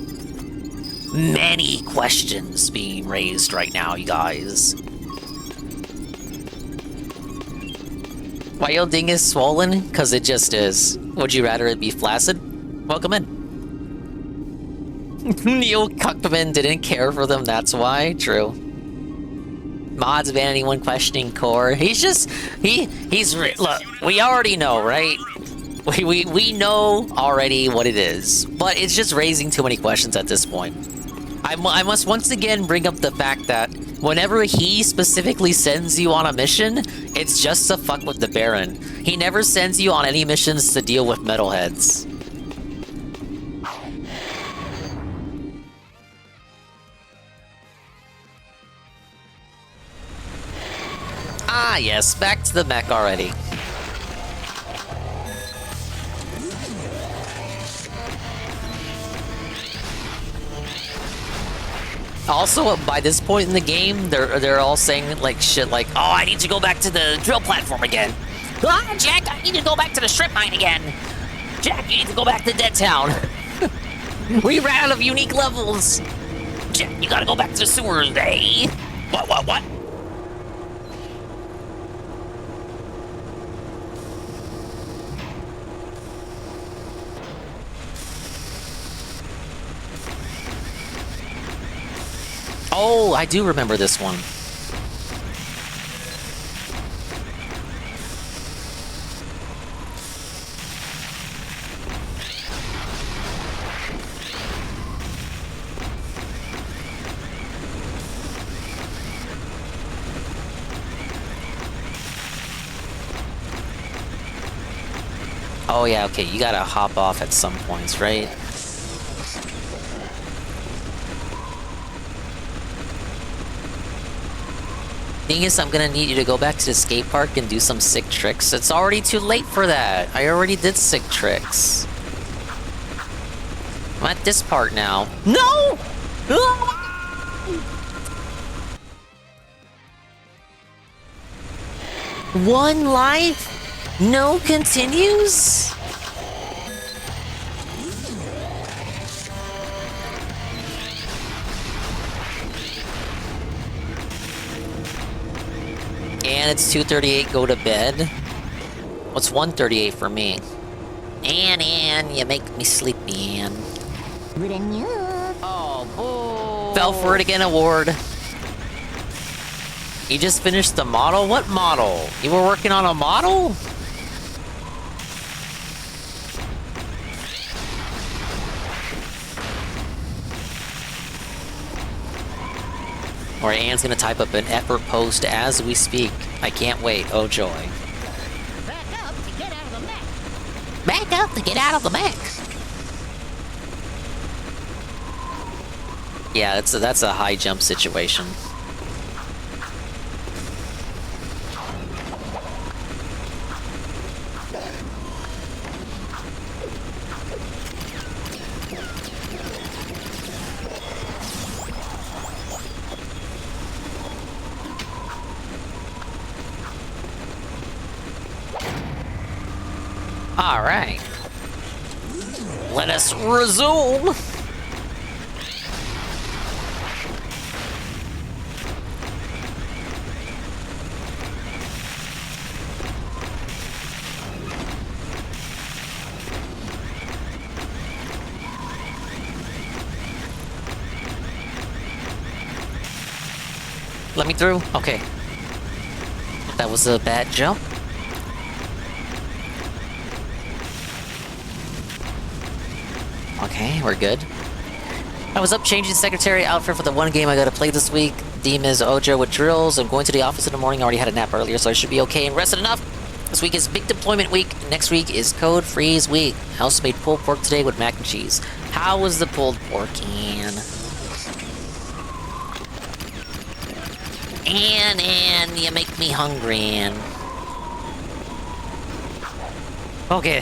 Many questions being raised right now, you guys. Why your ding is swollen? Because it just is. Would you rather it be flaccid? Welcome in. Neil Cuckman didn't care for them, that's why. True. Mods ban anyone questioning Core. He's just... Look, we already know, right? We know already what it is. But it's just raising too many questions at this point. I must once again bring up the fact that whenever he specifically sends you on a mission, it's just to fuck with the Baron. He never sends you on any missions to deal with metalheads. Ah, yes, back to the mech already. Also, by this point in the game, they're all saying like shit like, "Oh, I need to go back to the drill platform again." "Ah, Jack, I need to go back to the strip mine again." "Jack, you need to go back to Dead Town." "We ran out of unique levels." "Jack, you gotta go back to the sewers, eh?" What? Oh, I do remember this one. Oh yeah, okay, you gotta hop off at some points, right? Thing is, I'm gonna need you to go back to the skate park and do some sick tricks. It's already too late for that. I already did sick tricks. I'm at this part now. No! One life? No continues? And it's 2:38, go to bed. What's 1:38 for me? Ann, you make me sleepy, Ann. Oh, boo. Fell for it again award. You just finished the model? What model? You were working on a model? Or Ann's gonna type up an effort post as we speak. I can't wait. Oh joy. Back up to get out of the mech. Back up to get out of the mech. Yeah, that's a high jump situation. All right. Let us resume. Let me through? Okay. That was a bad jump. Okay, we're good. I was up changing secretary outfit for the one game I gotta play this week. Theme is Ojo with drills. I'm going to the office in the morning. I already had a nap earlier, so I should be okay and rested enough. This week is big deployment week. Next week is code freeze week. I also made pulled pork today with mac and cheese. How was the pulled pork, Ann? Ann, you make me hungry, Ann. Okay.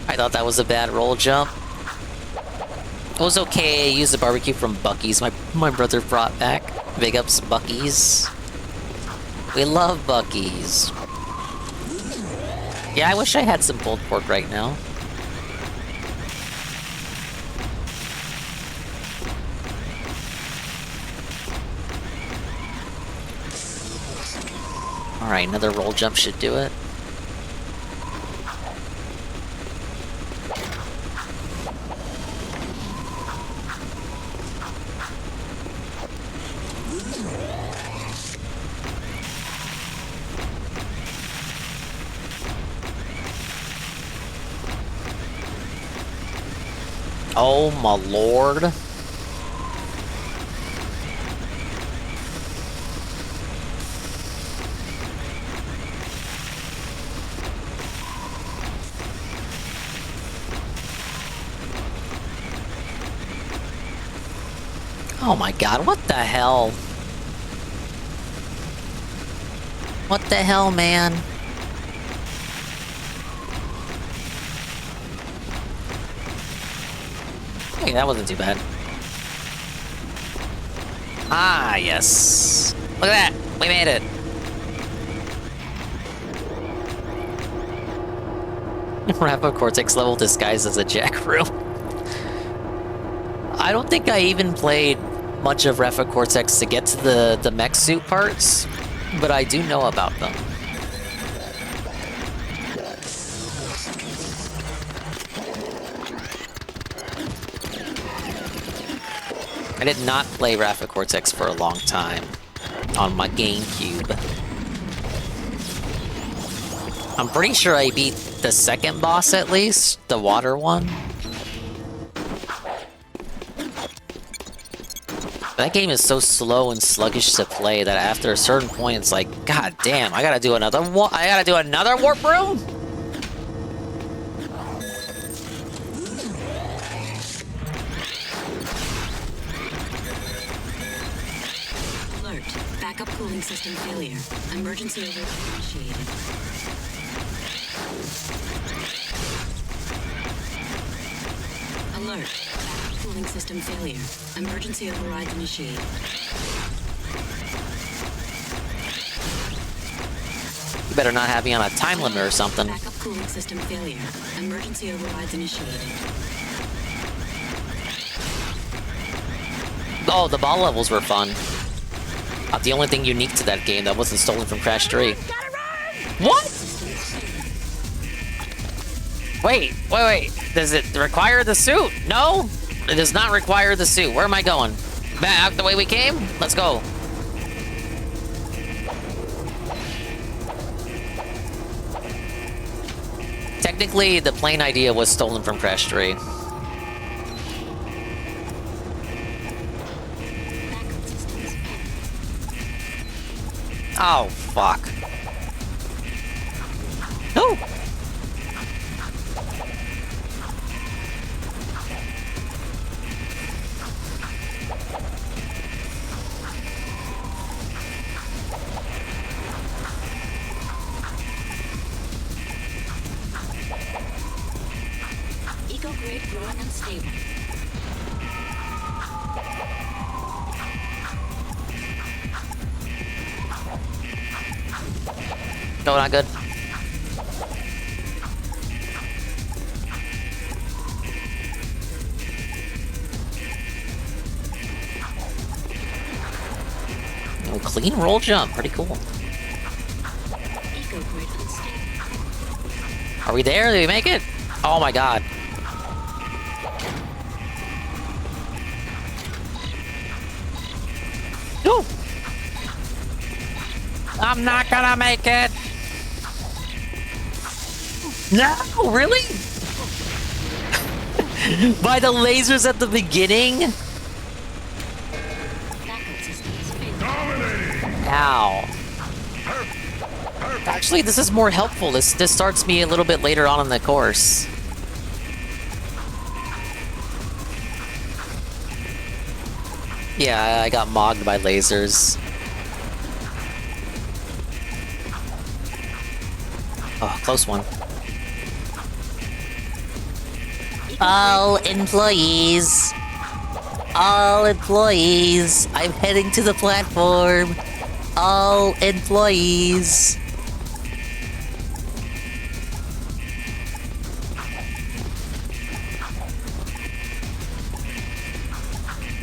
I thought that was a bad roll jump. It was okay. I used the barbecue from Buc-ee's. My brother brought back. Big ups Buc-ee's. We love Buc-ee's. Yeah, I wish I had some pulled pork right now. Alright, another roll jump should do it. Oh my lord. Oh my god, what the hell? What the hell, man? Hey, that wasn't too bad. Ah, yes. Look at that! We made it! Rappa Cortex level disguised as a jack room. I don't think I even played much of Rappa Cortex to get to the mech suit parts, but I do know about them. I did not play Rappa Cortex for a long time on my GameCube. I'm pretty sure I beat the second boss at least, the water one. That game is so slow and sluggish to play that after a certain point it's like, god damn, I gotta do another warp room? Alert. Backup cooling system failure. Emergency override initiated. Alert. Backup cooling system failure. Emergency override initiated. You better not have me on a time limit or something. Backup cooling system failure. Emergency overrides initiated. Oh, the ball levels were fun. The only thing unique to that game that wasn't stolen from Crash 3. What? Wait. Does it require the suit? No, it does not require the suit. Where am I going? Back the way we came? Let's go. Technically, the plane idea was stolen from Crash 3. Oh, fuck. No! grid growing unstable. No, not good. Oh, clean roll jump. Pretty cool. Eco grid unstable. Are we there? Did we make it? Oh my god. No! I'm not gonna make it! No! Really? By the lasers at the beginning? Ow. Actually, this is more helpful. This starts me a little bit later on in the course. Yeah, I got mogged by lasers. Oh, close one. All employees. All employees. I'm heading to the platform. All employees.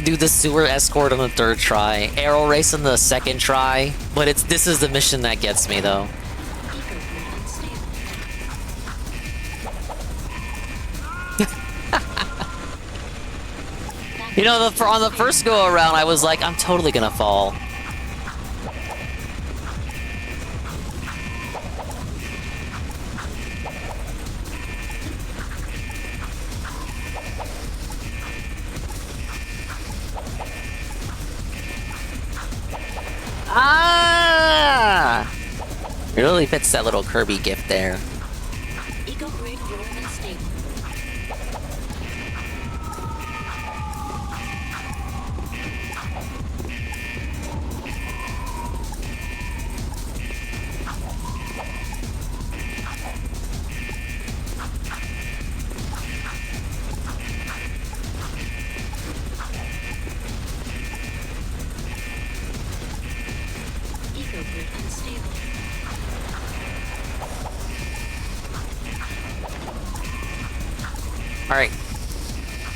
Do the sewer escort on the 3rd try. Arrow race on the 2nd try. But this is the mission that gets me though. You know, on the first go around, I was like, I'm totally gonna fall. Ah! It really fits that little Kirby gift there. Eco grid growing unstable. Eco grid unstable. Alright.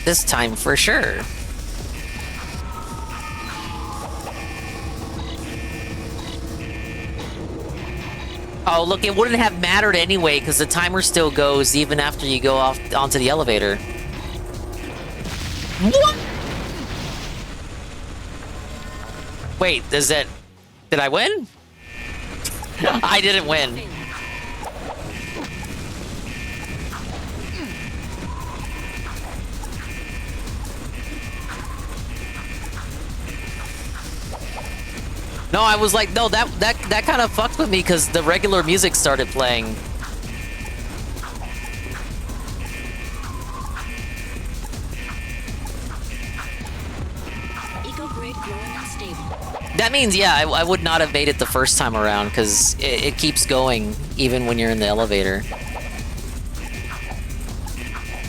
This time for sure. Oh, look, it wouldn't have mattered anyway, because the timer still goes even after you go off onto the elevator. What? Wait, is that... Did I win? I didn't win. No, I was like, no, that kind of fucked with me because the regular music started playing. Eco grid growing unstable. That means, yeah, I would not have made it the first time around because it keeps going even when you're in the elevator.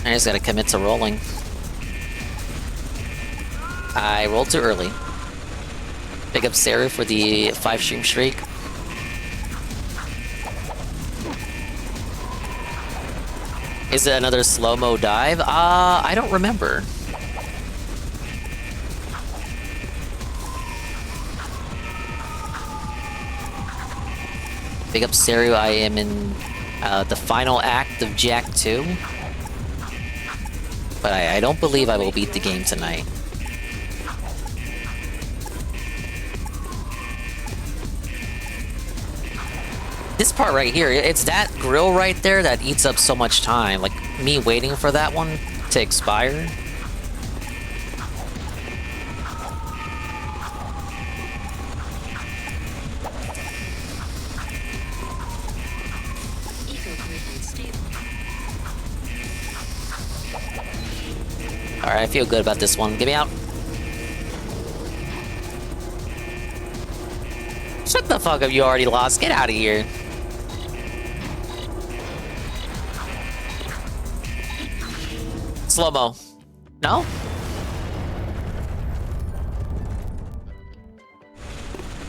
I just gotta commit to rolling. I rolled too early. Big up Sarah for the 5-stream streak. Is it another slow-mo dive? I don't remember. Big up Sarah, I am in the final act of Jack 2. But I don't believe I will beat the game tonight. This part right here, it's that grill right there that eats up so much time. Like, me waiting for that one to expire. Alright, I feel good about this one. Get me out. Shut the fuck up, you already lost. Get out of here. slow-mo. No?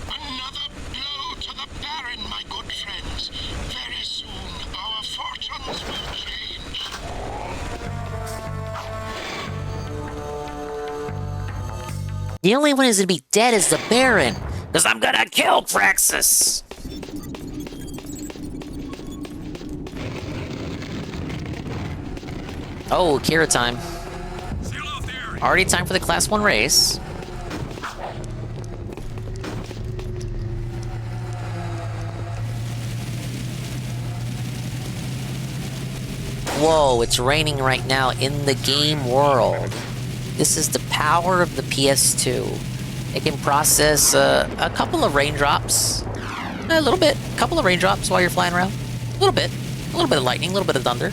Another blow to the Baron, my good friends. Very soon, our fortunes will change. The only one who's gonna be dead is the Baron. Because I'm gonna kill Praxis. Oh, Kira time. Already time for the Class 1 race. Whoa, it's raining right now in the game world. This is the power of the PS2. It can process a couple of raindrops. A little bit. A couple of raindrops while you're flying around. A little bit. A little bit of lightning, a little bit of thunder.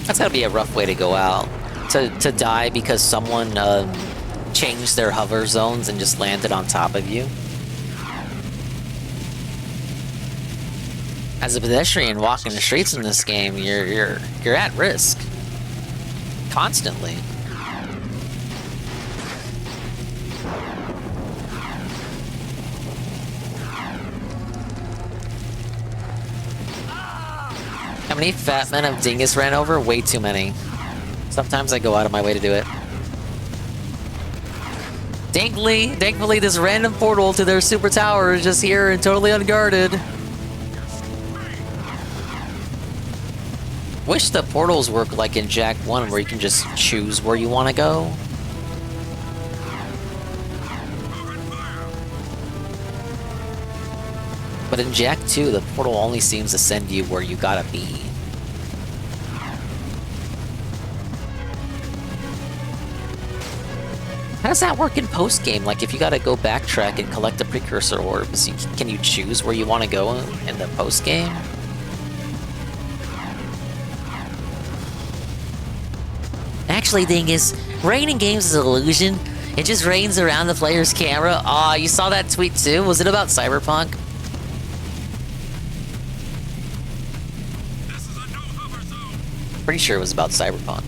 That's gotta be a rough way to go out. To die because someone changed their hover zones and just landed on top of you. As a pedestrian walking the streets in this game, you're at risk. Constantly. How many fat men have Dingus ran over? Way too many. Sometimes I go out of my way to do it. Thankfully, this random portal to their super tower is just here and totally unguarded. Wish the portals work like in Jak 1 where you can just choose where you want to go. But in Jak 2, the portal only seems to send you where you gotta be. How does that work in post-game? Like, if you gotta go backtrack and collect the precursor orbs, can you choose where you want to go in the post-game? Actually, thing is, rain in games is an illusion. It just rains around the player's camera. Aw, you saw that tweet too? Was it about Cyberpunk? Pretty sure it was about Cyberpunk.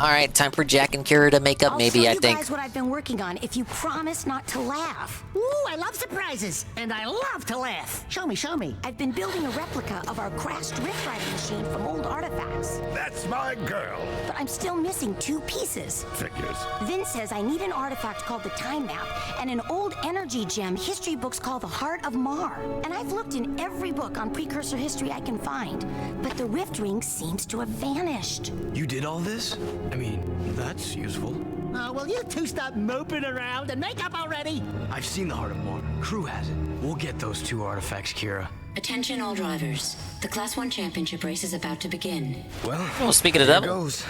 Alright, time for Jak and Kira to make up, maybe, I think. I'll show you guys what I've been working on if you promise not to laugh. Ooh, I love surprises, and I love to laugh. Show me, show me. I've been building a replica of our crashed rift riding machine from old artifacts. That's my girl. But I'm still missing 2 pieces. Figures. Vince says I need an artifact called the Time Map and an old energy gem history books called the Heart of Mar. And I've looked in every book on precursor history I can find, but the rift ring seems to have vanished. You did all this? I mean, that's useful. Will you two stop moping around and make up already? I've seen the Heart of Mar. Crew has it. We'll get those 2 artifacts, Kira. Attention all drivers. The Class 1 championship race is about to begin. Well, speaking of the devil, goes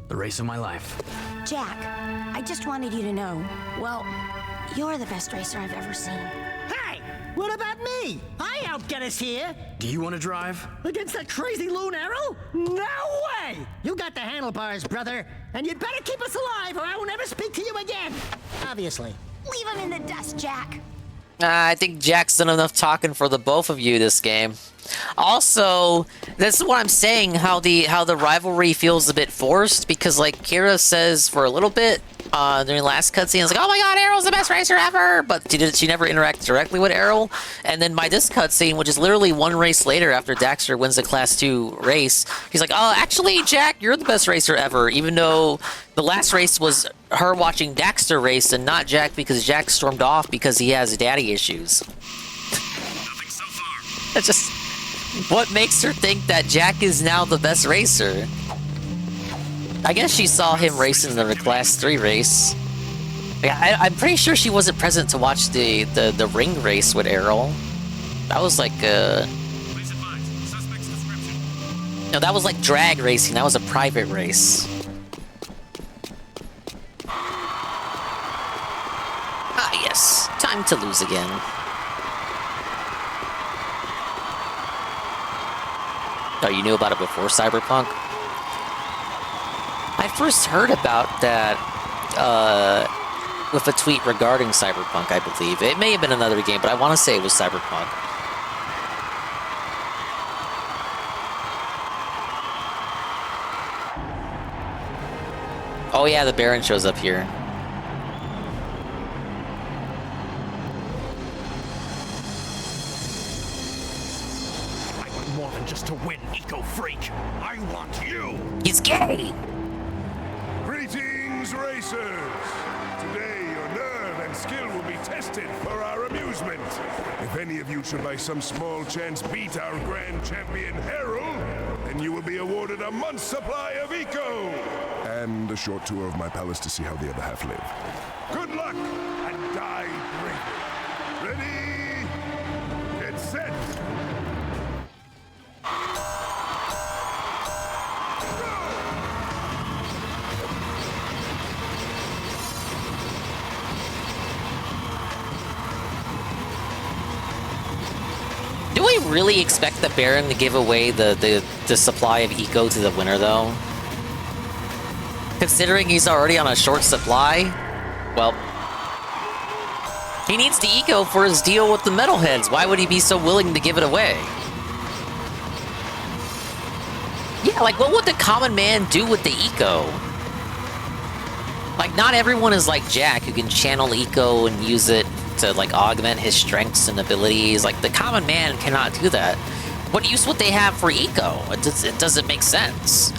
the race of my life. Jak, I just wanted you to know, well, you're the best racer I've ever seen. Hey, what about me? I helped get us here. Do you want to drive? Against that crazy loon arrow? No way! You got the handlebars, brother. And you'd better keep us alive or I will never speak to you again. Obviously. Leave him in the dust, Jak. I think Jak's done enough talking for the both of you this game. Also, this is what I'm saying, how the rivalry feels a bit forced, because like Kira says for a little bit during the last cutscene, it's like, oh my god, Errol's the best racer ever, but she never interacted directly with Errol. And then by this cutscene, which is literally 1 race later after Daxter wins the Class 2 race, he's like, oh, actually, Jak, you're the best racer ever, even though the last race was her watching Daxter race and not Jak, because Jak stormed off because he has daddy issues. It's just What makes her think that Jack is now the best racer? I guess she saw him racing the Class 3 race. Yeah, I'm pretty sure she wasn't present to watch the ring race with Errol. That was like no, that was like drag racing. That was a private race. Ah, yes. Time to lose again. Oh, you knew about it before Cyberpunk? I first heard about that with a tweet regarding Cyberpunk, I believe. It may have been another game, but I want to say it was Cyberpunk. Oh yeah, the Baron shows up here. I want more than just to win, eco-freak. I want you. He's gay! Greetings, racers! Today, your nerve and skill will be tested for our amusement. If any of you should by some small chance beat our grand champion Harold, then you will be awarded a month's supply of eco! And a short tour of my palace to see how the other half live. Good luck, and die bravely. Ready? Get set! Do we really expect the Baron to give away the supply of eco to the winner, though? Considering he's already on a short supply? Well, he needs the eco for his deal with the metalheads. Why would he be so willing to give it away? Yeah, like, what would the common man do with the eco? Like, not everyone is like Jack, who can channel eco and use it to, like, augment his strengths and abilities. Like, the common man cannot do that. What use would they have for eco? It doesn't make sense.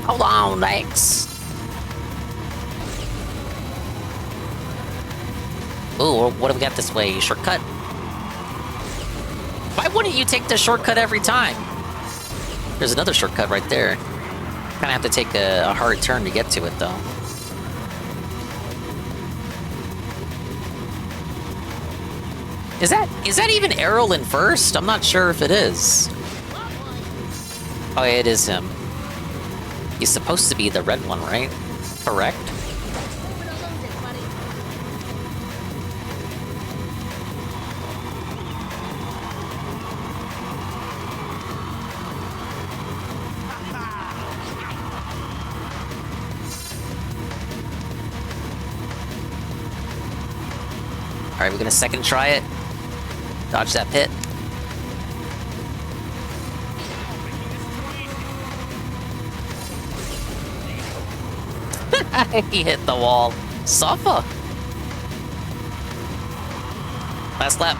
Hold on, Dax. Ooh, what do we got this way? Shortcut? Why wouldn't you take the shortcut every time? There's another shortcut right there. Kinda have to take a hard turn to get to it, though. Is that even Errol in first? I'm not sure if it is. Oh, yeah, it is him. He's supposed to be the red one, right? Correct? Alright, we're gonna second try it. Dodge that pit. He hit the wall. Suffer. Last lap.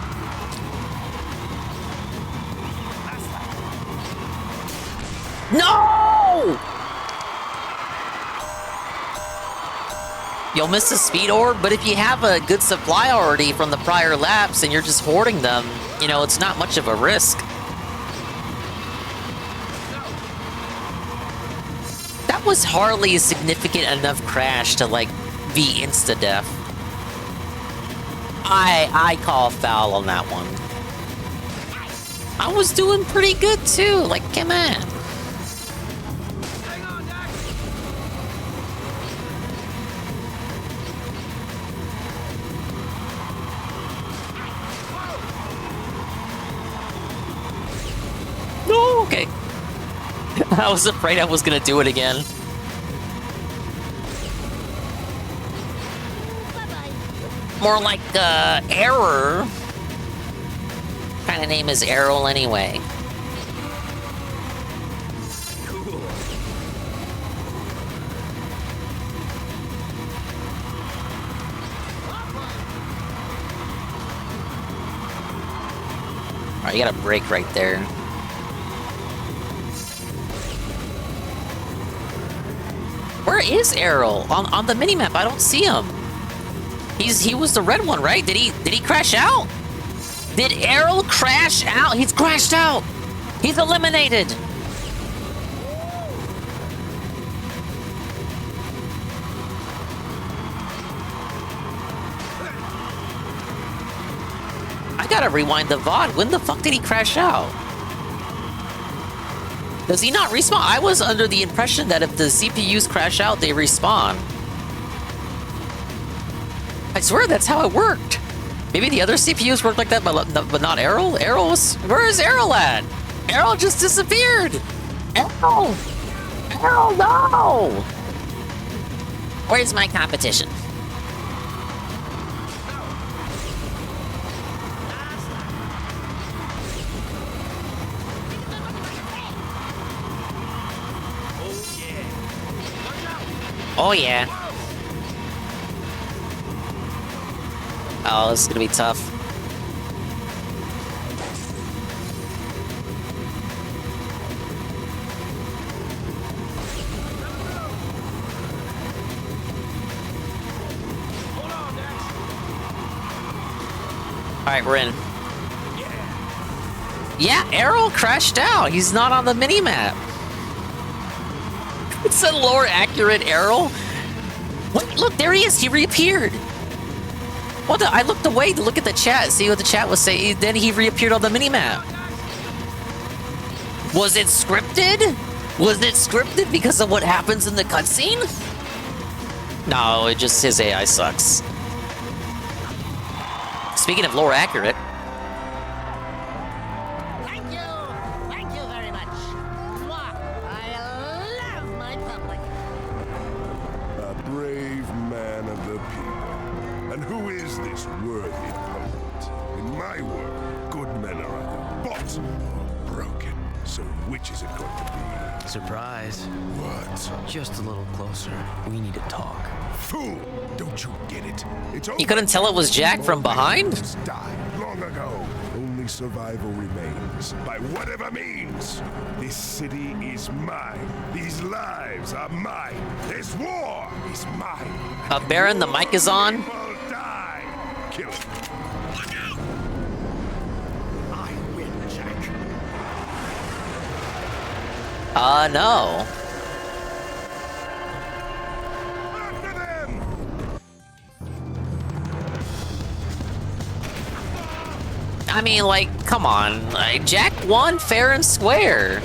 No! You'll miss the speed orb, but if you have a good supply already from the prior laps and you're just hoarding them, you know, it's not much of a risk. That was hardly a significant enough crash to, like, be insta-death. I call foul on that one. I was doing pretty good, too. Like, come on. No, okay. I was afraid I was gonna do it again. More like, Error. What kind of name is Errol anyway? Alright, you got a break right there. Where is Errol? On the minimap, I don't see him. He was the red one, right? Did he crash out? Did Errol crash out? He's crashed out. He's eliminated. I gotta rewind the VOD. When the fuck did he crash out? Does he not respawn? I was under the impression that if the CPUs crash out, they respawn. I swear that's how it worked. Maybe the other CPUs worked like that, but not Errol? Where is Errol at? Errol just disappeared. Errol! Errol, no! Where's my competition? Oh yeah. Oh, this is gonna be tough. Alright, we're in. Yeah, Errol crashed out. He's not on the minimap. It's a lore accurate Errol. What? Look, there he is. He reappeared. What the? I looked away to look at the chat, see what the chat was saying. Then he reappeared on the minimap. Was it scripted? Was it scripted because of what happens in the cutscene? No, it just his AI sucks. Speaking of lore accurate. Thank you very much. Mwah. I love my public. A brave man of the people. And who is this worthy opponent? In my world, good men are either bought or broken. So which is it going to be? Surprise. What? Just a little closer. We need to talk. Fool! Don't you get it? It's You couldn't tell it was Jack from behind? died long ago. Only survival remains, by whatever means. This city is mine. These lives are mine. This war is mine. Baron, the mic is on. People die. Kill him. Look out! I win, Jack. No. After them! I mean, like, come on. Jack won fair and square.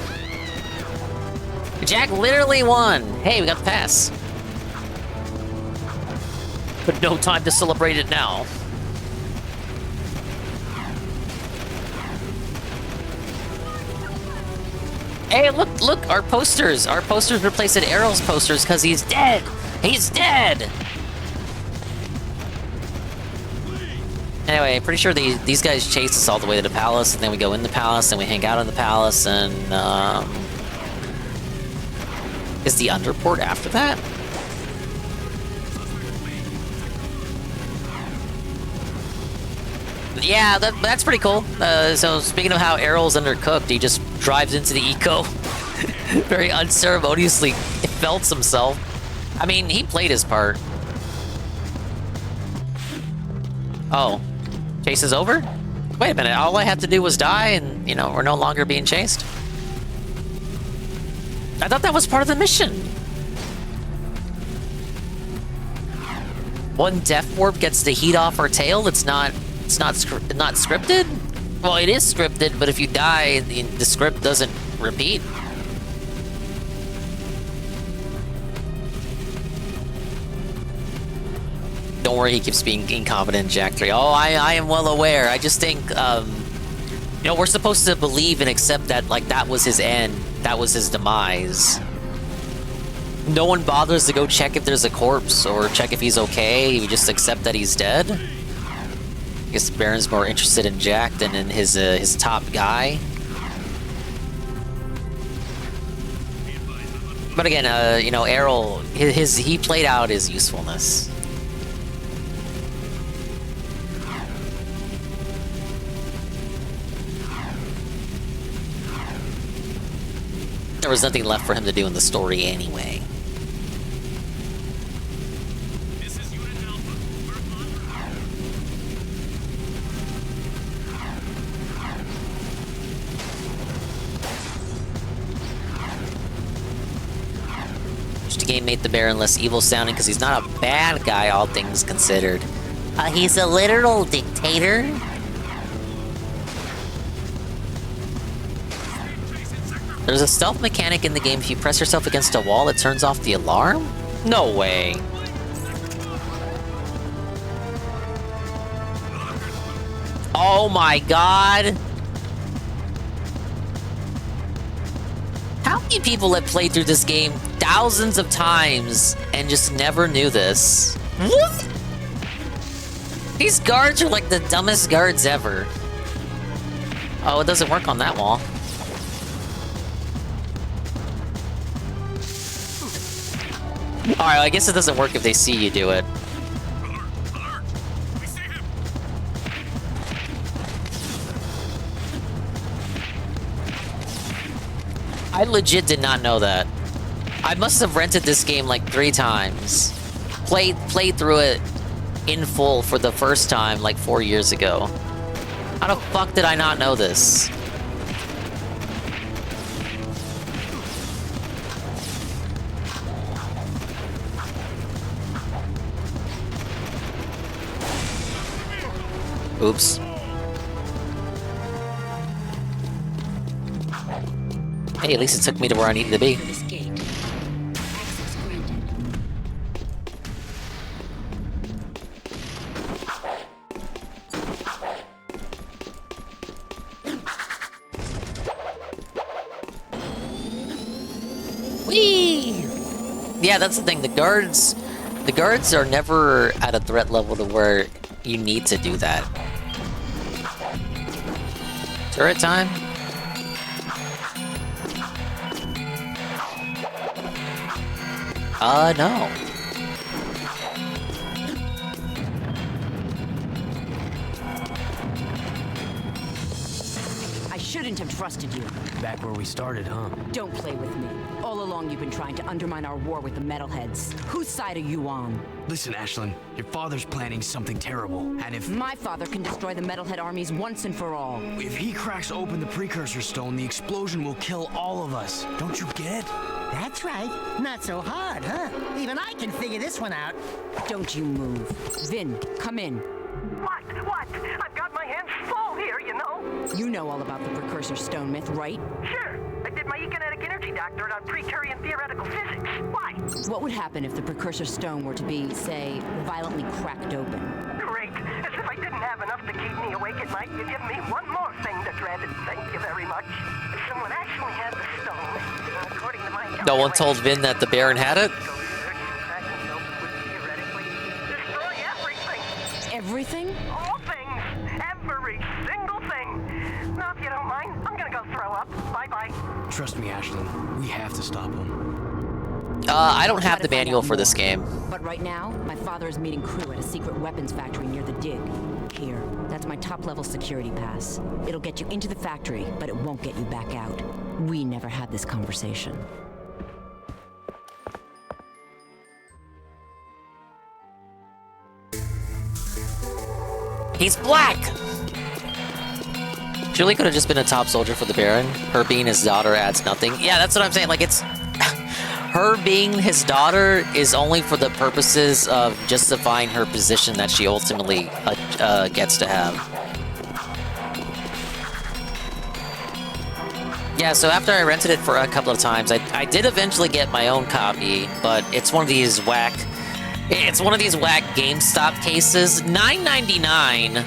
Jack literally won. Hey, we got the pass. But no time to celebrate it now. Hey, look, our posters. Our posters replaced Errol's posters because he's dead. He's dead. Anyway, pretty sure these guys chase us all the way to the palace, and then we go in the palace, and we hang out in the palace, and, is the underport after that? Yeah, that's pretty cool. So speaking of how Errol's undercooked, he just drives into the eco. Very unceremoniously felts himself. I mean, he played his part. Oh. Chase is over? Wait a minute, all I had to do was die and, you know, we're no longer being chased? I thought that was part of the mission. One death warp gets the heat off our tail. It's not scripted? Well, it is scripted, but if you die, the script doesn't repeat. Don't worry, he keeps being incompetent in Jack 3. Oh, I am well aware. I just think, you know, we're supposed to believe and accept that, like, that was his end. That was his demise. No one bothers to go check if there's a corpse or check if he's okay. You just accept that he's dead. I guess the Baron's more interested in Jack than in his top guy. But again, you know, Errol, he played out his usefulness. There was nothing left for him to do in the story anyway. The game made the Baron less evil sounding because he's not a bad guy, all things considered. He's a literal dictator. There's a stealth mechanic in the game. If you press yourself against a wall, it turns off the alarm? No way. Oh my god. How many people have played through this game thousands of times and just never knew this? What? These guards are like the dumbest guards ever. Oh, it doesn't work on that wall. Alright, I guess it doesn't work if they see you do it. I legit did not know that. I must have rented this game like 3 times. Played through it in full for the first time like 4 years ago. How the fuck did I not know this? Oops. Hey, at least it took me to where I needed to be. Whee! Yeah, that's the thing. The guards are never at a threat level to where you need to do that. Turret time? No. I shouldn't have trusted you. Back where we started, huh? Don't play with me. All along you've been trying to undermine our war with the metalheads. Whose side are you on? Listen, Ashlyn, your father's planning something terrible, and if... My father can destroy the metalhead armies once and for all. If he cracks open the precursor stone, the explosion will kill all of us. Don't you get? That's right. Not so hard, huh? Even I can figure this one out. Don't you move. Vin, come in. What? I've got my hands full here, you know? You know all about the precursor stone myth, right? Sure. I did my economic energy doctorate on pre-Turian theoretical physics. Why? What would happen if the precursor stone were to be, say, violently cracked open? Great. As if I didn't have enough to keep me awake at night, you give me one more thing to dread. Thank you very much. If someone actually had the stone, according to my No one told Vin that the Baron had it? Everything? All things. Every single thing. Now, if you don't mind, I'm gonna go throw up. Bye-bye. Trust me, Ashlyn. We have to stop him. I don't have the manual for this game. But right now, my father is meeting crew at a secret weapons factory near the dig. Here, that's my top-level security pass. It'll get you into the factory, but it won't get you back out. We never had this conversation. He's black! Julie could have just been a top soldier for the Baron. Her being his daughter adds nothing. Yeah, that's what I'm saying. Like, it's... her being his daughter is only for the purposes of justifying her position that she ultimately gets to have. Yeah, so after I rented it for a couple of times, I did eventually get my own copy, but it's one of these whack... It's one of these whack GameStop cases. $9.99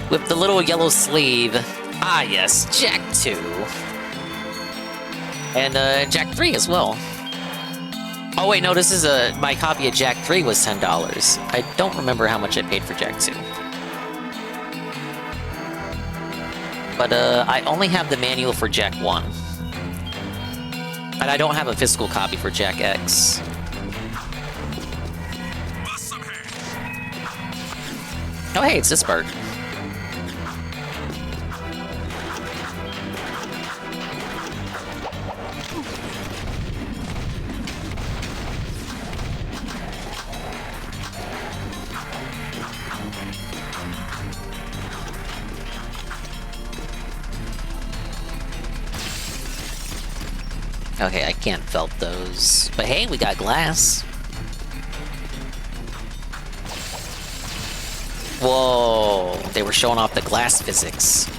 with the little yellow sleeve. Ah, yes, Jack 2. And Jack 3 as well. Oh wait, no, this is my copy of Jack 3 was $10. I don't remember how much I paid for Jack 2. But I only have the manual for Jack 1. And I don't have a physical copy for Jack X. Oh hey, it's this bird. Okay, I can't felt those. But hey, we got glass. Whoa, they were showing off the glass physics.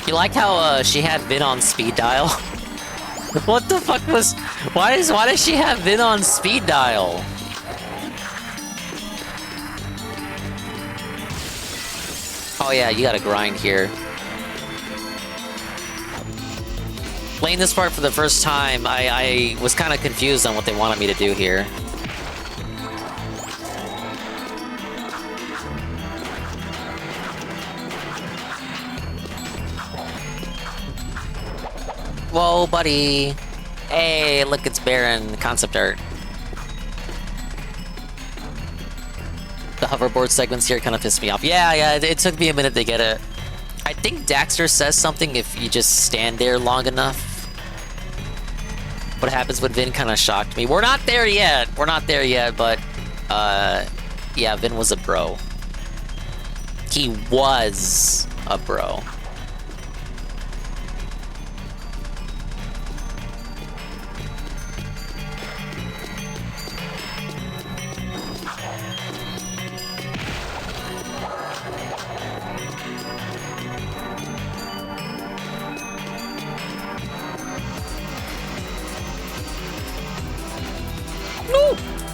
You like how she had Vin on speed dial? What the fuck was? Why does she have Vin on speed dial? Oh yeah, you gotta grind here. Playing this part for the first time, I was kind of confused on what they wanted me to do here. Whoa, buddy. Hey, look, it's Baron concept art. The hoverboard segments here kind of pissed me off. Yeah, it took me a minute to get it. I think Daxter says something if you just stand there long enough. What happens with Vin kind of shocked me. We're not there yet. We're not there yet, but yeah, Vin was a bro. He was a bro.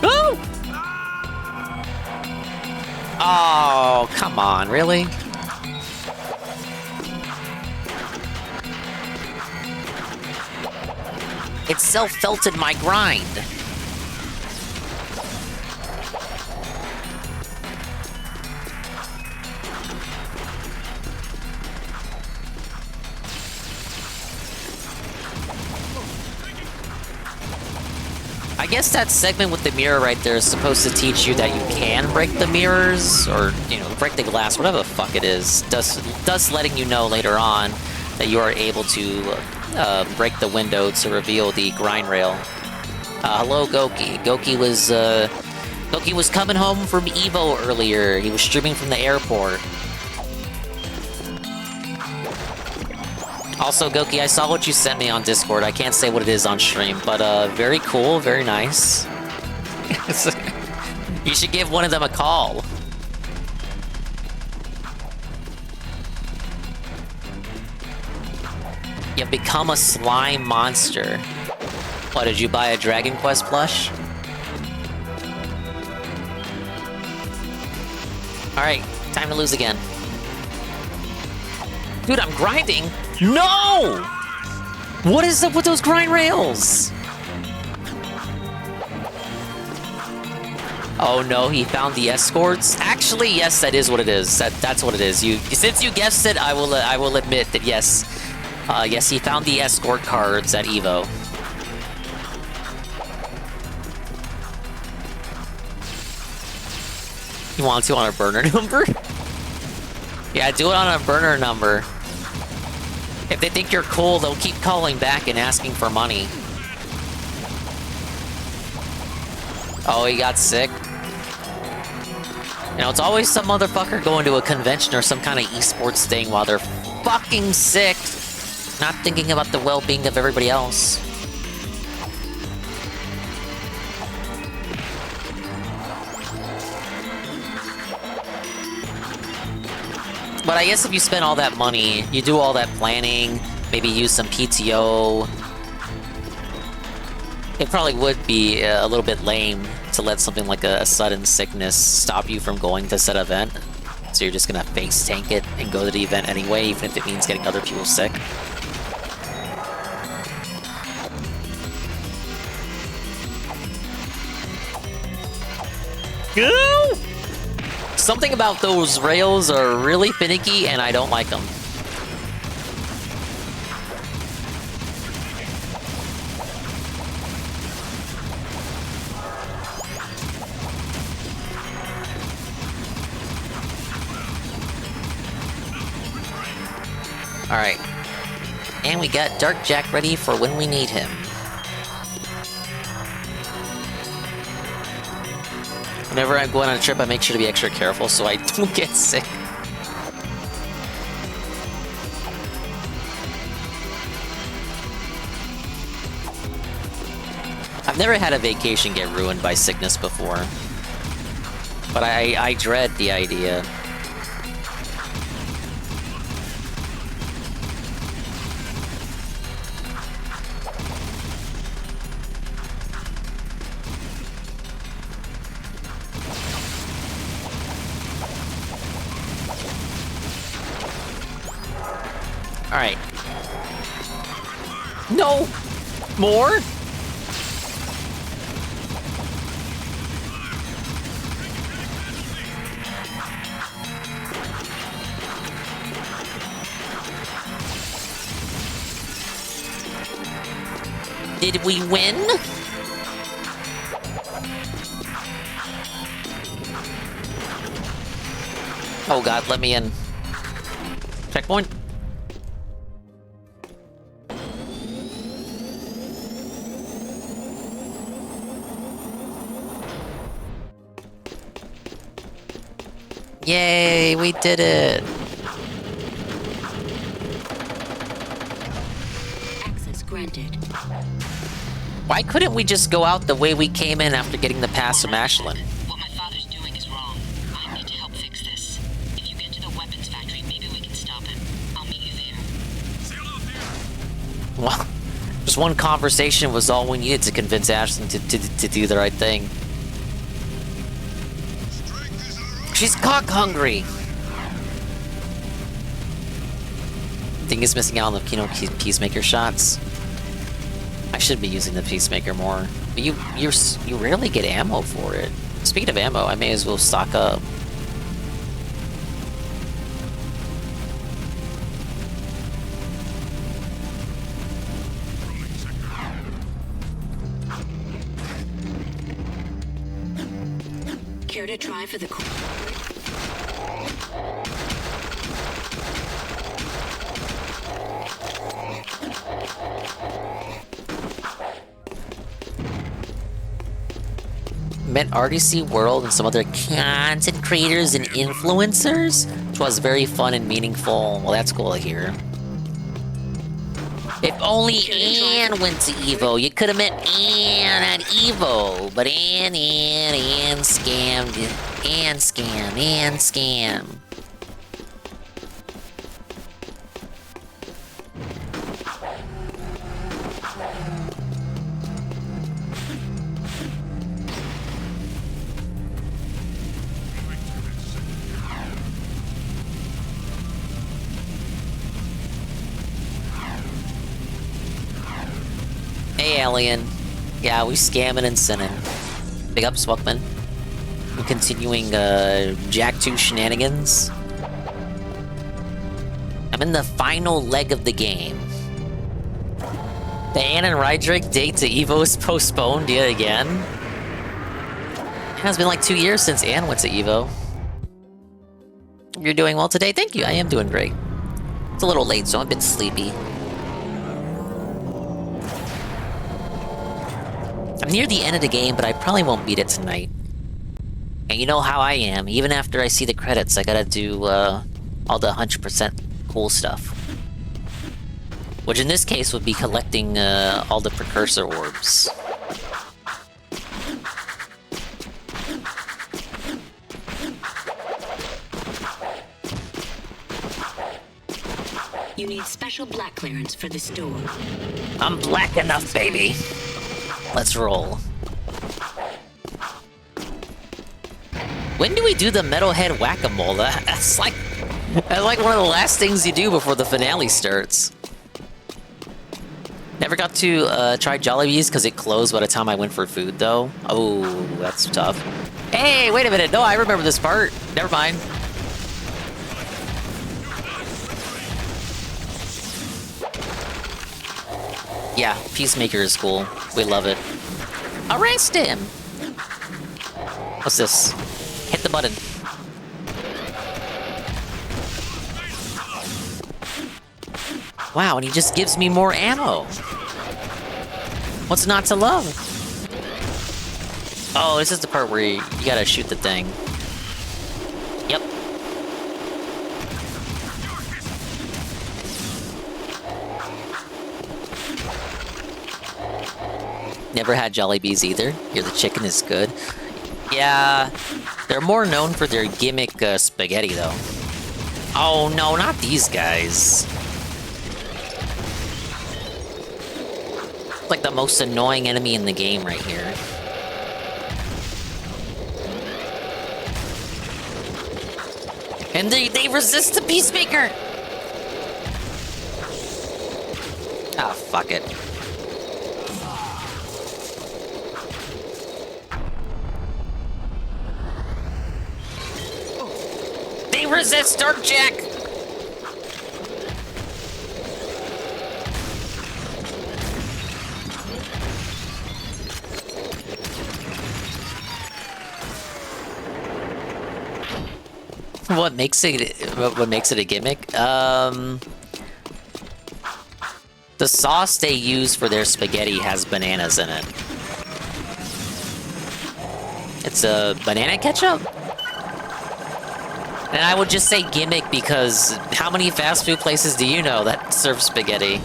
No! Oh, come on, really? It self-felted my grind. I guess that segment with the mirror right there is supposed to teach you that you can break the mirrors, or, you know, break the glass, whatever the fuck it is. Thus letting you know later on that you are able to break the window to reveal the grind rail. Hello, Goki. Goki was coming home from Evo earlier. He was streaming from the airport. Also, Goki, I saw what you sent me on Discord. I can't say what it is on stream, but very cool, very nice. You should give one of them a call. You've become a slime monster. What, did you buy a Dragon Quest plush? Alright, time to lose again. Dude, I'm grinding. No! What is up with those grind rails? Oh no, he found the escorts? Actually, yes, that is what it is. That's what it is. Since you guessed it, I will admit that yes. Yes, he found the escort cards at Evo. You want to on a burner number? Yeah, do it on a burner number. If they think you're cool, they'll keep calling back and asking for money. Oh, he got sick. You know, it's always some motherfucker going to a convention or some kind of esports thing while they're fucking sick, not thinking about the well-being of everybody else. But I guess if you spend all that money, you do all that planning, maybe use some PTO, It probably would be a little bit lame to let something like a sudden sickness stop you from going to said event. So you're just gonna face tank it and go to the event anyway, even if it means getting other people sick. Go! Something about those rails are really finicky and I don't like them. Alright. And we got Dark Jack ready for when we need him. Whenever I'm going on a trip, I make sure to be extra careful so I don't get sick. I've never had a vacation get ruined by sickness before. But I dread the idea. Alright. No! More? Did we win? Oh god, let me in. Checkpoint. Yay, we did it! Access granted. Why couldn't we just go out the way we came in after getting the pass from Ashland? What my father's doing is wrong. I need to help fix this. If you get to the weapons factory, maybe we can stop him. I'll meet you there. Well, just one conversation was all we needed to convince Ashland to do the right thing. She's cock hungry. Think is missing out on the Peacemaker shots. I should be using the Peacemaker more. But you rarely get ammo for it. Speaking of ammo, I may as well stock up. Care to try for the... Met RDC World and some other content creators and influencers, which was very fun and meaningful. Well, that's cool to hear. If only Anne went to Evo. You could have met Anne at Evo. But Anne scammed. Anne scam. Hey, Alien. Yeah, we scamming and sinning. Big up, Swuckman. I'm continuing, Jack 2 shenanigans. I'm in the final leg of the game. The Anne and Rydrick date to Evo is postponed yet again. It has been like 2 years since Anne went to Evo. You're doing well today? Thank you, I am doing great. It's a little late, so I'm a bit sleepy. I'm near the end of the game, but I probably won't beat it tonight. And you know how I am. Even after I see the credits, I gotta do all the 100% cool stuff. Which in this case would be collecting all the precursor orbs. You need special black clearance for this door. I'm black enough, baby. Let's roll. When do we do the metalhead whack-a-mole? That's like one of the last things you do before the finale starts. Never got to try Jollibee's because it closed by the time I went for food, though. Oh, that's tough. Hey, wait a minute. No, I remember this part. Never mind. Yeah, Peacemaker is cool. We love it. Arrest him! What's this? Hit the button. Wow, and he just gives me more ammo. What's not to love? Oh, this is the part where you gotta shoot the thing. Yep. Never had Jollibees either. Here, the chicken is good. Yeah, they're more known for their gimmick spaghetti, though. Oh, no, not these guys. Like the most annoying enemy in the game right here. And they resist the Peacemaker! Ah, fuck it. They resist Dark Jack! What makes it a gimmick? The sauce they use for their spaghetti has bananas in it. It's a banana ketchup? And I would just say gimmick because how many fast food places do you know that serve spaghetti?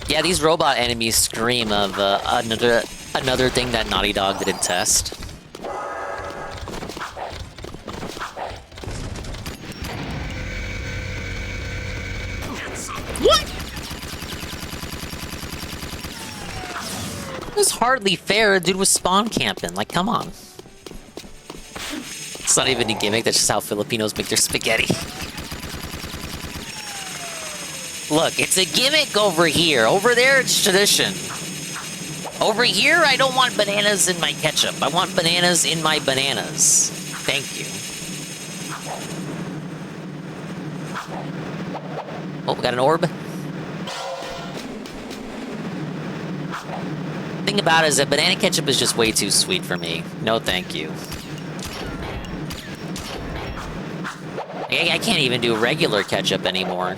Yeah, these robot enemies scream of another thing that Naughty Dog didn't test. What? It was hardly fair. Dude was spawn camping. Like, come on. It's not even a gimmick. That's just how Filipinos make their spaghetti. Look, it's a gimmick over here. Over there, it's tradition. Over here, I don't want bananas in my ketchup. I want bananas in my bananas. Thank you. Oh, we got an orb. Thing about it is that banana ketchup is just way too sweet for me. No, thank you. I can't even do regular ketchup anymore.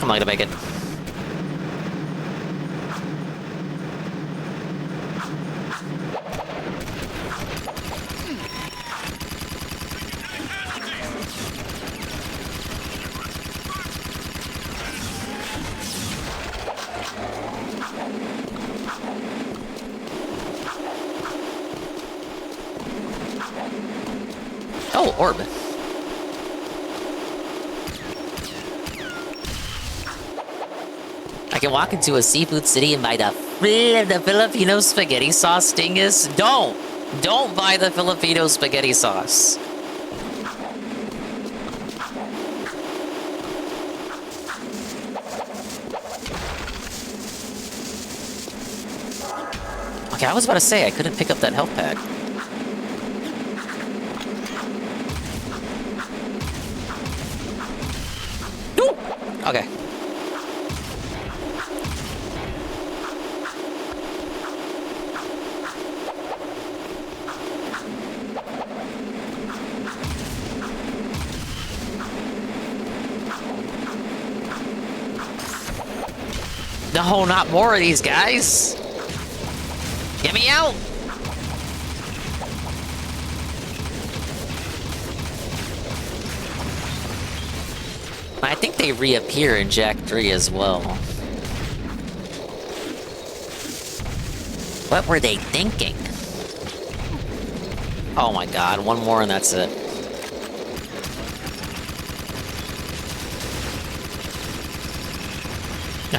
I'm not gonna make it. Oh, orb. I can walk into a seafood city and buy the Filipino spaghetti sauce, dingus. Don't buy the Filipino spaghetti sauce. Okay, I was about to say I couldn't pick up that health pack. Ooh! Okay. No, not more of these guys. Get me out. I think they reappear in Jak 3 as well. What were they thinking? Oh my god, one more and that's it.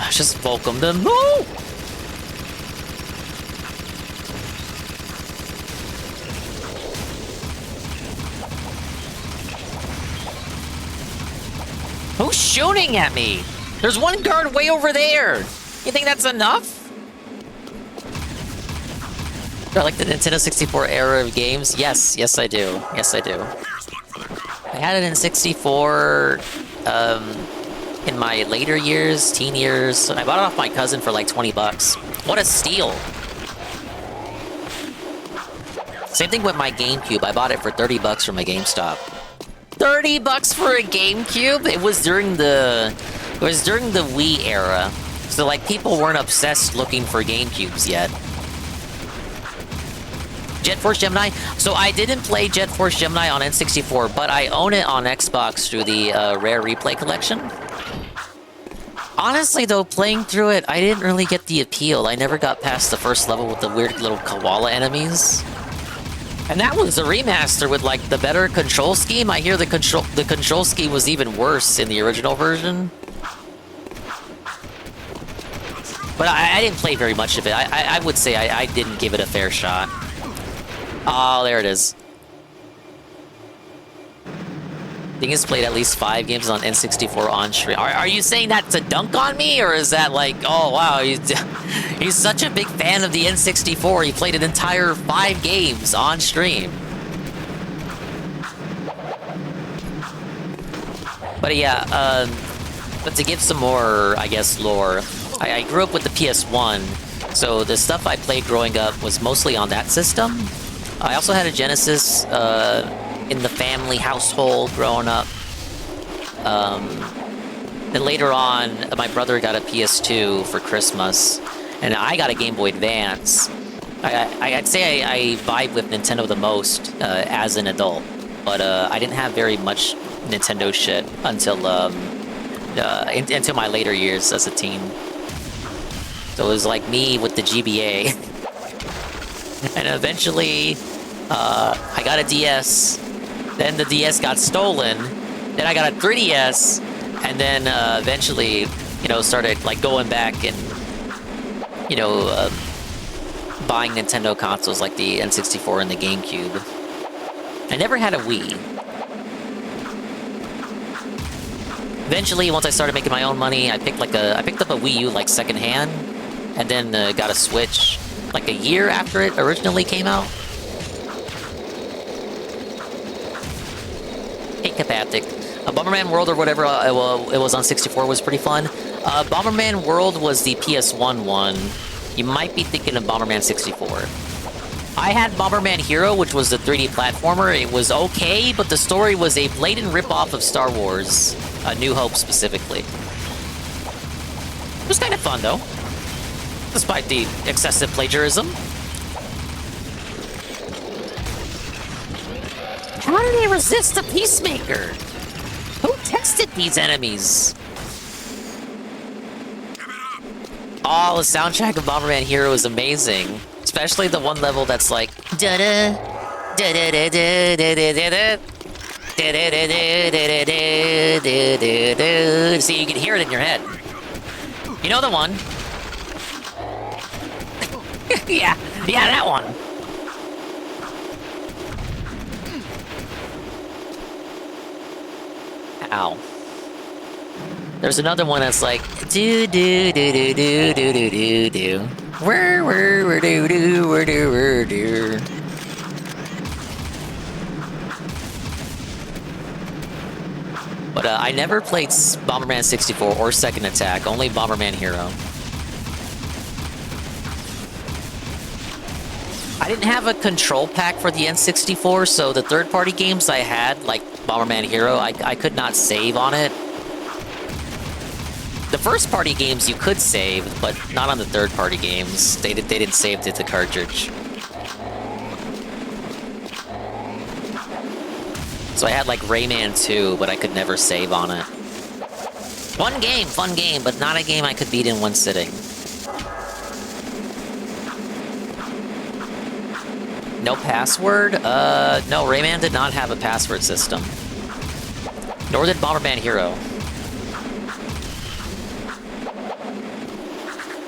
Just welcome them. No! Who's shooting at me? There's one guard way over there. You think that's enough? Do I like the Nintendo 64 era of games? Yes, yes I do. Yes I do. I had it in 64 in my later years, teen years. I bought it off my cousin for like 20 bucks. What a steal. Same thing with my GameCube. I bought it for 30 bucks from a GameStop. 30 bucks for a GameCube? It was during the Wii era. So like people weren't obsessed looking for GameCubes yet. Jet Force Gemini? So I didn't play Jet Force Gemini on N64, but I own it on Xbox through the Rare Replay collection. Honestly though, playing through it, I didn't really get the appeal. I never got past the first level with the weird little koala enemies. And that was a remaster with like the better control scheme. I hear the control scheme was even worse in the original version. But I didn't play very much of it. I would say I didn't give it a fair shot. Oh, there it is. Dingus played at least 5 games on N64 on stream. Are you saying that to dunk on me? Or is that like, oh wow, he's such a big fan of the N64, he played an entire 5 games on stream. But yeah, but to give some more, I guess, lore, I grew up with the PS1, so the stuff I played growing up was mostly on that system. I also had a Genesis in the family household growing up. Then later on, my brother got a PS2 for Christmas, and I got a Game Boy Advance. I'd say I vibe with Nintendo the most as an adult, but I didn't have very much Nintendo shit until my later years as a teen. So it was like me with the GBA. And eventually, I got a DS. Then the DS got stolen. Then I got a 3DS. And then eventually, you know, started like going back and, you know, buying Nintendo consoles like the N64 and the GameCube. I never had a Wii. Eventually, once I started making my own money, I picked up a Wii U like secondhand, and then got a Switch like a year after it originally came out. Hey, Capactic. Bomberman World or whatever it was on 64 was pretty fun. Bomberman World was the PS1 one. You might be thinking of Bomberman 64. I had Bomberman Hero, which was the 3D platformer. It was okay, but the story was a blatant ripoff of Star Wars, A New Hope specifically. It was kind of fun, though, despite the excessive plagiarism. How do they resist a Peacemaker? Who tested these enemies? Oh, the soundtrack of Bomberman Hero is amazing. Especially the one level that's like da-da, da-da-da-da-da-da-da-da, da-da-da-da-da-da-da-da-da. See, you can hear it in your head. You know the one? yeah, that one. Ow. There's another one that's like do do do do do do do do do. Where do do where do. But I never played Bomberman 64 or Second Attack, only Bomberman Hero. I didn't have a control pack for the N64, so the third-party games I had, like Bomberman Hero, I could not save on it. The first-party games you could save, but not on the third-party games. They didn't save to the cartridge. So I had like Rayman 2, but I could never save on it. Fun game, but not a game I could beat in one sitting. No password? No, Rayman did not have a password system. Nor did Bomberman Hero.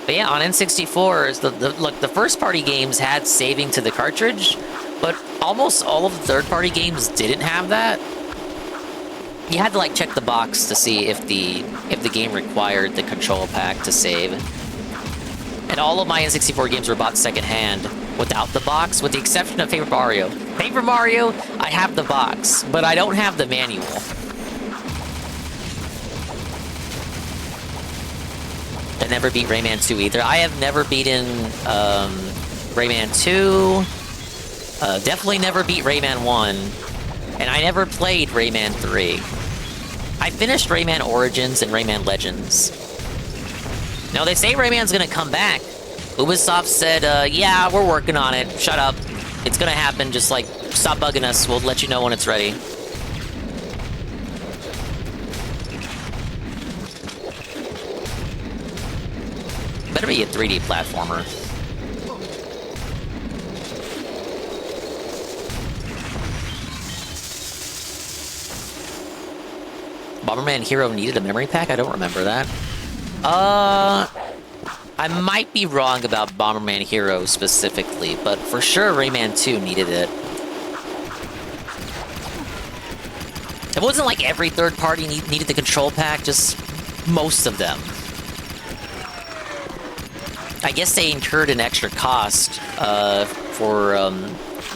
But yeah, on N64, look, the first-party games had saving to the cartridge, but almost all of the third-party games didn't have that. You had to like check the box to see if the game required the control pack to save. And all of my N64 games were bought secondhand without the box, with the exception of Paper Mario. Paper Mario, I have the box, but I don't have the manual. I never beat Rayman 2 either. I have never beaten Rayman 2. Definitely never beat Rayman 1. And I never played Rayman 3. I finished Rayman Origins and Rayman Legends. Now, they say Rayman's gonna come back. Ubisoft said, yeah, we're working on it. Shut up. It's gonna happen. Just, like, stop bugging us. We'll let you know when it's ready. Better be a 3D platformer. Bomberman Hero needed a memory pack? I don't remember that. I might be wrong about Bomberman Hero specifically, but for sure Rayman 2 needed it. It wasn't like every third party needed the control pack, just most of them. I guess they incurred an extra cost for,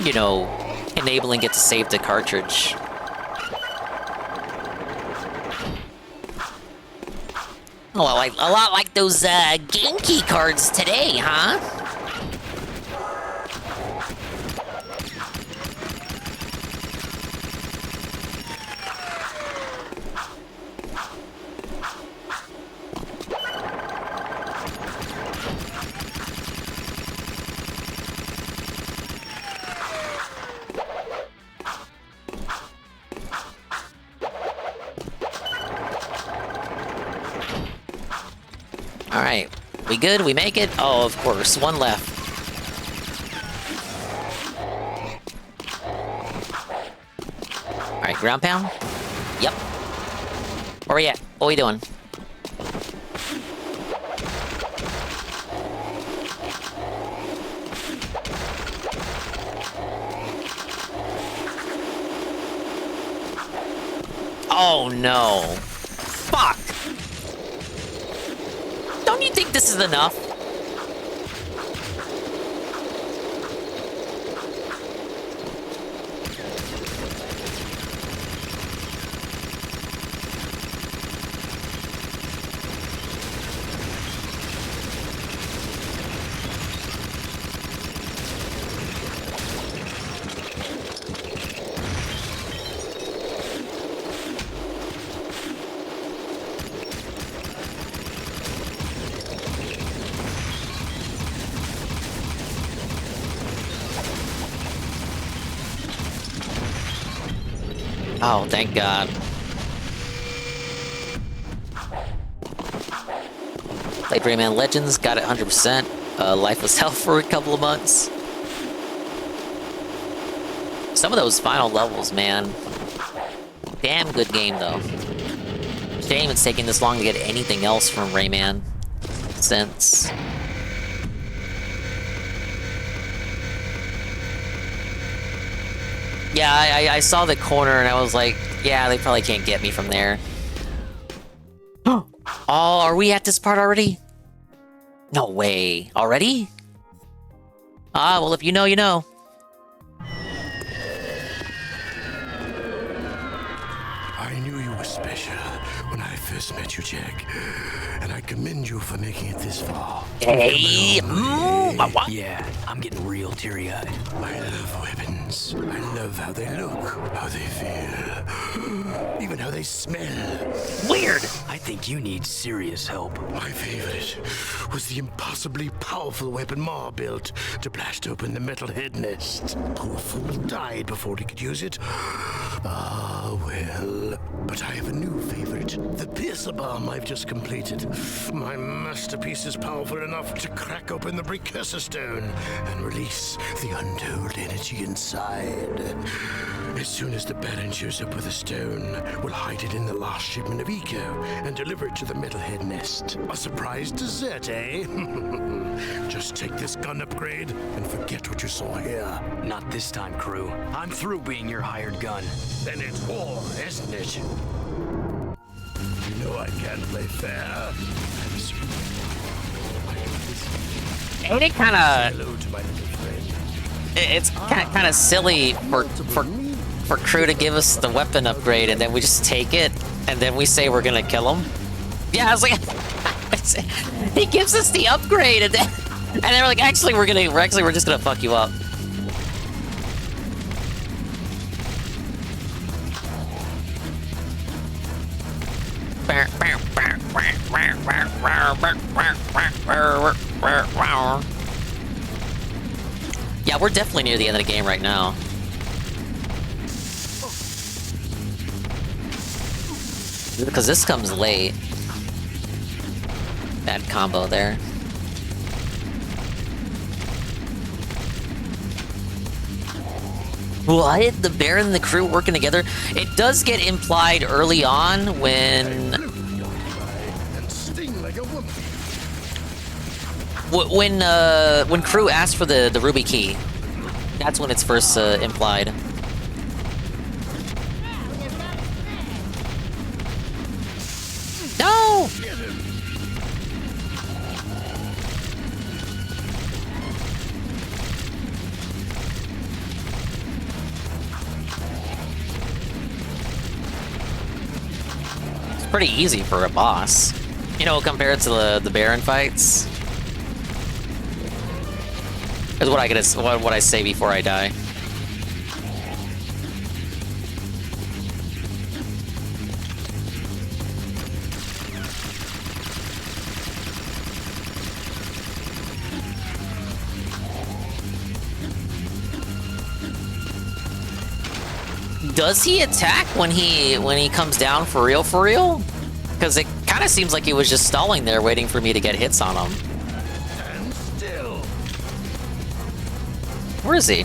you know, enabling it to save the cartridge. A lot like those game key cards today, huh? Alright, we good? We make it? Oh, of course, one left. Alright, ground pound? Yep. Where we at? What are we doing? Oh no. Fuck! Don't you think this is enough? Oh, thank God. Played Rayman Legends, got it 100%. Lifeless Health for a couple of months. Some of those final levels, man. Damn good game, though. Shame it's taking this long to get anything else from Rayman since. Yeah, I saw the corner and I was like, yeah, they probably can't get me from there. Oh, are we at this part already? No way. Already? Ah, well, if you know, you know. I knew you were special when I first met you, Jack. And I commend you for making it this far. Hey, what? Yeah, I'm getting real teary-eyed. I love weapons. I love how they look, how they feel, even how they smell. Weird. I think you need serious help. My favorite was the impossibly powerful weapon Ma built to blast open the metal head nest. Poor fool died before he could use it. Ah, well. But I have a new favorite, the pistol. Here's the bomb I've just completed. My masterpiece is powerful enough to crack open the precursor stone and release the untold energy inside. As soon as the Baron shows up with a stone, we'll hide it in the last shipment of eco and deliver it to the Metalhead nest. A surprise dessert, eh? Just take this gun upgrade and forget what you saw here. Not this time, crew. I'm through being your hired gun. Then it's war, isn't it? You know I can't play fair. Ain't it kind of? Hello to my little friend. It's kind of silly for crew to give us the weapon upgrade and then we just take it and then we say we're gonna kill him. Yeah, I was like, he gives us the upgrade and then we're like, actually we're just gonna fuck you up. Yeah, we're definitely near the end of the game right now. Because this comes late. Bad combo there. What? The Baron and the crew working together? It does get implied early on when crew asks for the ruby key. That's when it's first implied. No! It's pretty easy for a boss. You know, compared to the Baron fights. Is what I say before I die. Does he attack when he comes down for real? Because it kind of seems like he was just stalling there, waiting for me to get hits on him. Where is he?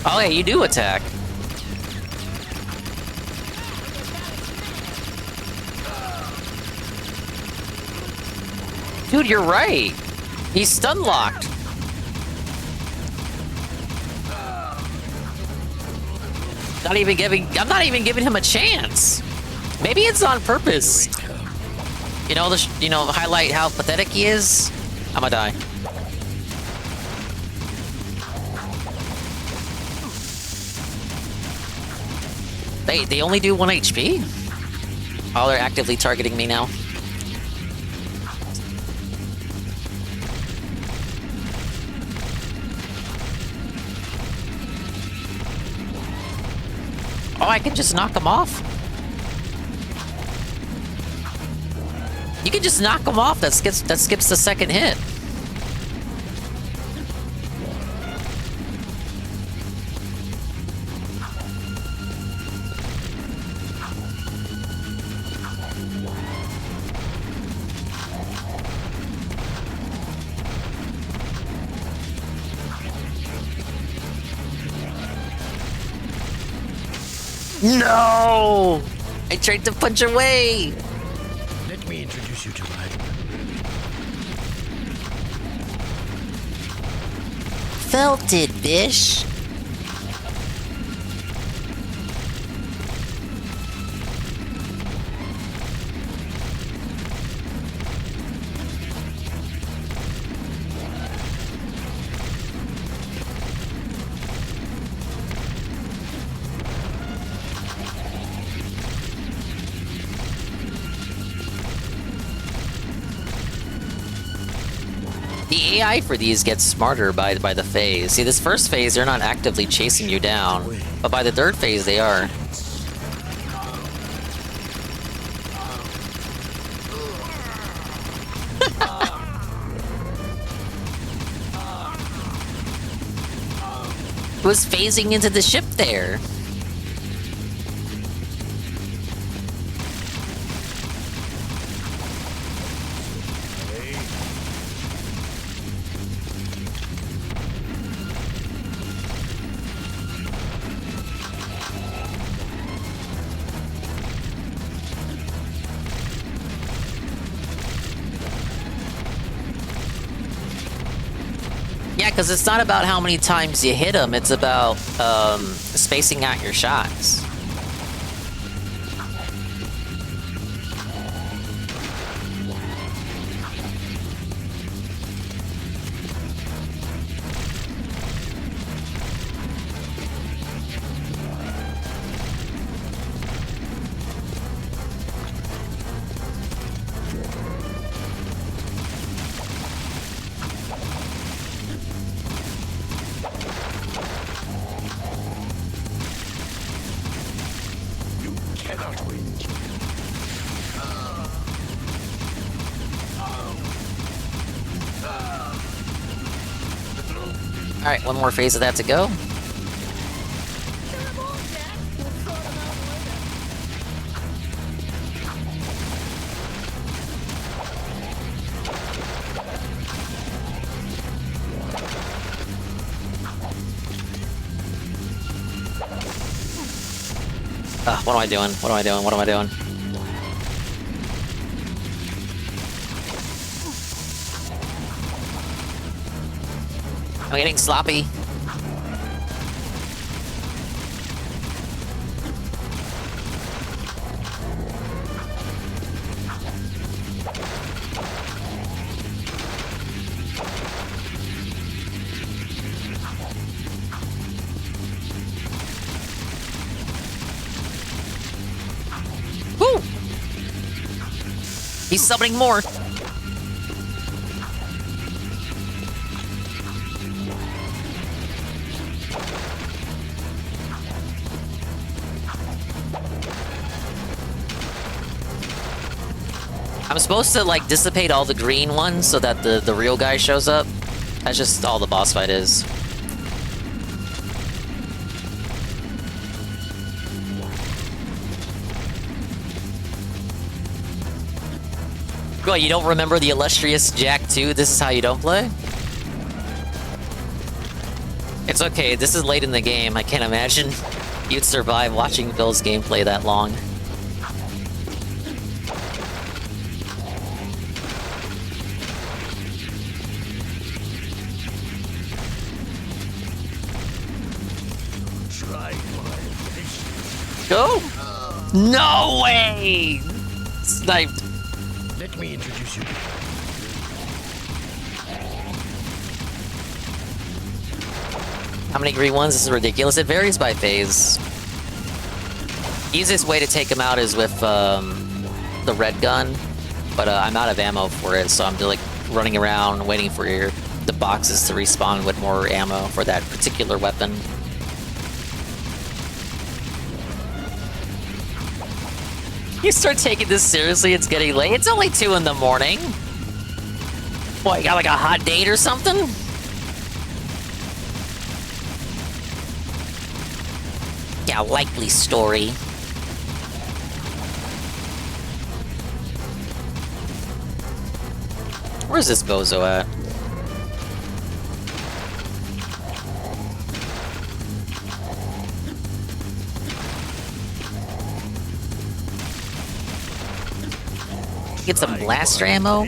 Oh, yeah, you do attack. Dude, you're right. He's stun locked. I'm not even giving him a chance. Maybe it's on purpose. You know, highlight how pathetic he is. I'ma die. They only do 1 HP? Oh, they're actively targeting me now. Oh, I can just knock them off? You can just knock them off. That skips the second hit. No! I tried to punch away! Let me introduce you to my... Felt it, bish! The AI for these gets smarter by the phase. See, this first phase, they're not actively chasing you down, but by the third phase, they are. It was phasing into the ship there. because it's not about how many times you hit them, it's about spacing out your shots. Alright, one more phase of that to go. What am I doing? What am I doing? What am I doing? I'm getting sloppy. Woo! He's summoning more. I'm supposed to, like, dissipate all the green ones so that the real guy shows up. That's just all the boss fight is. What, you don't remember the illustrious Jack 2? This is how you don't play? It's okay, this is late in the game. I can't imagine you'd survive watching Phil's gameplay that long. Go! No way! Sniped. Let me introduce you. How many green ones? This is ridiculous. It varies by phase. Easiest way to take him out is with the red gun, but I'm out of ammo for it, so I'm just like running around waiting for the boxes to respawn with more ammo for that particular weapon. You start taking this seriously, it's getting late. It's only 2 in the morning. What, you got like a hot date or something? Yeah, likely story. Where's this bozo at? Get some blaster ammo.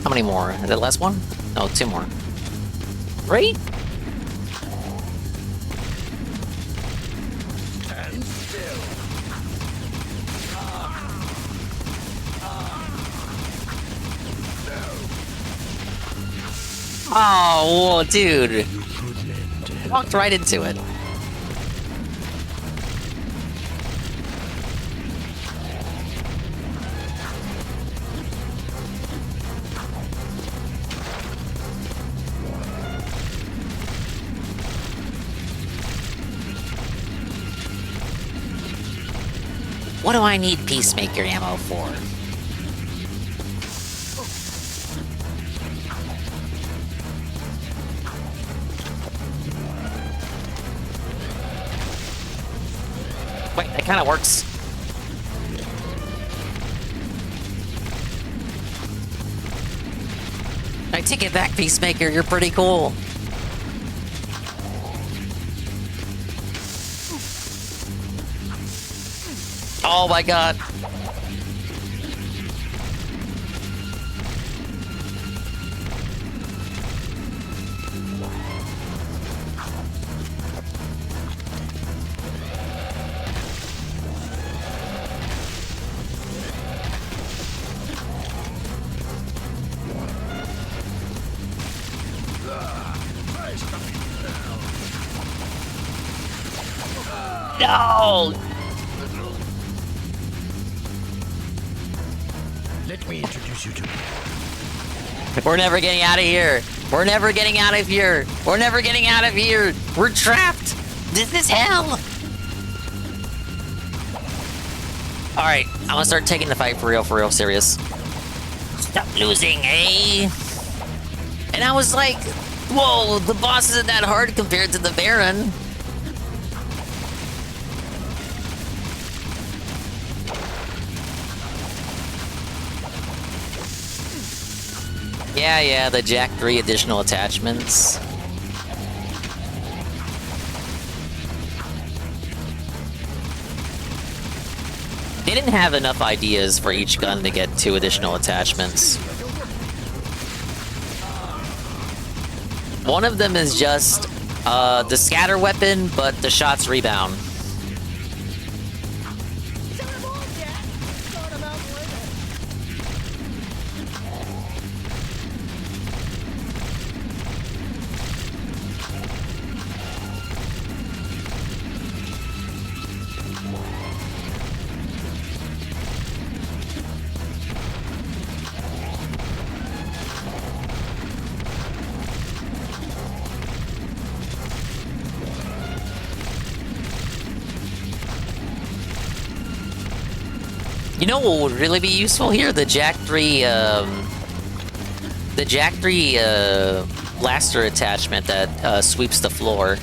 How many more? Is that the last one? No, 2 more. 3? Stand still. Oh, whoa, dude. Walked right into it. What do I need Peacemaker ammo for? Wait, that kind of works. I take it back, Peacemaker. You're pretty cool. Oh my god. No! Let me introduce you to... We're never getting out of here. We're never getting out of here. We're never getting out of here. We're trapped. This is hell. All right, I'm gonna start taking the fight for real serious. Stop losing, eh? And I was like, whoa, the boss isn't that hard compared to the Baron. Yeah, the Jack 3 additional attachments. They didn't have enough ideas for each gun to get 2 additional attachments. One of them is just the scatter weapon, but the shots rebound. You know what would really be useful here? The Jack 3, blaster attachment that sweeps the floor.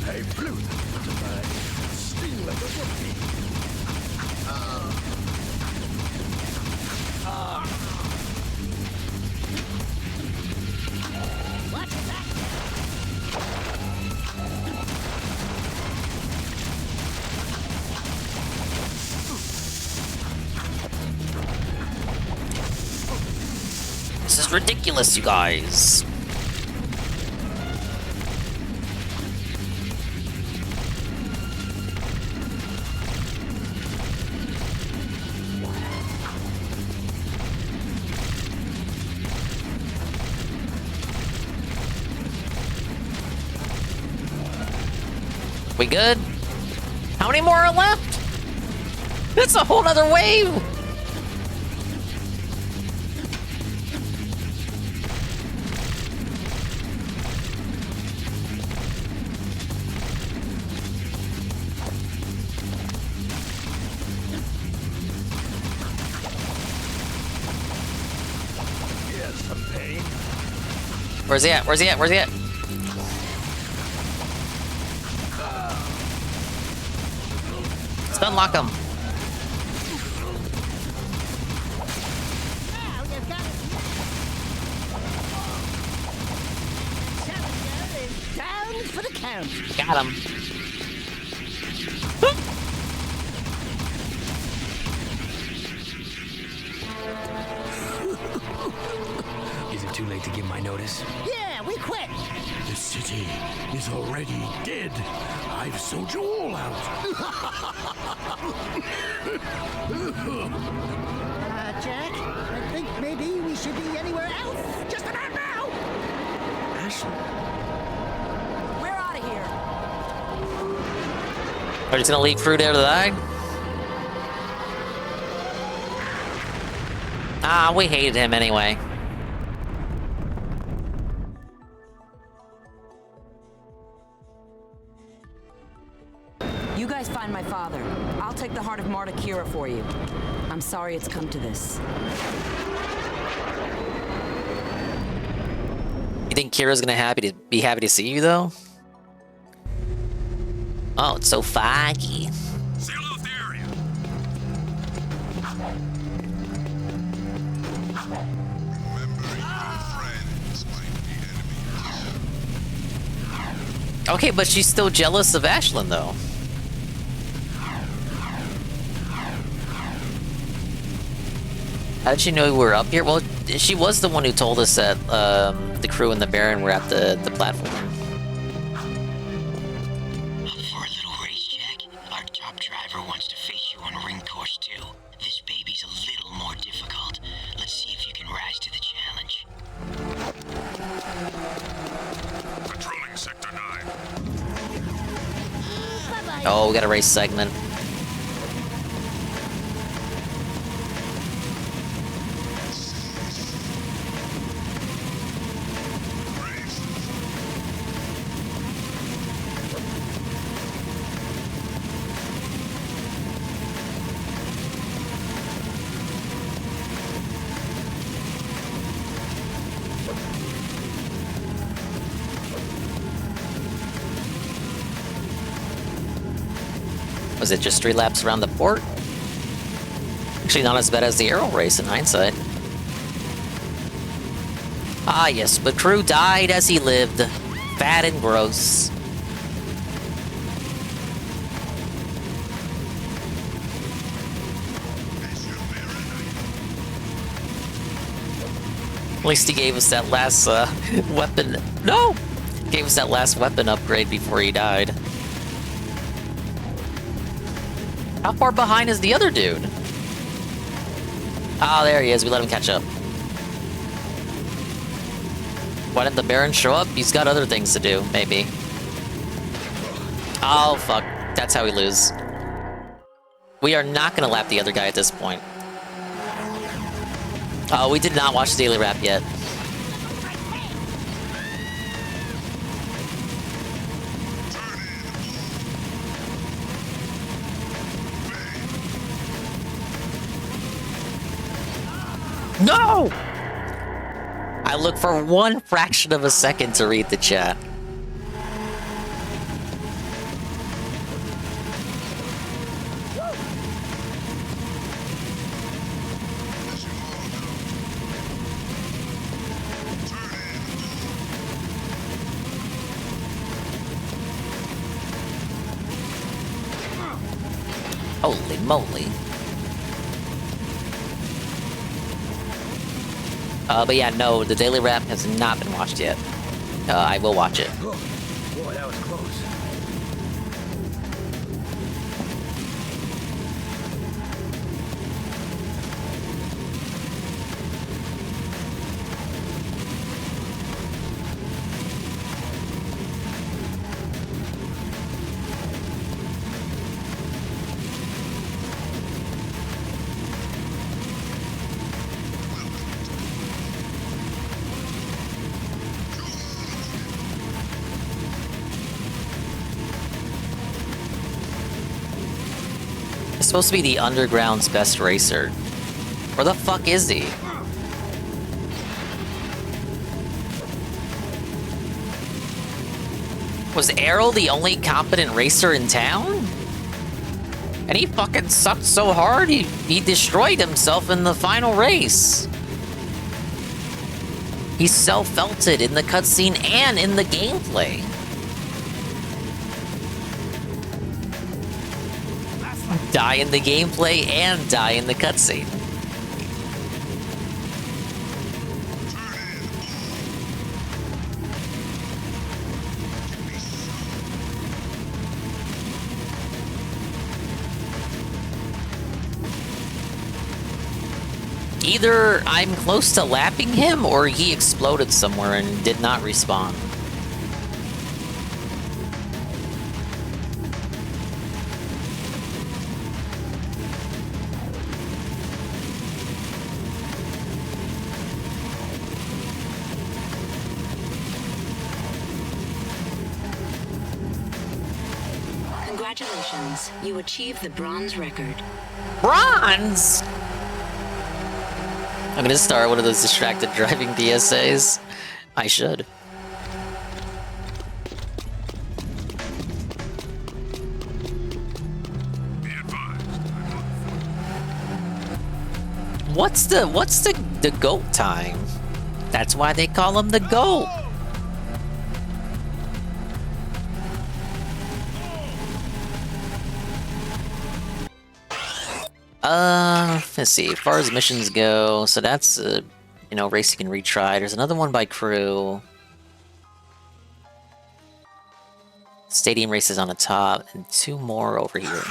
Hey, Blue, sting like a rookie. This is ridiculous, you guys. We good? How many more are left? That's a whole nother wave! Here's some pain. Where's he at? Where's he at? Where's he at? Let's unlock him. Down for the count. Got him. Is it too late to give my notice? Yeah, we quit. The city is already dead. I've sold you all out. Jack, I think maybe we should be anywhere else. Just about now. Ashley. We're out of here. Are you just gonna leave through there to die? Ah, we hated him anyway. You guys find my father. I'll take the heart of Marta Kira for you. I'm sorry it's come to this. You think Kira's gonna be happy to see you though? Oh, it's so foggy. Seal off the area. Okay, but she's still jealous of Ashlyn though. How did she know we were up here? Well, she was the one who told us that the crew and the Baron were at the platform. For a little race check, our top driver wants to face you on ring course 2. This baby's a little more difficult. Let's see if you can rise to the challenge. Patrolling Sector 9. Oh, we got a race segment. Was it just 3 laps around the port? Actually, not as bad as the Arrow race in hindsight. Ah, yes, the crew died as he lived, fat and gross. At least he gave us that last weapon. No! Gave us that last weapon upgrade before he died. How far behind is the other dude? Ah, there he is. We let him catch up. Why didn't the Baron show up? He's got other things to do, maybe. Oh, fuck. That's how we lose. We are not gonna lap the other guy at this point. Oh, we did not watch the daily wrap yet. No! I look for 1 fraction of a second to read the chat. Holy moly. But yeah, no, the daily wrap has not been watched yet. I will watch it. Boy, that was close. He's supposed to be the Underground's best racer. Where the fuck is he? Was Errol the only competent racer in town? And he fucking sucked so hard, he destroyed himself in the final race. He self-felted in the cutscene and in the gameplay. Die in the gameplay and die in the cutscene. Either I'm close to lapping him or he exploded somewhere and did not respawn. Congratulations. You achieved the bronze record. Bronze! I'm gonna start one of those distracted driving DSAs. I should. What's the GOAT time? That's why they call him the GOAT. Let's see. As far as missions go, so that's you know, racing and retry. There's another one by crew. Stadium races on the top, and 2 more over here.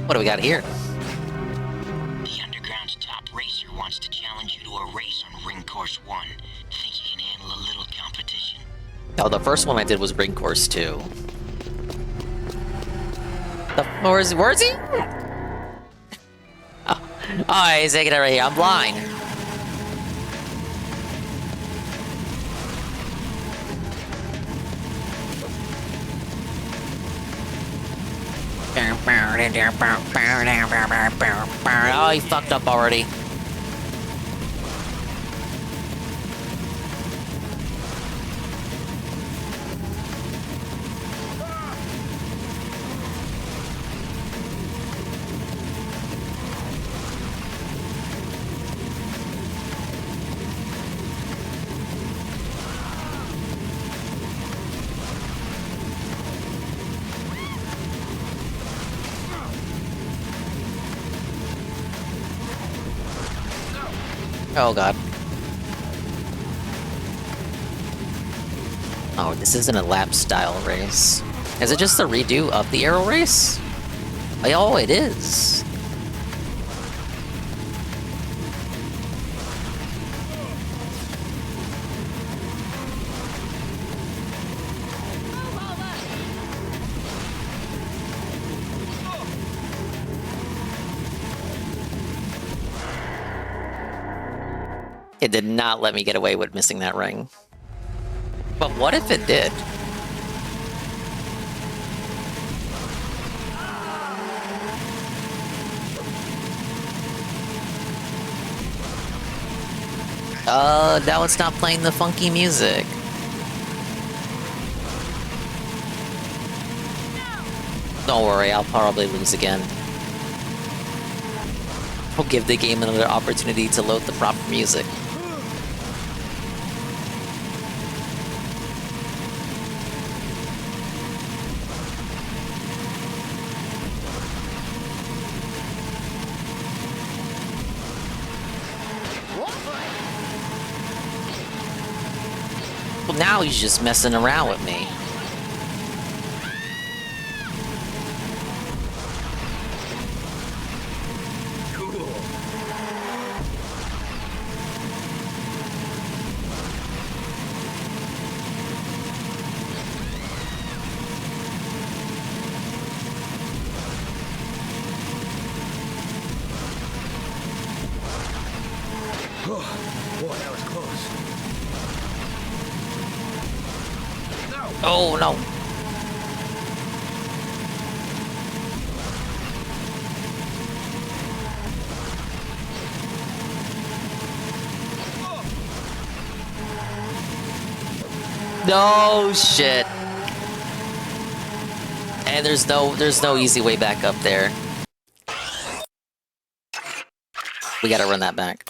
What do we got here? The Underground's top racer wants to challenge you to a race on Ring Course 1. Think you can handle a little competition? Oh, the first one I did was Ring Course 2. Where is he? Oh, he's taking it right here. I'm blind. Oh, he fucked up already. Oh god. Oh, this isn't a lap style race. Is it just a redo of the aero race? Oh, it is. It did not let me get away with missing that ring. But what if it did? Now it's not playing the funky music. Don't worry, I'll probably lose again. I'll give the game another opportunity to load the proper music. Well, now he's just messing around with me. Boy, that was close. Oh no. No shit. And there's no easy way back up there. We gotta run that back.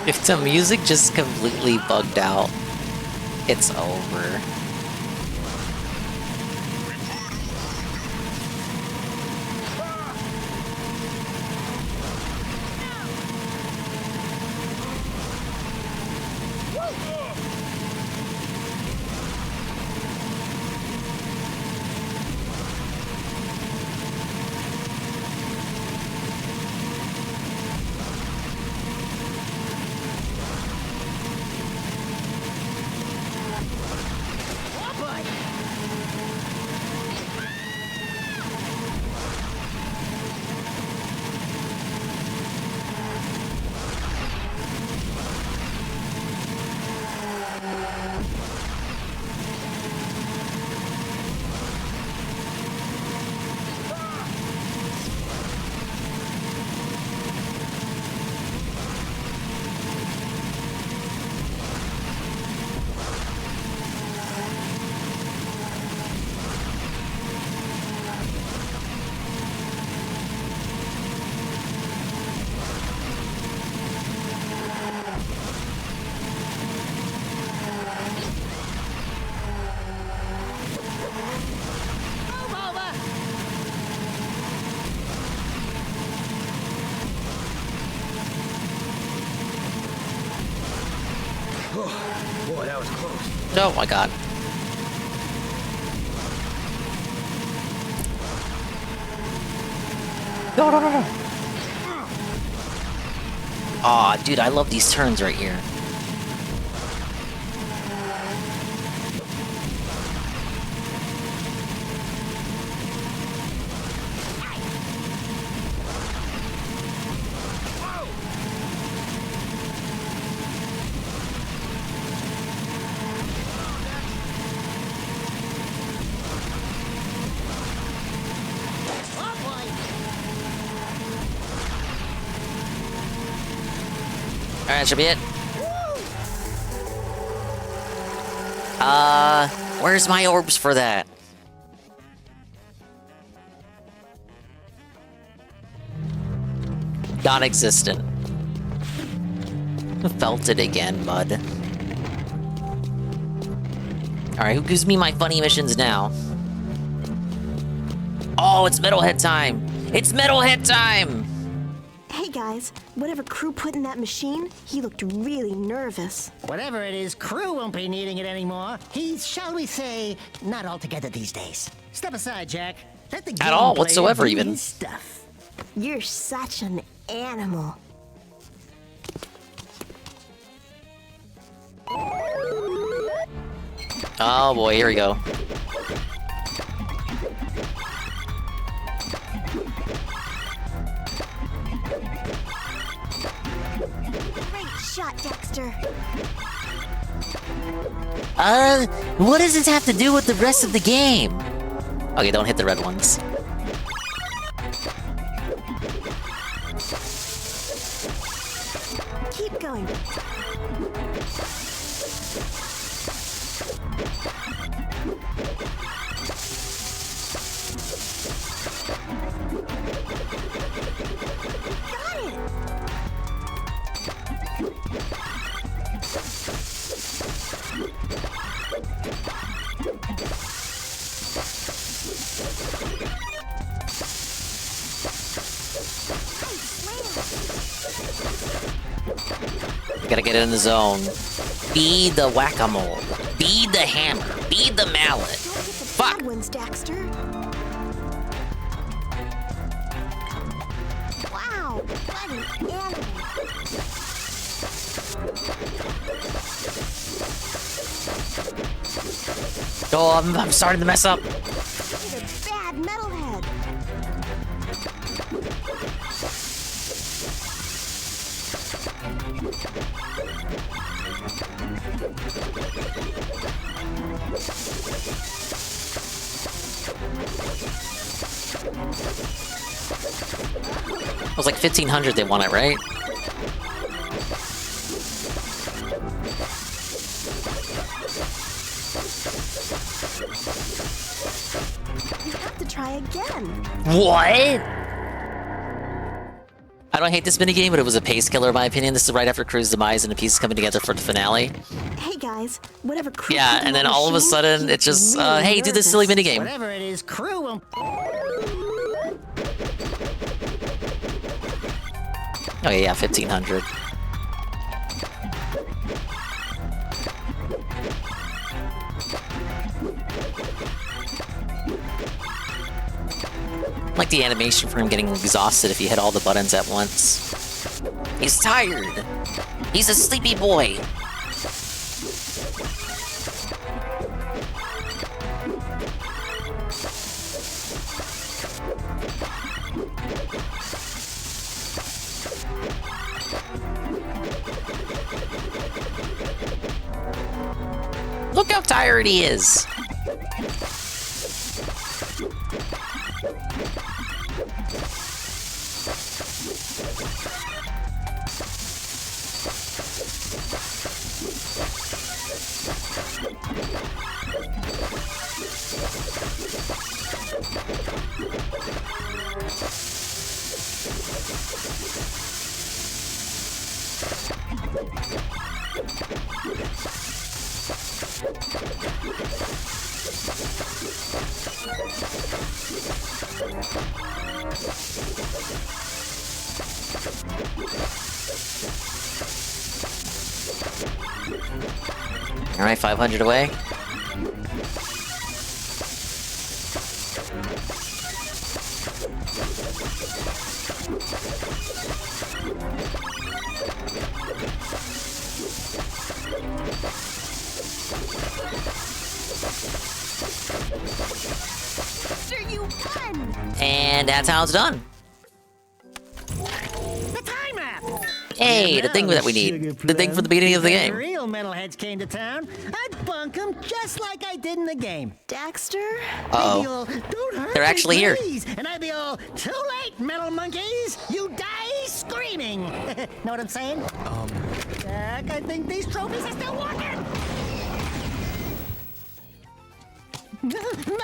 If the music just completely bugged out, it's over. Boy, that was close. Oh my god. No, no, no, no. Aw, dude, I love these turns right here. Alright, that should be it. Where's my orbs for that? Non-existent. Felt it again, bud. Alright, who gives me my funny missions now? Oh, it's Metalhead time! It's Metalhead time! Hey guys, whatever Crew put in that machine, he looked really nervous. Whatever it is, Crew won't be needing it anymore. He's, shall we say, not altogether these days. Step aside, Jack. Let the At all, game whatsoever, player do even. his stuff. You're such an animal. Oh boy, here we go. Great shot, Daxter. What does this have to do with the rest of the game? Okay, don't hit the red ones. Keep going. Got it! Gotta get in the zone. Be the whack-a-mole. Be the hammer. Be the mallet. Fuck! Bad ones, Daxter. Wow, what an animal. Oh, I'm starting to mess up. You're a bad metalhead. It was like 1500 they won it, right? You have to try again. What? I don't hate this minigame, but it was a pace killer in my opinion. This is right after Crew's demise and the pieces coming together for the finale. Hey guys, whatever Crew Yeah, put in and that then all of a machine, sudden, he it just, really hey, do this silly nervous. minigame. Whatever it is, Crew won't... Okay, yeah, 1500. I like the animation for him getting exhausted if you hit all the buttons at once. He's tired. He's a sleepy boy. Look how tired he is. Alright, 500 away. You won! And that's how it's done. The time app! Hey, the thing that we need. The thing for the beginning of the If game. real metalheads came to town, I'd bunk them just like I did in the game. Daxter? Uh-oh. They'd be all, "Don't hurt They're me, actually here. please." And I'd be all, "Too late, metal monkeys! You die screaming!" Know what I'm saying? Jack, I think these trophies are still working!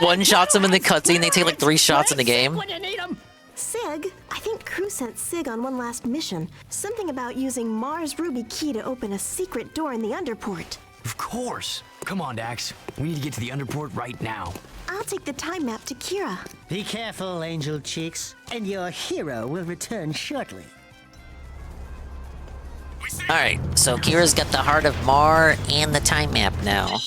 One shots them in the cutscene, they take like 3 shots in the game. When you need 'em. Sig? I think Crew sent Sig on one last mission. Something about using Mars Ruby key to open a secret door in the underport. Of course. Come on, Dax. We need to get to the underport right now. I'll take the time map to Kira. Be careful, Angel Cheeks, and your hero will return shortly. Alright, so Kira's got the Heart of Mar and the time map now.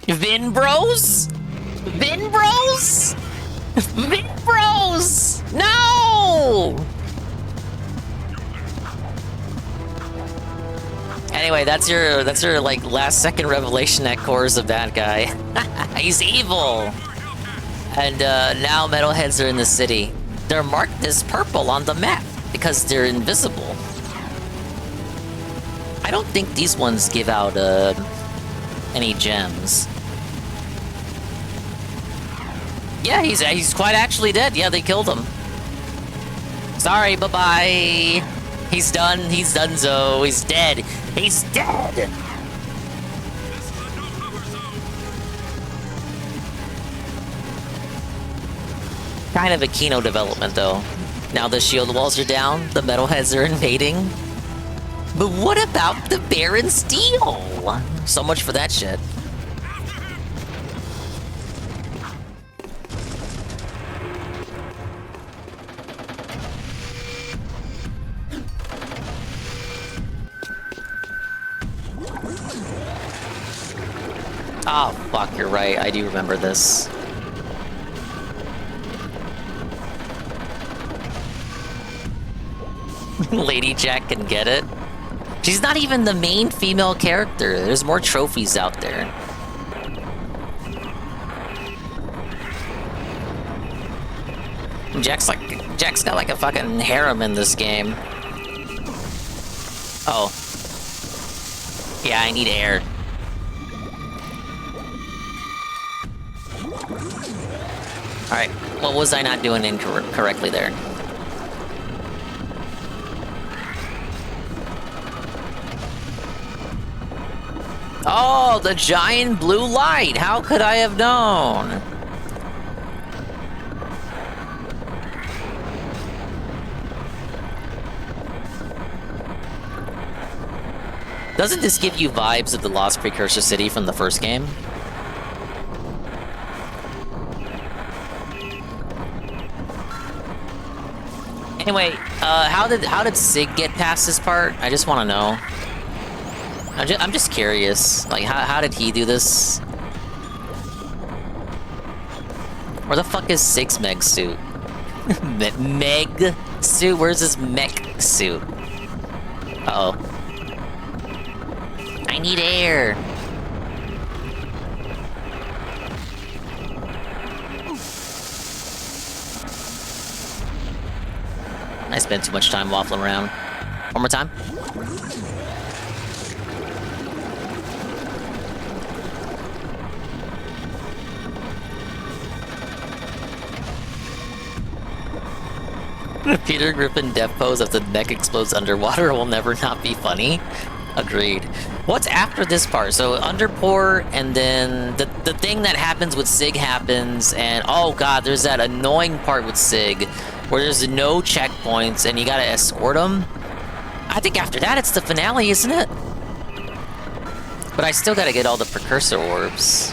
Vin Bros? Vin Bros? Vin Bros! No! Anyway, that's your like last second revelation at cores of that guy. He's evil. And now metalheads are in the city. They're marked as purple on the map because they're invisible. I don't think these ones give out any gems. Yeah, he's quite actually dead. Yeah, they killed him. Sorry, bye-bye. He's done. He's donezo. He's dead. He's dead. Kind of a Kino development, though. Now the shield walls are down, the metalheads are invading. But what about the Baron Steel? So much for that shit. Oh, fuck, you're right. I do remember this. Lady Jack can get it. She's not even the main female character. There's more trophies out there. Jack's got like a fucking harem in this game. Oh. Yeah, I need air. Alright, what was I not doing incorrectly there? Oh, the giant blue light! How could I have known? Doesn't this give you vibes of the Lost Precursor City from the first game? Anyway, how did Sig get past this part? I just want to know. I'm just curious. Like, how did he do this? Where the fuck is Sig's Meg suit? Meg suit? Where's his mech suit? Uh-oh. I need air. I spent too much time waffling around. One more time. Peter Griffin death pose if the mech explodes underwater will never not be funny. Agreed. What's after this part? So underport, and then the thing that happens with Sig happens, and oh god, there's that annoying part with Sig where there's no checkpoints and you gotta escort him. I think after that it's the finale, isn't it? But I still gotta get all the precursor orbs.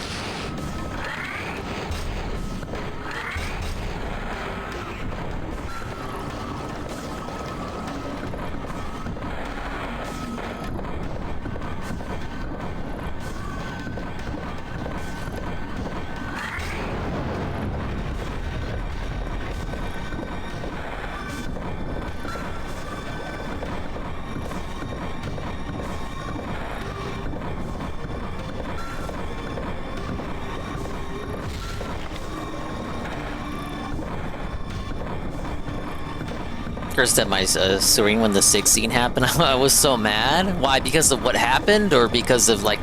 Cursed at my sewing when the 16 happened. I was so mad. Why? Because of what happened, or because of like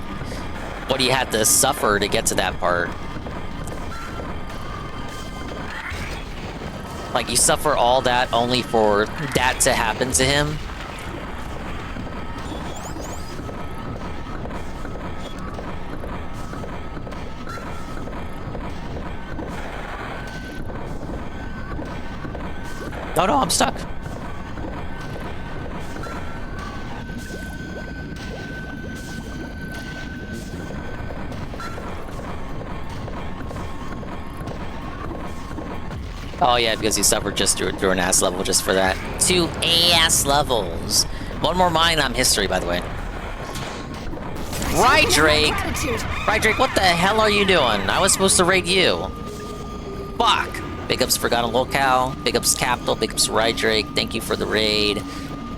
what he had to suffer to get to that part? Like you suffer all that only for that to happen to him. Oh no, I'm stuck. Oh yeah, because you suffered just through an ass level just for that. 2 ass levels. One more mine on history, by the way. Right, Drake! Right, Drake, what the hell are you doing? I was supposed to raid you. Fuck! Big ups Forgotten Locale, big ups Capital, big ups Right Drake, thank you for the raid.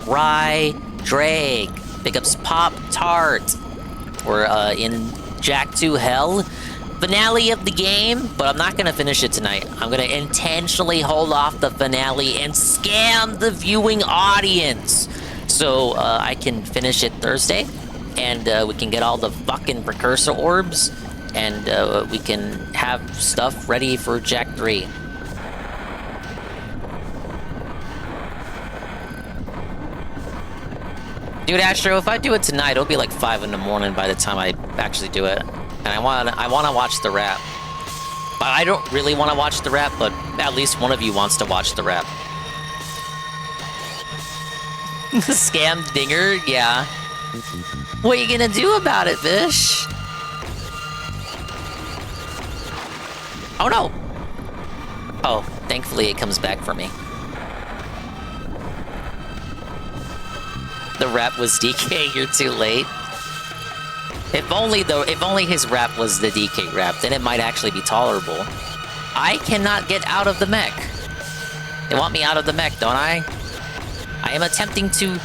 Right Drake, big ups Pop Tart. We're in Jack 2 Hell. Finale of the game, but I'm not gonna finish it tonight. I'm gonna intentionally hold off the finale and scam the viewing audience so I can finish it Thursday, and we can get all the fucking precursor orbs, and we can have stuff ready for Jack 3. Dude, Astro, if I do it tonight, it'll be like 5 in the morning by the time I actually do it. And I want to watch the rap. But I don't really want to watch the rap, but at least one of you wants to watch the rap. Scam Dinger? Yeah. What are you gonna do about it, Fish? Oh no! Oh, thankfully it comes back for me. The rap was DK, you're too late. If only his rap was the DK rap, then it might actually be tolerable. I cannot get out of the mech. They want me out of the mech, don't I? I am attempting to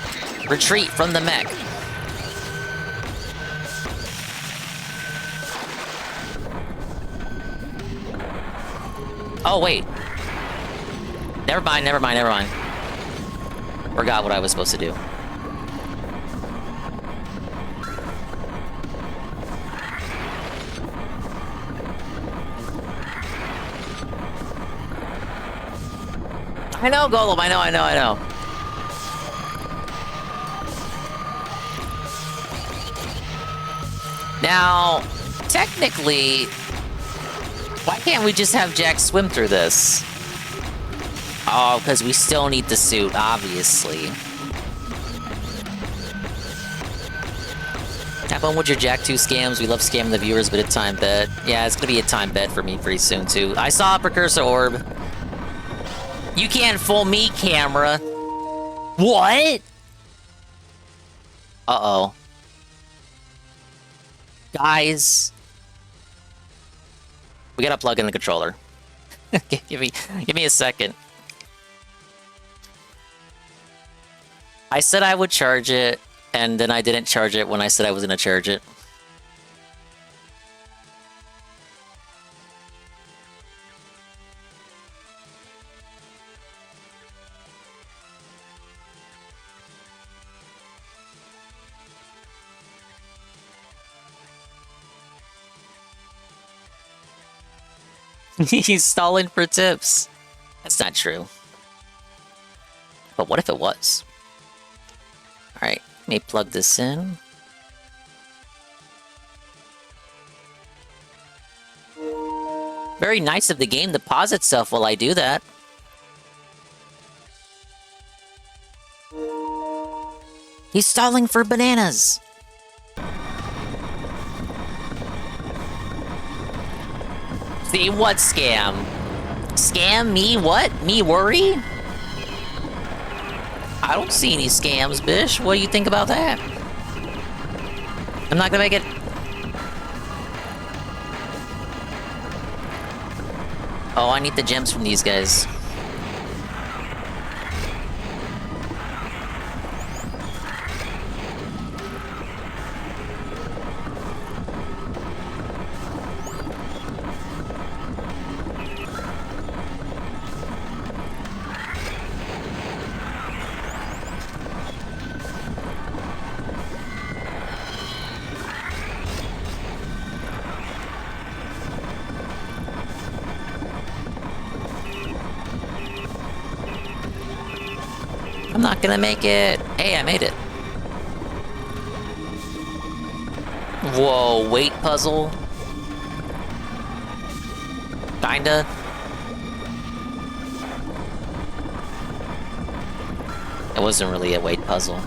retreat from the mech. Oh, wait. Never mind, never mind, never mind. Forgot what I was supposed to do. I know, Golem, I know. Now, technically, why can't we just have Jack swim through this? Oh, because we still need the suit, obviously. Have fun with your Jack 2 scams. We love scamming the viewers, but a time bet. Yeah, it's gonna be a time bet for me pretty soon, too. I saw a precursor orb. You can't fool me, camera. What? Uh-oh. Guys. We gotta plug in the controller. give me a second. I said I would charge it, and then I didn't charge it when I said I was gonna charge it. He's stalling for tips. That's not true. But what if it was? Alright, let me plug this in. Very nice of the game to pause itself while I do that. He's stalling for bananas. See what scam? Scam me what? Me worry? I don't see any scams, bish. What do you think about that? I'm not gonna make it. Oh, I need the gems from these guys. I'm not gonna make it. Hey, I made it. Whoa, weight puzzle. Kinda. It wasn't really a weight puzzle.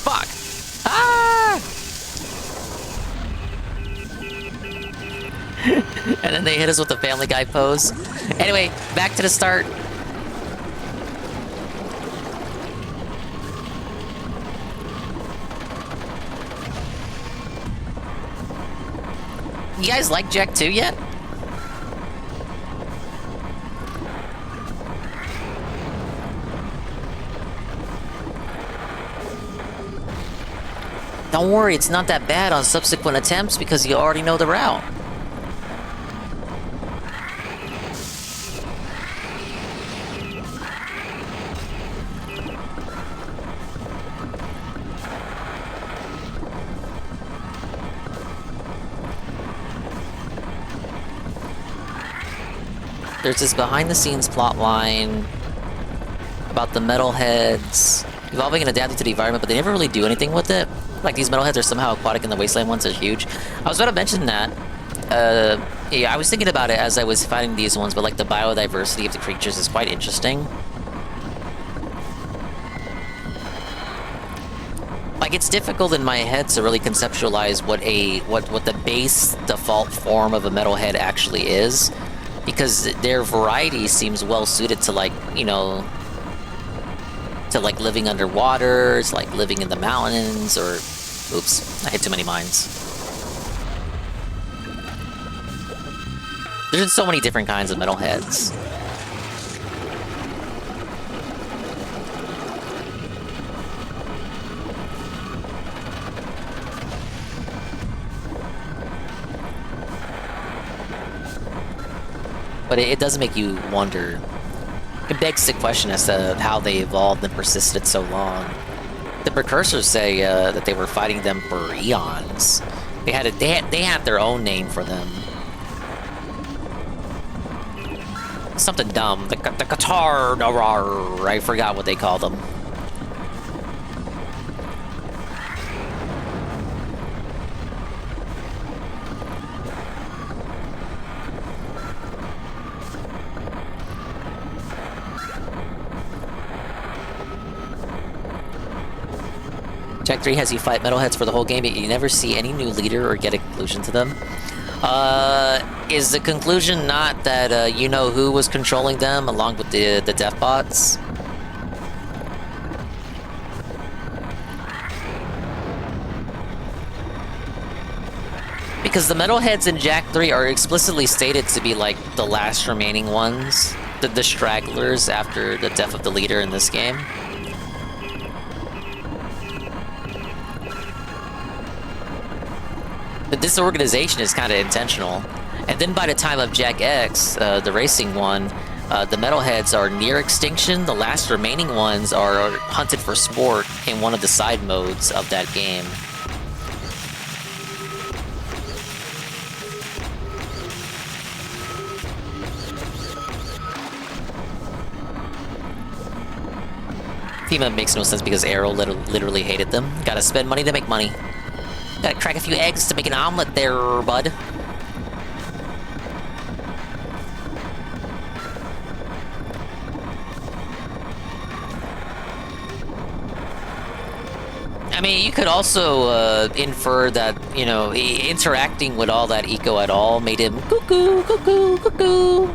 Fuck! Ah! And then they hit us with the Family Guy pose. Anyway, back to the start. You guys like Jack 2 yet? Don't worry, it's not that bad on subsequent attempts because you already know the route. There's this behind-the-scenes plot line about the metalheads evolving and adapting to the environment, but they never really do anything with it. Like, these metalheads are somehow aquatic and the wasteland ones are huge. I was about to mention that. Yeah, I was thinking about it as I was fighting these ones, but like the biodiversity of the creatures is quite interesting. Like, it's difficult in my head to really conceptualize what the base default form of a metalhead actually is, because their variety seems well suited to, like, you know, to like living underwater, to like living in the mountains, or oops, I hit too many mines. There's so many different kinds of metalheads. But it does make you wonder. It begs the question as to how they evolved and persisted so long. The precursors say that they were fighting them for eons. They had their own name for them. Something dumb. The guitar, I forgot what they called them. Jak 3 has you fight metalheads for the whole game, but you never see any new leader or get a conclusion to them. Is the conclusion not that you know who was controlling them along with the death bots? Because the metalheads in Jak 3 are explicitly stated to be like the last remaining ones, the stragglers after the death of the leader in this game. But this organization is kind of intentional. And then by the time of Jak X, the racing one, the metalheads are near extinction. The last remaining ones are hunted for sport in one of the side modes of that game. Thema makes no sense because Arrow literally hated them. Gotta spend money to make money. Gotta crack a few eggs to make an omelet there, bud. I mean, you could also infer that, you know, interacting with all that eco at all made him cuckoo, cuckoo, cuckoo.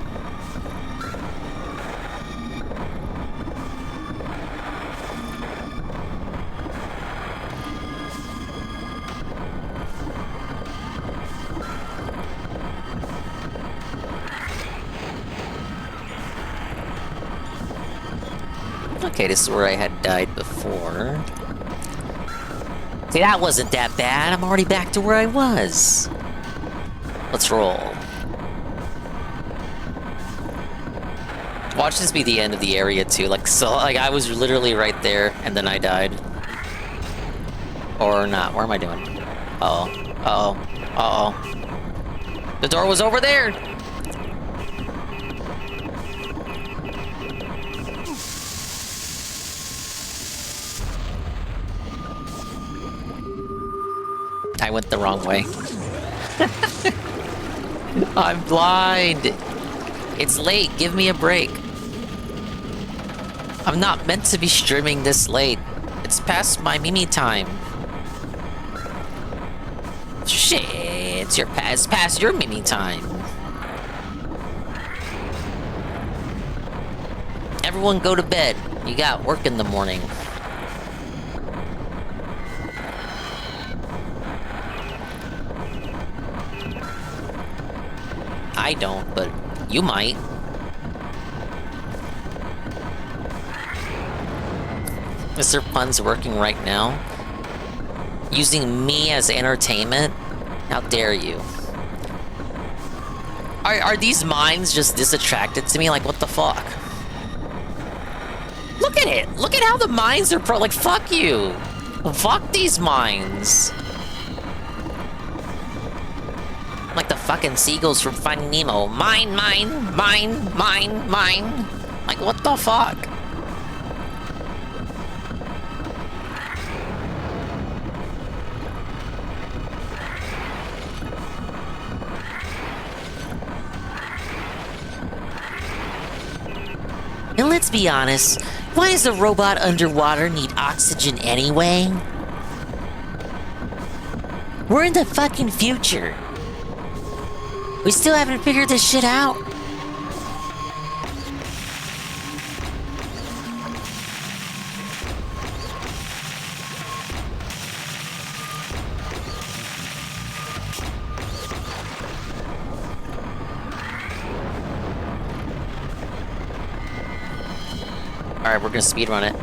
Okay, this is where I had died before. See, that wasn't that bad. I'm already back to where I was. Let's roll. Watch this be the end of the area, too. Like, so, like, I was literally right there, and then I died. Or not. Where am I doing? Uh-oh. Uh-oh. Uh-oh. The door was over there! I went the wrong way. I'm blind. It's late. Give me a break. I'm not meant to be streaming this late. It's past my Mimi time. Shit, it's past your Mimi time. Everyone go to bed. You got work in the morning. I don't, but you might. Mr. Pun's working right now. Using me as entertainment? How dare you? Are these mines just disattracted to me? Like, what the fuck? Look at it! Look at how the mines are like, fuck you! Fuck these mines! Like the fucking seagulls from Finding Nemo. Mine, mine, mine, mine, mine. Like, what the fuck? And let's be honest, why does a robot underwater need oxygen anyway? We're in the fucking future. We still haven't figured this shit out. Alright, we're gonna speedrun it.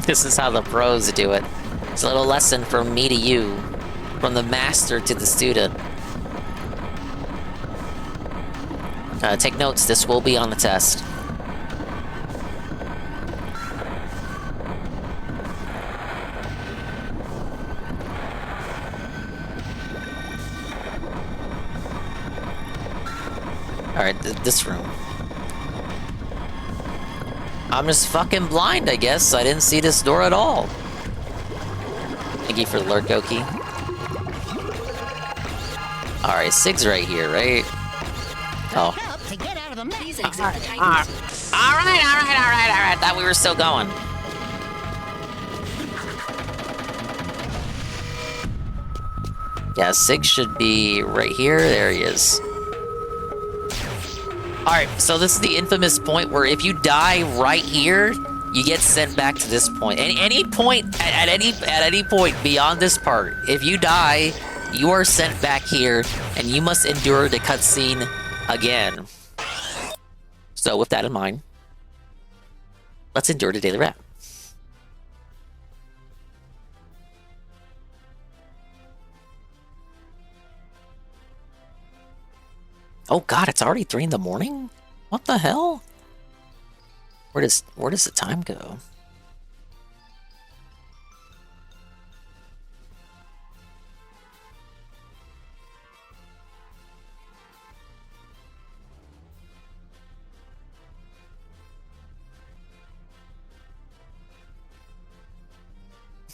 This is how the pros do it. It's a little lesson from me to you. From the master to the student. Take notes, this will be on the test. Alright, this room. I'm just fucking blind, I guess. I didn't see this door at all. Thank you for the lurk, Goki. Alright, Sig's right here, right? Oh. Alright. Thought we were still going. Yeah, Sig should be right here. There he is. Alright, so this is the infamous point where if you die right here, you get sent back to this point. Any point, at any point beyond this part, if you die, you are sent back here, and you must endure the cutscene again. So with that in mind, let's endure the daily wrap. Oh god, it's already 3 in the morning? What the hell? Where does the time go?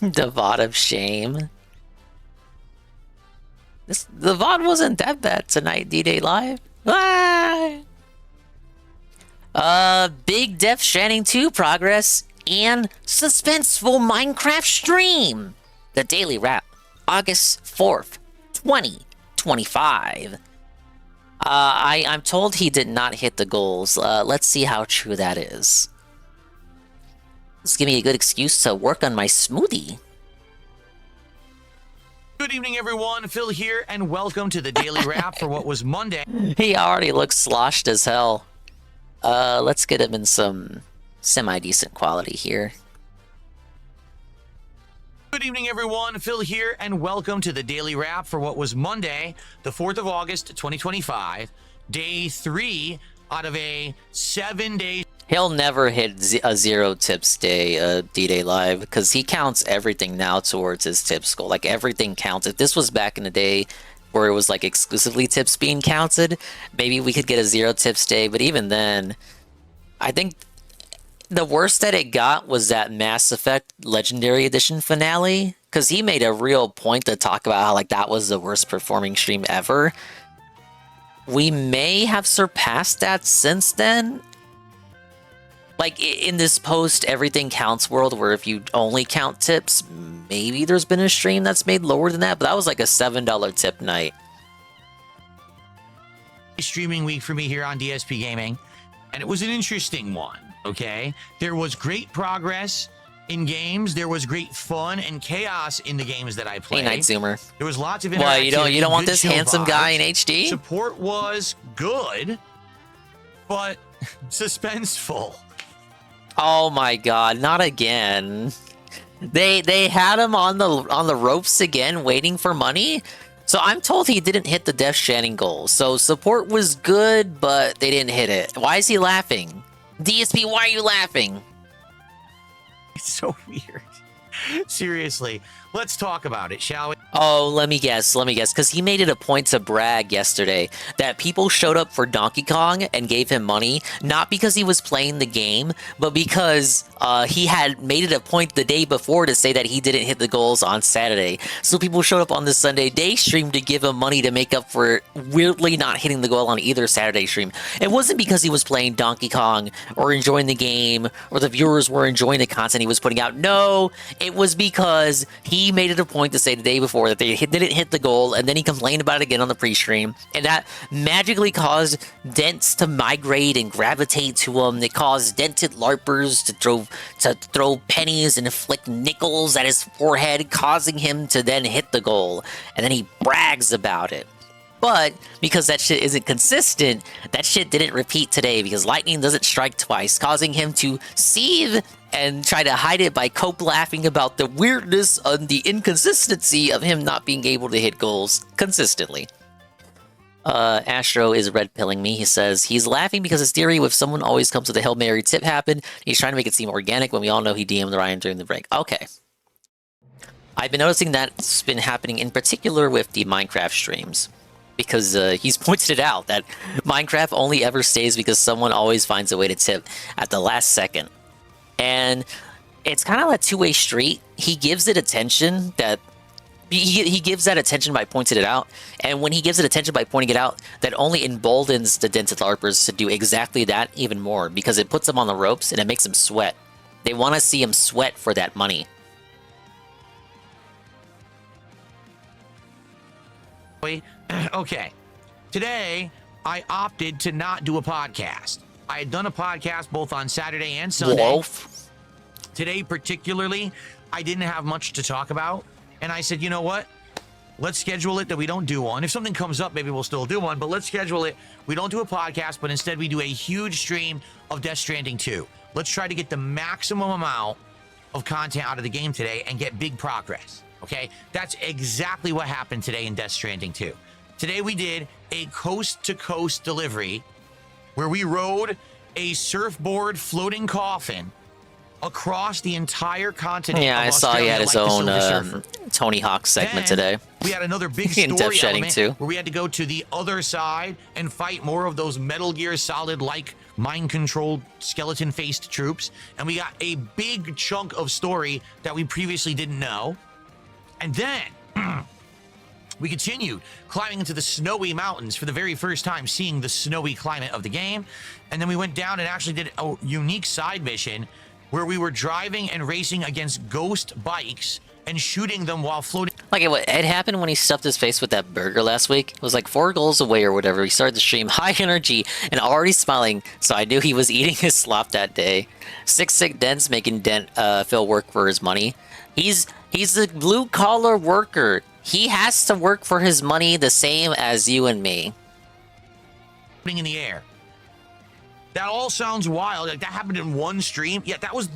The VOD of shame. The VOD wasn't that bad tonight, D-Day Live. Ah! Big Death Stranding 2 progress and suspenseful Minecraft stream. The Daily Wrap, August 4th, 2025. I'm told he did not hit the goals. Let's see how true that is. This give me a good excuse to work on my smoothie. Good evening, everyone. Phil here, and welcome to the Daily Wrap for what was Monday. He already looks sloshed as hell. Let's get him in some semi-decent quality here. Good evening, everyone. Phil here, and welcome to the Daily Wrap for what was Monday, the 4th of August, 2025, day 3 out of a 7-day. He'll never hit a 0 tips day, D-Day Live, because he counts everything now towards his tips goal. Like, everything counts. If this was back in the day where it was, like, exclusively tips being counted, maybe we could get a 0 tips day. But even then, I think the worst that it got was that Mass Effect Legendary Edition finale, because he made a real point to talk about how, like, that was the worst performing stream ever. We may have surpassed that since then. Like, in this post everything counts world, where if you only count tips, maybe there's been a stream that's made lower than that, but that was like a $7 tip night. Streaming week for me here on DSP Gaming, and it was an interesting one, okay? There was great progress in games, there was great fun and chaos in the games that I played. Hey, Night Zoomer. There was lots of interactivity. Well, you don't want this show handsome vibes. guy in HD? Support was good, but suspenseful. Oh my god, not again. They had him on the ropes again, waiting for money. So I'm told he didn't hit the Death Stranding goal. So support was good, but they didn't hit it. Why is he laughing? DSP, why are you laughing? It's so weird. Seriously, let's talk about it, shall we? Oh, let me guess, because he made it a point to brag yesterday that people showed up for Donkey Kong and gave him money, not because he was playing the game, but because he had made it a point the day before to say that he didn't hit the goals on Saturday. So people showed up on the Sunday day stream to give him money to make up for weirdly not hitting the goal on either Saturday stream. It wasn't because he was playing Donkey Kong or enjoying the game or the viewers were enjoying the content he was putting out. No, it was because he made it a point to say the day before that they didn't hit the goal, and then he complained about it again on the pre-stream, and that magically caused dents to migrate and gravitate to him. It caused dented LARPers to throw pennies and flick nickels at his forehead, causing him to then hit the goal, and then he brags about it. But because that shit isn't consistent, that shit didn't repeat today because lightning doesn't strike twice, causing him to seethe and try to hide it by cope laughing about the weirdness and the inconsistency of him not being able to hit goals consistently. Astro is red pilling me. He says he's laughing because his theory with someone always comes with a Hail Mary tip happened. He's trying to make it seem organic when we all know he DM'd Ryan during the break. Okay. I've been noticing that's been happening in particular with the Minecraft streams. Because he's pointed it out that Minecraft only ever stays because someone always finds a way to tip at the last second. And it's kind of a two-way street. He gives it attention that he gives that attention by pointing it out, and when he gives it attention by pointing it out, that only emboldens the dented LARPers to do exactly that even more, because it puts them on the ropes and it makes them sweat. They want to see him sweat for that money. Okay, today I opted to not do a podcast. I had done a podcast both on Saturday and Sunday. Wolf. Today particularly, I didn't have much to talk about, and I said, you know what? Let's schedule it that we don't do one. If something comes up, maybe we'll still do one, but let's schedule it. We don't do a podcast, but instead we do a huge stream of Death Stranding 2. Let's try to get the maximum amount of content out of the game today and get big progress, okay? That's exactly what happened today in Death Stranding 2. Today we did a coast-to-coast delivery where we rode a surfboard floating coffin across the entire continent. Yeah, of I saw he Australia had his like the own Silver Surfer. Tony Hawk segment Then today. We had another big In Death story Stranding element 2. where we had to go to the other side and fight more of those Metal Gear Solid-like mind-controlled skeleton-faced troops. And we got a big chunk of story that we previously didn't know. And then we continued climbing into the snowy mountains for the very first time, seeing the snowy climate of the game. And then we went down and actually did a unique side mission where we were driving and racing against ghost bikes and shooting them while floating. Like what it happened when he stuffed his face with that burger last week. It was like 4 goals away or whatever. He started the stream high energy and already smiling, so I knew he was eating his slop that day. Sick Dent's making Phil work for his money. He's a blue collar worker. He has to work for his money the same as you and me. In the air. That all sounds wild. Like that happened in one stream. Yeah, that was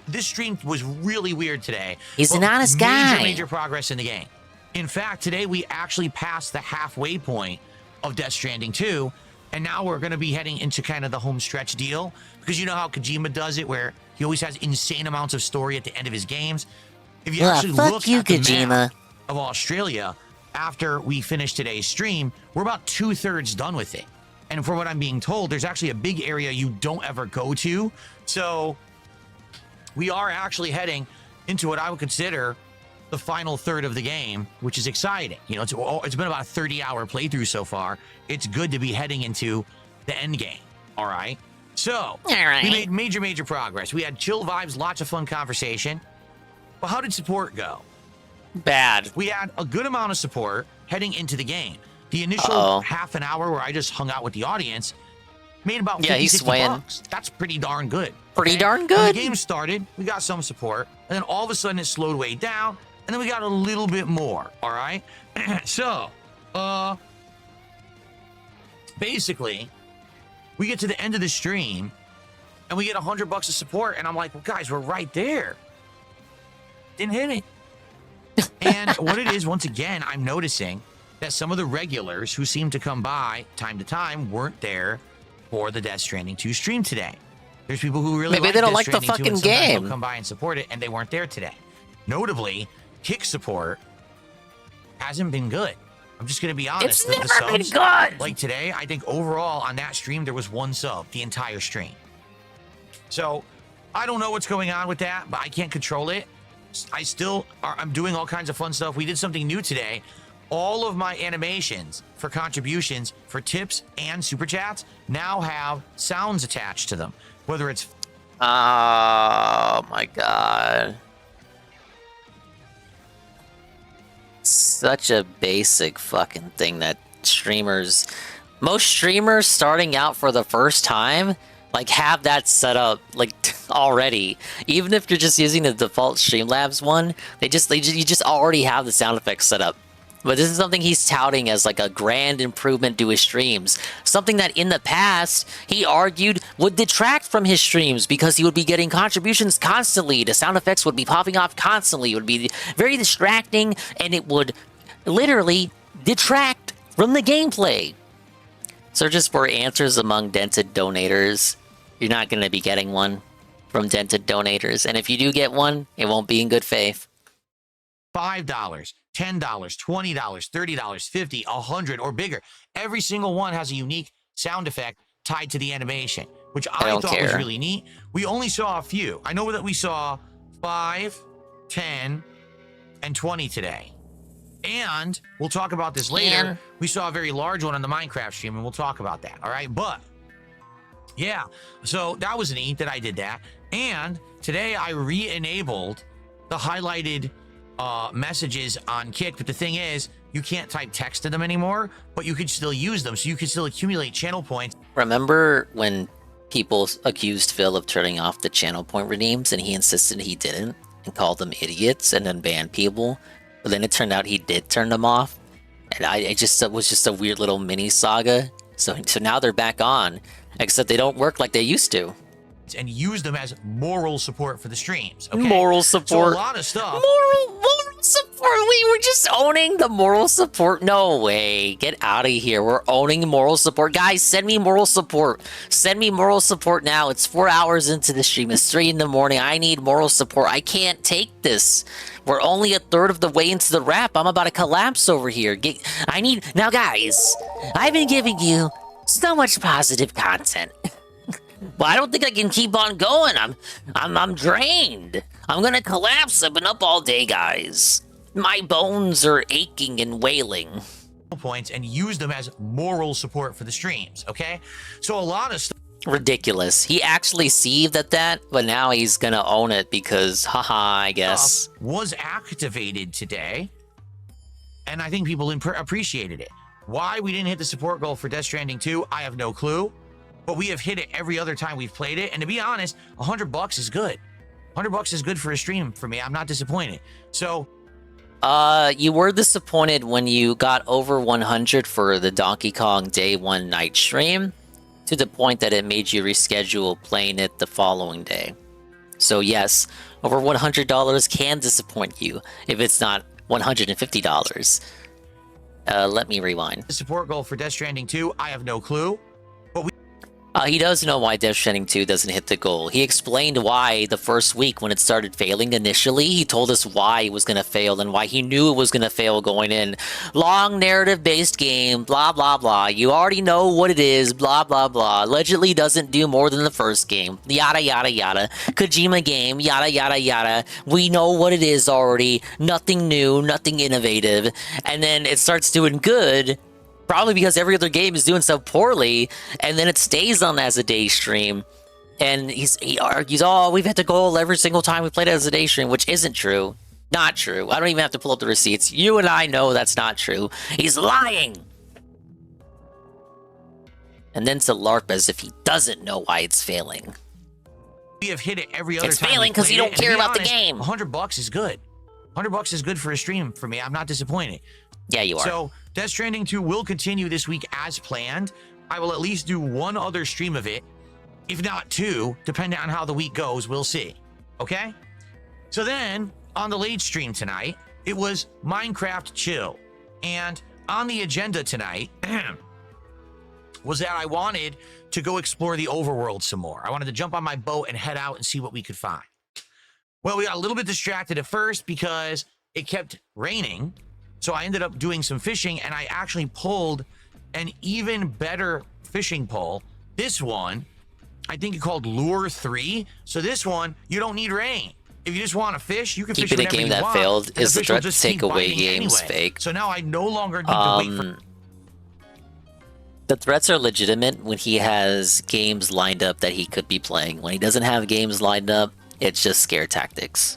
this stream was really weird today. He's an honest guy. Major progress in the game. In fact, today we actually passed the halfway point of Death Stranding 2, and now we're going to be heading into kind of the home stretch deal, because you know how Kojima does it, where he always has insane amounts of story at the end of his games. If you actually look at the map of Australia after we finish today's stream, we're about 2/3 done with it. And from what I'm being told, there's actually a big area you don't ever go to. So we are actually heading into what I would consider the final third of the game, which is exciting. You know, it's been about a 30-hour playthrough so far. It's good to be heading into the end game. All right. So we made major progress. We had chill vibes, lots of fun conversation. But how did support go? Bad. We had a good amount of support heading into the game. The initial half an hour where I just hung out with the audience made about 50, he's 60 swaying. bucks. That's pretty darn good. Pretty darn good. When the game started, we got some support, and then all of a sudden it slowed way down, and then we got a little bit more, all right? So, basically, we get to the end of the stream, and we get $100 of support, and I'm like, well, guys, we're right there. Didn't hit it. And what it is, once again, I'm noticing that some of the regulars who seem to come by time to time weren't there for the Death Stranding 2 stream today. There's people who really maybe they don't like the Death Stranding 2, fucking and sometimes game. they'll come by and support it, and they weren't there today. Notably, kick support hasn't been good. I'm just gonna be honest. It's never been good. Like today, I think overall on that stream there was 1 sub the entire stream. So I don't know what's going on with that, but I can't control it. I'm doing all kinds of fun stuff. We did something new today. All of my animations for contributions, for tips and super chats now have sounds attached to them. Whether it's... Oh my god. Such a basic fucking thing that most streamers starting out for the first time, like, have that set up, like, already. Even if you're just using the default Streamlabs one, you just already have the sound effects set up. But this is something he's touting as like a grand improvement to his streams. Something that in the past, he argued would detract from his streams because he would be getting contributions constantly. The sound effects would be popping off constantly. It would be very distracting, and it would literally detract from the gameplay. Searches for answers among dented donators. You're not going to be getting one from dented donators. And if you do get one, it won't be in good faith. $5, $10, $20, $30, $50, $100, or bigger. Every single one has a unique sound effect tied to the animation, which I thought was really neat. We only saw a few. I know that we saw 5, 10, and 20 today. And we'll talk about this later. We saw a very large one on the Minecraft stream, and we'll talk about that. All right, but yeah, so that was neat that I did that. And today I re-enabled the highlighted messages on Kick, but the thing is, you can't type text to them anymore, but you could still use them, so you could still accumulate channel points. Remember when people accused Phil of turning off the channel point redeems, and he insisted he didn't, and called them idiots, and then banned people? But then it turned out he did turn them off, and it was just a weird little mini saga. So now they're back on, except they don't work like they used to. And use them as moral support for the streams. Okay? Moral support. So a lot of stuff. Moral support. We were just owning the moral support. No way. Get out of here. We're owning moral support. Guys, send me moral support. Send me moral support now. It's 4 hours into the stream. It's 3 in the morning. I need moral support. I can't take this. We're only a third of the way into the wrap. I'm about to collapse over here. Now, guys, I've been giving you so much positive content. But I don't think I can keep on going. I'm drained. I'm gonna collapse. I've been up all day, guys. My bones are aching and wailing. Points and use them as moral support for the streams. Okay, so a lot of stuff. Ridiculous. He actually seethed at that, but now he's gonna own it because, haha, I guess. Was activated today, and I think people appreciated it. Why we didn't hit the support goal for Death Stranding 2, I have no clue. But we have hit it every other time we've played it, and to be honest, $100 is good. $100 is good for a stream for me. I'm not disappointed. So, you were disappointed when you got over 100 for the Donkey Kong Day 1 night stream, to the point that it made you reschedule playing it the following day. So yes, over $100 can disappoint you if it's not $150. Let me rewind. the support goal for Death Stranding 2, I have no clue. He does know why Death Stranding 2 doesn't hit the goal. He explained why the first week when it started failing initially. He told us why it was going to fail and why he knew it was going to fail going in. Long narrative-based game, blah, blah, blah. You already know what it is, blah, blah, blah. Allegedly doesn't do more than the first game. Yada, yada, yada. Kojima game, yada, yada, yada. We know what it is already. Nothing new, nothing innovative. And then it starts doing good. Probably because every other game is doing so poorly, and then it stays on as a day stream. And he argues, oh, we've hit the goal every single time we played it as a day stream, which isn't true. Not true. I don't even have to pull up the receipts. You and I know that's not true. He's lying! And then to LARP as if he doesn't know why it's failing. We have hit it every other time. It's failing because you don't care about the game. $100 is good. $100 is good for a stream for me. I'm not disappointed. Yeah, you are. So, Death Stranding 2 will continue this week as planned. I will at least do one other stream of it, if not two, depending on how the week goes. We'll see. Okay? So then, on the late stream tonight, it was Minecraft Chill. And on the agenda tonight was that I wanted to go explore the overworld some more. I wanted to jump on my boat and head out and see what we could find. Well, we got a little bit distracted at first because it kept raining. So I ended up doing some fishing, and I actually pulled an even better fishing pole. This one, I think it's called Lure 3. So this one, you don't need rain. If you just want to fish, you can fish Keeping a whenever game you that want, failed and is the fish will threat to just take keep away biting games anyway. fake. So now I no longer need to wait for... The threats are legitimate when he has games lined up that he could be playing. When he doesn't have games lined up, it's just scare tactics.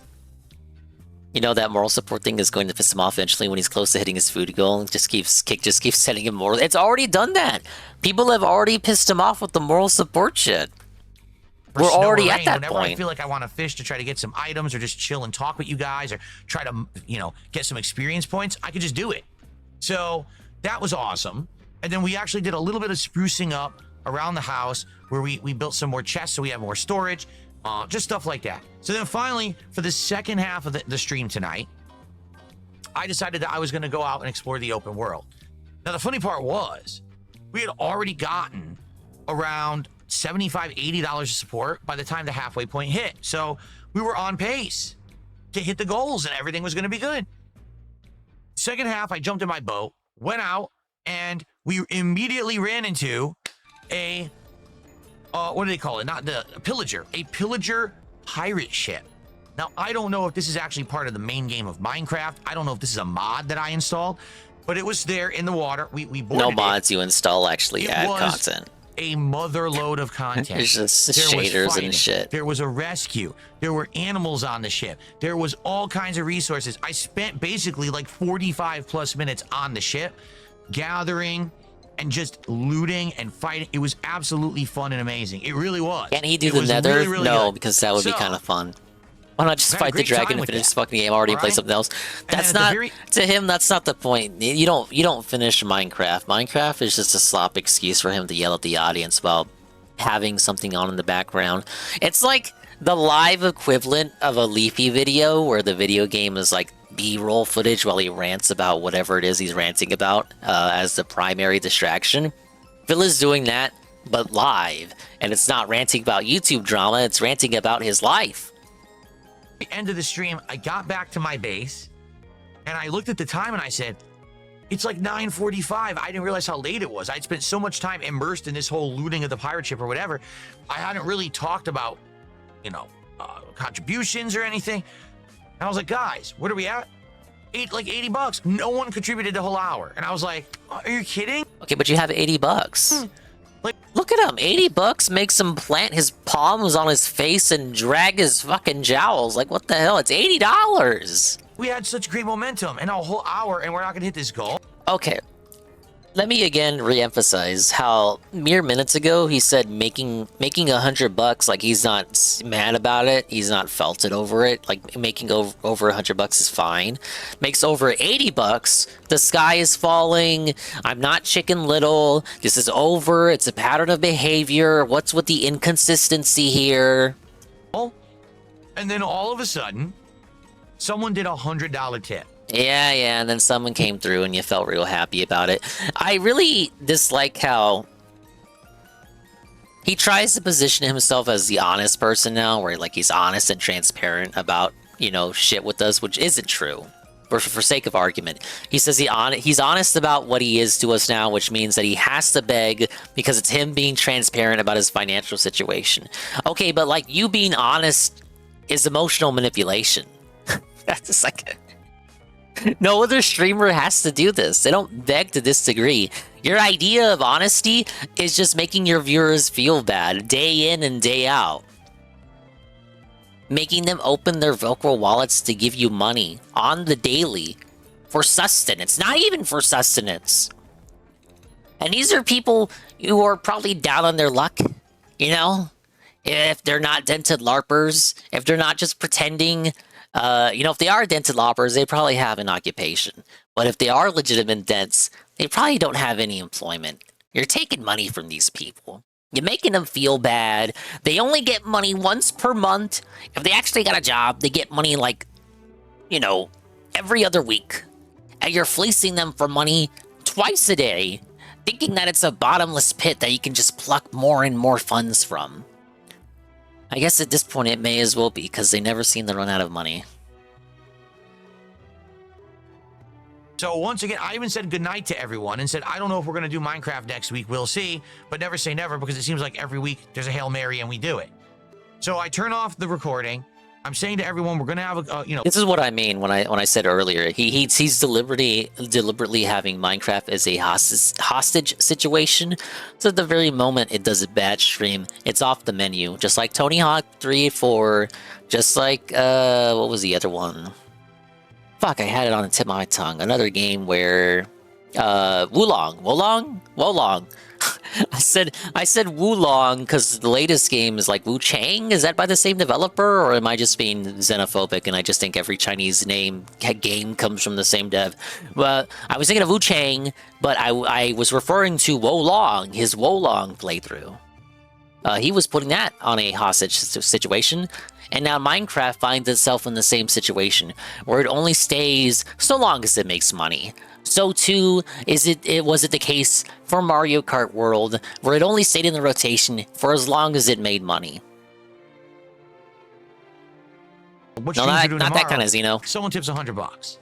You know that moral support thing is going to piss him off eventually when he's close to hitting his food goal. Kick just keeps setting him more. It's already done that. People have already pissed him off with the moral support shit. We're already at that Whenever point. I feel like I want to fish to try to get some items or just chill and talk with you guys or try to, get some experience points, I could just do it. So that was awesome. And then we actually did a little bit of sprucing up around the house where we built some more chests so we have more storage. Just stuff like that. So then finally, for the second half of the stream tonight, I decided that I was going to go out and explore the open world. Now, the funny part was, we had already gotten around $75, $80 of support by the time the halfway point hit. So we were on pace to hit the goals and everything was going to be good. Second half, I jumped in my boat, went out, and we immediately ran into a... what do they call it? Not the pillager. A pillager pirate ship. Now, I don't know if this is actually part of the main game of Minecraft. I don't know if this is a mod that I installed, but it was there in the water. We boarded No mods you install actually add was content. A mother load of content. There's just There was shaders fighting. and shit. There was a rescue. There were animals on the ship. There was all kinds of resources. I spent basically like 45 plus minutes on the ship, gathering and just looting and fighting. It was absolutely fun and amazing. It really was. Can he do It the was nether? really, really No, good. because that would be So, kind of fun. Why not just I had a fight the great time dragon and with finish that. this fucking game already and play Alright? something else? And That's then at not the very- to him. That's not the point. You don't finish Minecraft. Minecraft is just a slop excuse for him to yell at the audience about having something on in the background. It's like the live equivalent of a Leafy video where the video game is like B-roll footage while he rants about whatever it is he's ranting about as the primary distraction. Phil is doing that, but live, and it's not ranting about YouTube drama, it's ranting about his life. At the end of the stream, I got back to my base, and I looked at the time and I said, it's like 9:45. I didn't realize how late it was. I'd spent so much time immersed in this whole looting of the pirate ship or whatever. I hadn't really talked about, contributions or anything. And I was like, guys, what are we at? $80. No one contributed the whole hour. And I was like, are you kidding? Okay, but you have $80. Look at him. 80 bucks makes him plant his palms on his face and drag his fucking jowls. Like, what the hell? It's $80. We had such great momentum and a whole hour, and we're not gonna hit this goal. Okay. Let me again re-emphasize how mere minutes ago he said making $100, like he's not mad about it, he's not felted over it, like making over $100 is fine. Makes over $80, the sky is falling, I'm not Chicken Little, this is over, it's a pattern of behavior, what's with the inconsistency here? And then all of a sudden, someone did $100 tip. Yeah, and then someone came through and you felt real happy about it. I really dislike how he tries to position himself as the honest person now, where like he's honest and transparent about, you know, shit with us, which isn't true. For sake of argument, he says he's honest about what he is to us now, which means that he has to beg because it's him being transparent about his financial situation. Okay, but like you being honest is emotional manipulation. That's just like... No other streamer has to do this. They don't beg to this degree. Your idea of honesty is just making your viewers feel bad day in and day out. Making them open their Velcro wallets to give you money on the daily for sustenance. Not even for sustenance. And these are people who are probably down on their luck, you know? If they're not dented LARPers, if they're not just pretending... you know, if they are dented LARPers, they probably have an occupation. But if they are legitimate dents, they probably don't have any employment. You're taking money from these people. You're making them feel bad. They only get money once per month. If they actually got a job, they get money like, you know, every other week. And you're fleecing them for money twice a day, thinking that it's a bottomless pit that you can just pluck more and more funds from. I guess at this point it may as well be, because they never seem to run out of money. So once again, I even said goodnight to everyone and said, I don't know if we're going to do Minecraft next week. We'll see, but never say never, because it seems like every week there's a Hail Mary and we do it. So I turn off the recording. I'm saying to everyone, we're going to have a, you know... This is what I mean when I said earlier. He's deliberately having Minecraft as a hostage situation. So at the very moment it does a bad stream, it's off the menu. Just like Tony Hawk 3-4, just like, what was the other one? Fuck, I had it on the tip of my tongue. Another game where, Wolong. I said Wulong because the latest game is like Wu Chang. Is that by the same developer, or am I just being xenophobic and I just think every Chinese game comes from the same dev? But I was thinking of Wu Chang, but I was referring to Wolong, his Wolong playthrough. He was putting that on a hostage situation, and now Minecraft finds itself in the same situation where it only stays so long as it makes money. So too was it the case for Mario Kart World, where it only stayed in the rotation for as long as it made money. What No, not that kind of Xeno. Someone tips $100.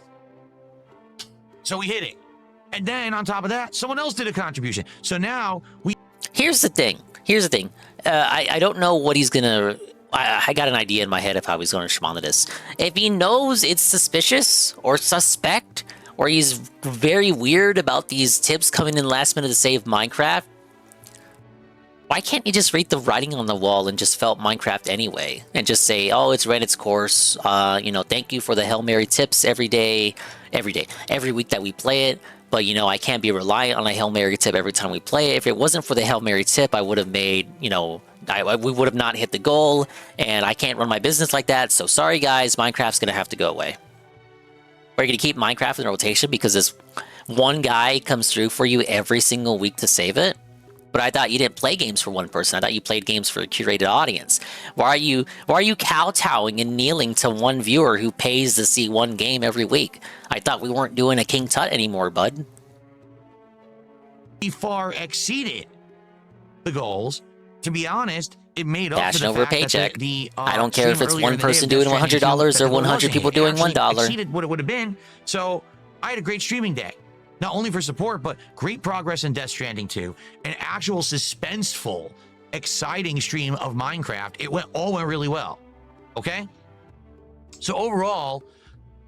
So we hit it. And then on top of that, someone else did a contribution. So now we... Here's the thing. I don't know what he's gonna... I got an idea in my head of how he's going to respond to this. If he knows it's suspicious or suspect, or he's very weird about these tips coming in last minute to save Minecraft, why can't he just read the writing on the wall and just felt Minecraft anyway? And just say, oh, it's ran its course. You know, thank you for the Hail Mary tips every week that we play it. But, you know, I can't be reliant on a Hail Mary tip every time we play it. If it wasn't for the Hail Mary tip, I would have made, you know, we would have not hit the goal. And I can't run my business like that. So sorry, guys, Minecraft's going to have to go away. Are you going to keep Minecraft in rotation because this one guy comes through for you every single week to save it? But I thought you didn't play games for one person. I thought you played games for a curated audience. Why are you kowtowing and kneeling to one viewer who pays to see one game every week? I thought we weren't doing a King Tut anymore, bud. We far exceeded the goals. To be honest, it made up Cash for the over fact paycheck. that the I don't care if it's one person doing $100 or 100 people doing $1. Exceeded what it would have been. So I had a great streaming day. Not only for support, but great progress in Death Stranding 2. An actual suspenseful, exciting stream of Minecraft. It all went really well. Okay? So overall,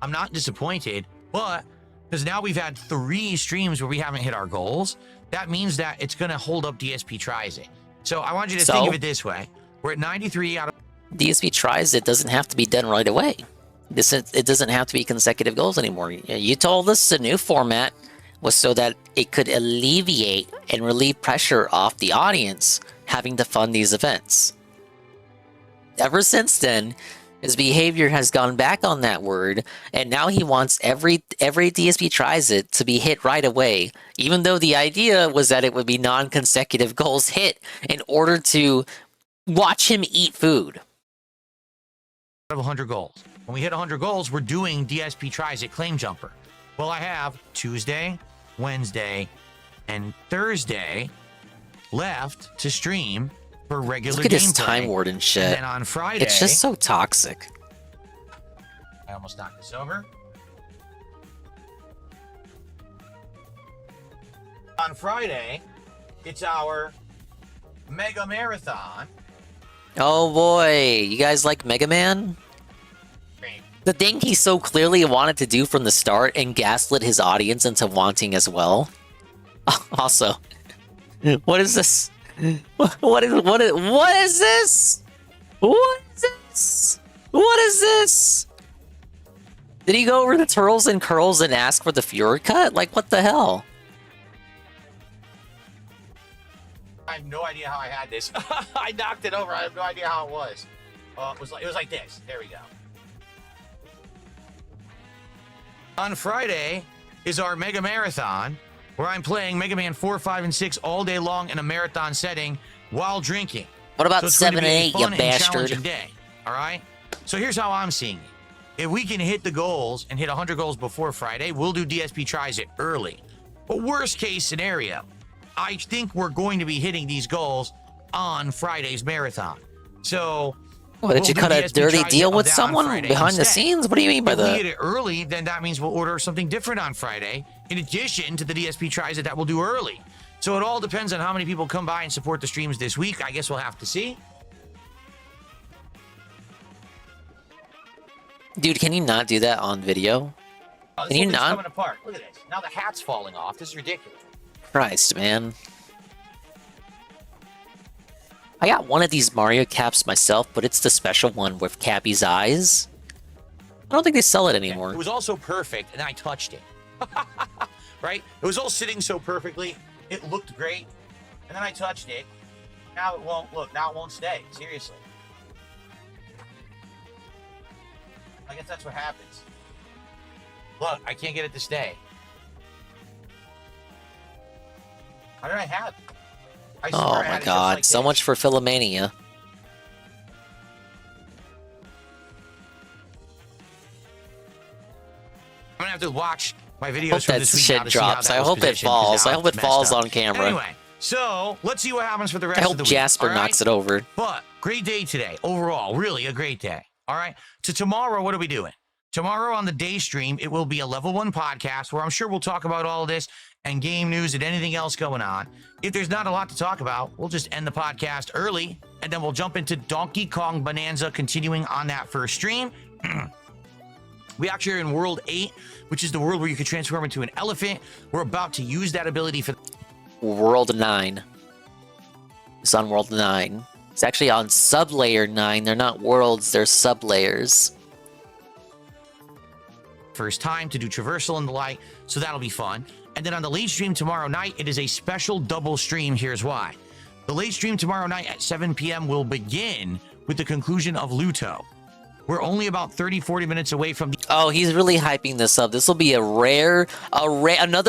I'm not disappointed, but because now we've had 3 streams where we haven't hit our goals, that means that it's going to hold up DSP tries it. So I want you to So? think of it this way. We're at 93 out of... DSP tries it doesn't have to be done right away. It doesn't have to be consecutive goals anymore. You told us the new format was so that it could alleviate and relieve pressure off the audience having to fund these events. Ever since then, his behavior has gone back on that word, and now he wants every DSP tries it to be hit right away, even though the idea was that it would be non-consecutive goals hit in order to watch him eat food. Of 100 goals. When we hit 100 goals, we're doing DSP tries it claim jumper. Well, I have Tuesday, Wednesday, and Thursday left to stream for regular Look at his gameplay. Time Warden shit. And then on Friday, It's just so toxic. I almost knocked this over. On Friday, it's our Mega Marathon. Oh boy, you guys like Mega Man? The thing he so clearly wanted to do from the start and gaslit his audience into wanting as well. Also, what is this? What is this? What is this? What is this? Did he go over the Turtles and Curls and ask for the Fjord cut? Like, what the hell? I have no idea how I had this. I knocked it over. I have no idea how it was. It was like this. There we go. On Friday is our Mega Marathon, where I'm playing Mega Man 4, 5, and 6 all day long in a marathon setting while drinking. What about So it's 7 going and to be a 8, you fun and bastard? challenging day. All right. So here's how I'm seeing it. If we can hit the goals and hit 100 goals before Friday, we'll do DSP tries it early. But worst case scenario, I think we're going to be hitting these goals on Friday's marathon. So What, did you do cut a DSP dirty tries deal of with that on someone Friday behind the instead. scenes? What do you mean by If we that? hit it early, then that means we'll order something different on Friday, in addition to the DSP tries that we'll do early. So it all depends on how many people come by and support the streams this week. I guess we'll have to see. Dude, can you not do that on video? Oh, this Can you whole thing's not? coming apart. Look at this. Now the hat's falling off. This is ridiculous. Christ, man. I got one of these Mario caps myself, but it's the special one with Cappy's eyes. I don't think they sell it anymore. It was all so perfect, and then I touched it. Right? It was all sitting so perfectly. It looked great, and then I touched it. Now it won't look. Now it won't stay. Seriously. I guess that's what happens. Look, I can't get it to stay. How did I have it? I swear I Oh had my it just god, like so this. much for Philomania. I'm gonna have to watch my videos Hope from that this week shit now to see how drops. that I was hope it positioned, 'cause falls. now I hope it's it messed falls up. on camera. Anyway, so let's see what happens for the rest I of hope the week. Jasper all knocks right? it over. But great day today overall. Really a great day. All right. So tomorrow, what are we doing? Tomorrow on the day stream, it will be a level 1 podcast where I'm sure we'll talk about all of this and game news and anything else going on. If there's not a lot to talk about, we'll just end the podcast early and then we'll jump into Donkey Kong Bonanza continuing on that first stream. We actually are in World 8, which is the world where you can transform into an elephant. We're about to use that ability for World 9. It's on World 9. It's actually on Sublayer 9. They're not worlds, they're sublayers. first time to do traversal and the like, so that'll be fun. And then on the late stream tomorrow night, it is a special double stream. Here's why. The late stream tomorrow night at 7 p.m. will begin with the conclusion of Luto. We're only about 30-40 minutes away from the... Oh, he's really hyping this up. This will be another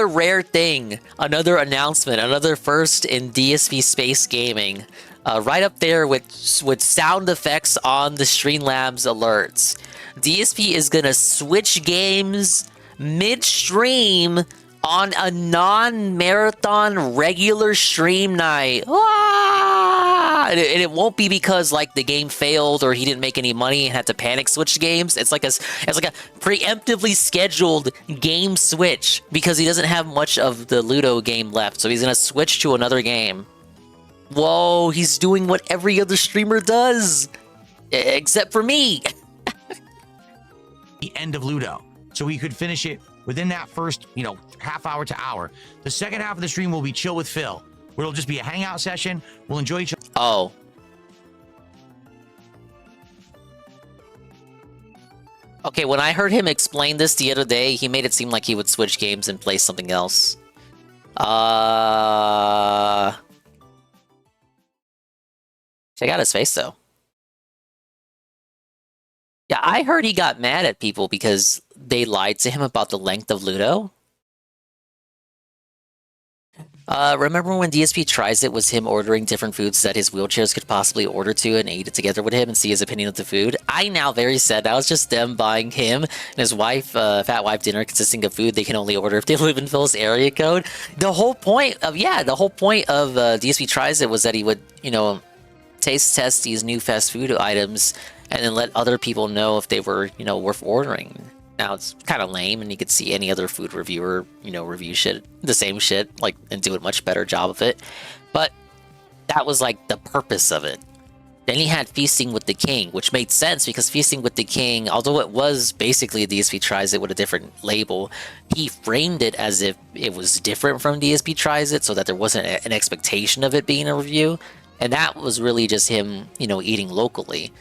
rare thing, another announcement, another first in DSP Space Gaming. Right up there with sound effects on the Streamlabs alerts. DSP is gonna switch games midstream on a non-marathon regular stream night. And it won't be because like the game failed or he didn't make any money and had to panic switch games. It's like a preemptively scheduled game switch because he doesn't have much of the Ludo game left, so he's gonna switch to another game. Whoa, he's doing what every other streamer does, except for me. end of Ludo, so we could finish it within that first, half hour to hour. The second half of the stream will be Chill with Phil, where it'll just be a hangout session. We'll enjoy each other. Oh. Okay, when I heard him explain this the other day, he made it seem like he would switch games and play something else. Check out his face, though. Yeah, I heard he got mad at people because they lied to him about the length of Ludo. Remember when DSP Tries It was him ordering different foods that his wheelchairs could possibly order to and eat it together with him and see his opinion of the food? I now very sad that was just them buying him and his wife, fat wife dinner consisting of food they can only order if they live in Phil's area code. The whole point of DSP Tries It was that he would, taste test these new fast food items and then let other people know if they were, worth ordering. Now it's kind of lame, and you could see any other food reviewer, review shit, the same shit, and do a much better job of it. But that was like the purpose of it. Then he had Feasting with the King, which made sense because Feasting with the King, although it was basically DSP Tries It with a different label, he framed it as if it was different from DSP Tries It so that there wasn't an expectation of it being a review. And that was really just him, eating locally.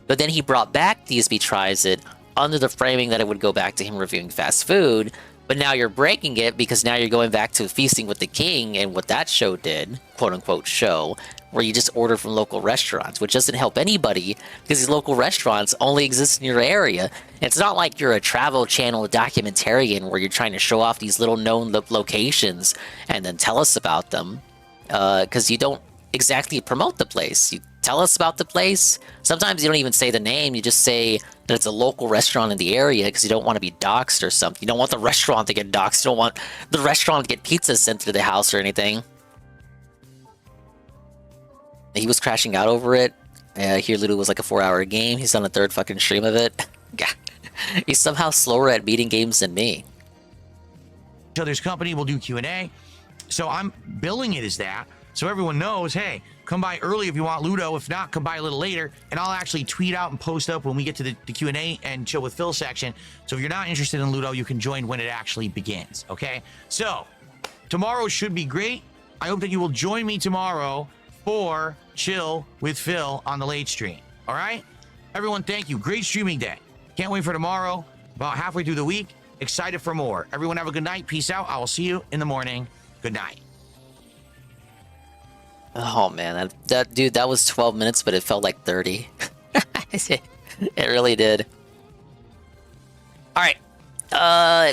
But then he brought back DSP Tries It under the framing that it would go back to him reviewing fast food, but now you're breaking it because now you're going back to Feasting with the King and what that show did, quote-unquote show, where you just order from local restaurants, which doesn't help anybody because these local restaurants only exist in your area. And it's not like you're a Travel Channel documentarian where you're trying to show off these little known locations and then tell us about them, because you don't exactly promote the place. You tell us about the place. Sometimes you don't even say the name. You just say that it's a local restaurant in the area because you don't want to be doxxed or something. You don't want the restaurant to get doxxed. You don't want the restaurant to get pizza sent to the house or anything. He was crashing out over it. Here Ludo was like a 4-hour game. He's on a third fucking stream of it. He's somehow slower at beating games than me. Each other's company, we'll do Q&A. So I'm billing it as that. So everyone knows, hey, come by early if you want Ludo. If not, come by a little later. And I'll actually tweet out and post up when we get to the Q&A and Chill with Phil section. So if you're not interested in Ludo, you can join when it actually begins, okay? So tomorrow should be great. I hope that you will join me tomorrow for Chill with Phil on the late stream, all right? Everyone, thank you. Great streaming day. Can't wait for tomorrow. About halfway through the week. Excited for more. Everyone have a good night. Peace out. I will see you in the morning. Good night. Oh man, that dude, that was 12 minutes, but it felt like 30. It really did. All right,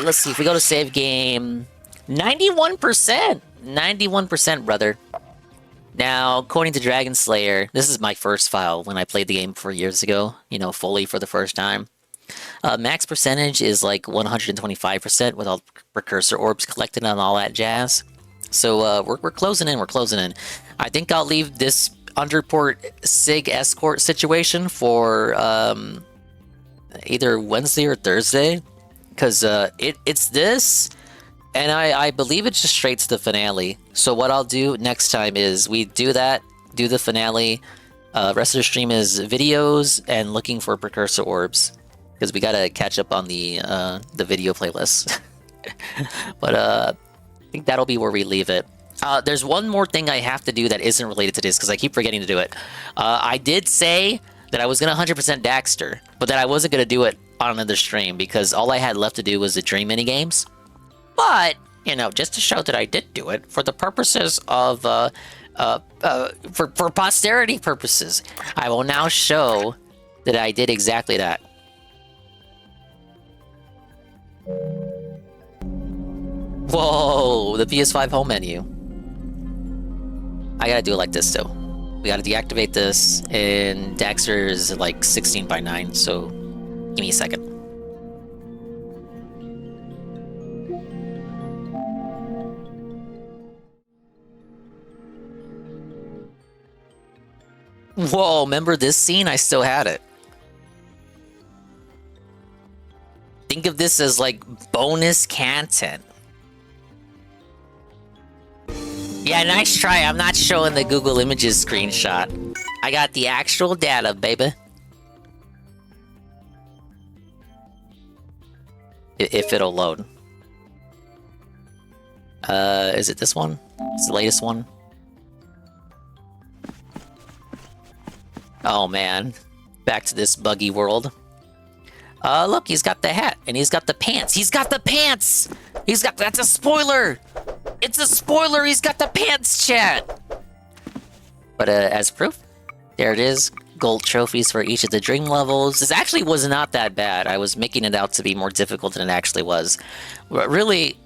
let's see. If we go to save game, 91%, brother. Now, according to Dragon Slayer, this is my first file when I played the game 4 years ago. Fully for the first time. Max percentage is like 125% with all precursor orbs collected and all that jazz. So we're closing in. We're closing in. I think I'll leave this underport SIG escort situation for either Wednesday or Thursday, because it's this, and I believe it's just straight to the finale. So what I'll do next time is we do that, do the finale. Rest of the stream is videos and looking for precursor orbs, because we gotta catch up on the video playlist. But I think that'll be where we leave it. There's one more thing I have to do that isn't related to this because I keep forgetting to do it. I did say that I was going to 100% Daxter, but that I wasn't going to do it on another stream because all I had left to do was the dream minigames. But, just to show that I did do it for the purposes of, for posterity purposes, I will now show that I did exactly that. Whoa, the PS5 home menu. I gotta do it like this, though. We gotta deactivate this, and Daxter is like 16 by 9, so give me a second. Whoa, remember this scene? I still had it. Think of this as like bonus content. Yeah, nice try. I'm not showing the Google Images screenshot. I got the actual data, baby. If it'll load. Is it this one? It's the latest one. Oh man, back to this buggy world. Look, he's got the hat and he's got the pants. He's got the pants. That's a spoiler. It's a spoiler. He's got the pants, chat. But as proof, there it is. Gold trophies for each of the dream levels. This actually was not that bad. I was making it out to be more difficult than it actually was. But really,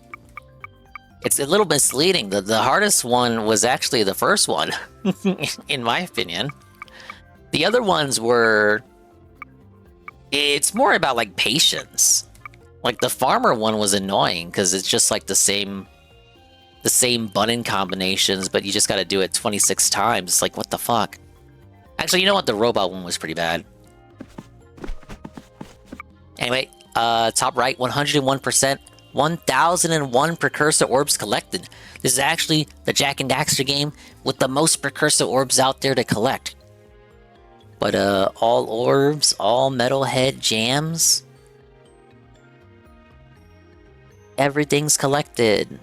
it's a little misleading. The hardest one was actually the first one, in my opinion. The other ones were... It's more about, like, patience. Like, the farmer one was annoying, because it's just, like, the same button combinations, but you just gotta do it 26 times. It's like, what the fuck? Actually, you know what? The robot one was pretty bad. Anyway, top right, 101%. 1,001 precursor orbs collected. This is actually the Jak and Daxter game with the most precursor orbs out there to collect. But all orbs, all metalhead jams. Everything's collected.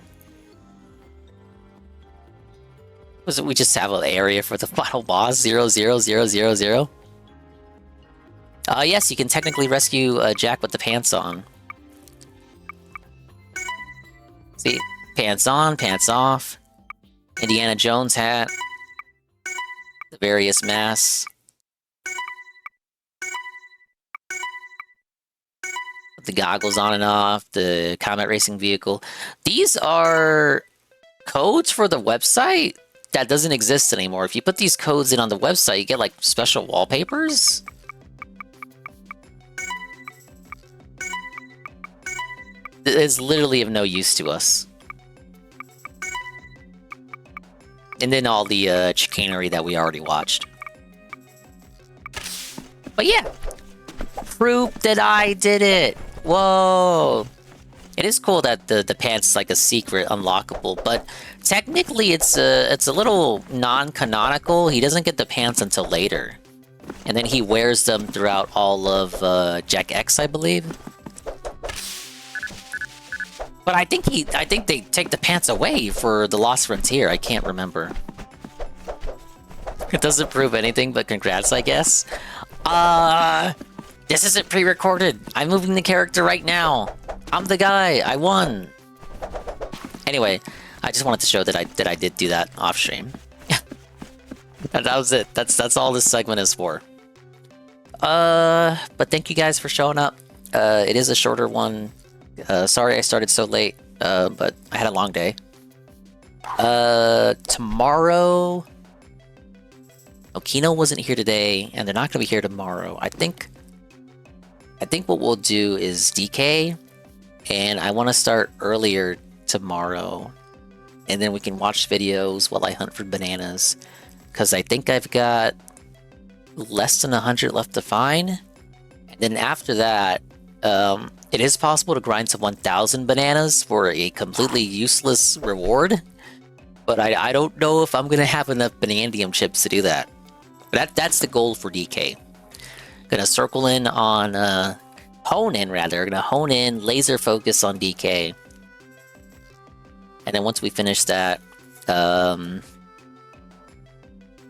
Was it we just have an area for the final boss? 00000? Yes, you can technically rescue Jak with the pants on. See, pants on, pants off. Indiana Jones hat. The various masks. The goggles on and off. The Comet Racing vehicle. These are codes for the website that doesn't exist anymore. If you put these codes in on the website, you get like special wallpapers. It's literally of no use to us. And then all the chicanery that we already watched. But yeah, proof that I did it. Whoa. It is cool that the pants is like a secret unlockable, but technically it's a little non-canonical. He doesn't get the pants until later. And then he wears them throughout all of Jak X, I believe. But I think they take the pants away for the Lost Frontier. I can't remember. It doesn't prove anything, but congrats, I guess. This isn't pre-recorded. I'm moving the character right now. I'm the guy. I won. Anyway, I just wanted to show that I did do that off stream. That was it. That's all this segment is for. But thank you guys for showing up. It is a shorter one. Sorry I started so late, but I had a long day. Tomorrow... Okino wasn't here today, and they're not going to be here tomorrow. I think what we'll do is DK, and I want to start earlier tomorrow, and then we can watch videos while I hunt for bananas, because I think I've got less than 100 left to find, and then after that, it is possible to grind to 1,000 bananas for a completely useless reward, but I don't know if I'm going to have enough banandium chips to do that. But that's the goal for DK. Gonna circle in on, hone in, gonna hone in, laser focus on DK. And then once we finish that,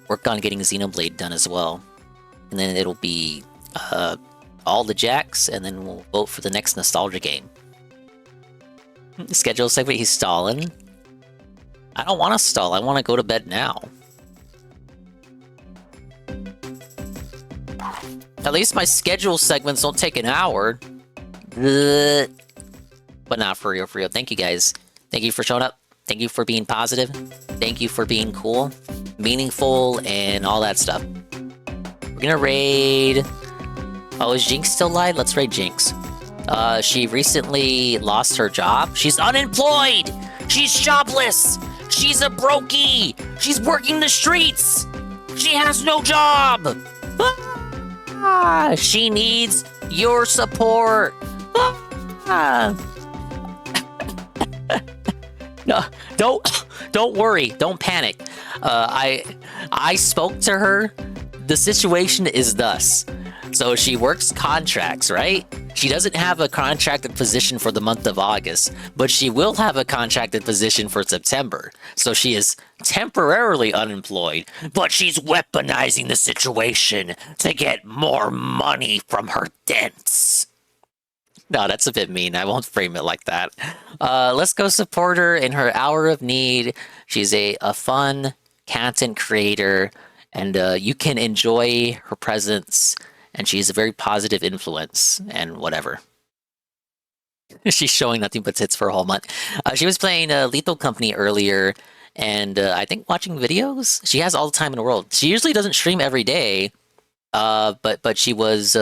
work on getting Xenoblade done as well. And then it'll be, all the Jacks, and then we'll vote for the next nostalgia game. Schedule segment, he's stalling. I don't want to stall, I want to go to bed now. At least my schedule segments don't take an hour. But not for real, for real. Thank you guys. Thank you for showing up. Thank you for being positive. Thank you for being cool, meaningful, and all that stuff. We're gonna raid... Oh, is Jinx still alive? Let's raid Jinx. She recently lost her job. She's unemployed! She's jobless! She's a brokey! She's working the streets! She has no job! Ah, she needs your support! Ah. No, don't worry. Don't panic. I spoke to her. The situation is thus. So she works contracts, right? She doesn't have a contracted position for the month of August, but she will have a contracted position for September. So she is temporarily unemployed, but she's weaponizing the situation to get more money from her dents. No, that's a bit mean. I won't frame it like that. Let's go support her in her hour of need. She's a fun content creator, and you can enjoy her presence, and she's a very positive influence, and whatever. She's showing nothing but tits for a whole month. She was playing Lethal Company earlier, and I think watching videos. She has all the time in the world. She usually doesn't stream every day, but she was...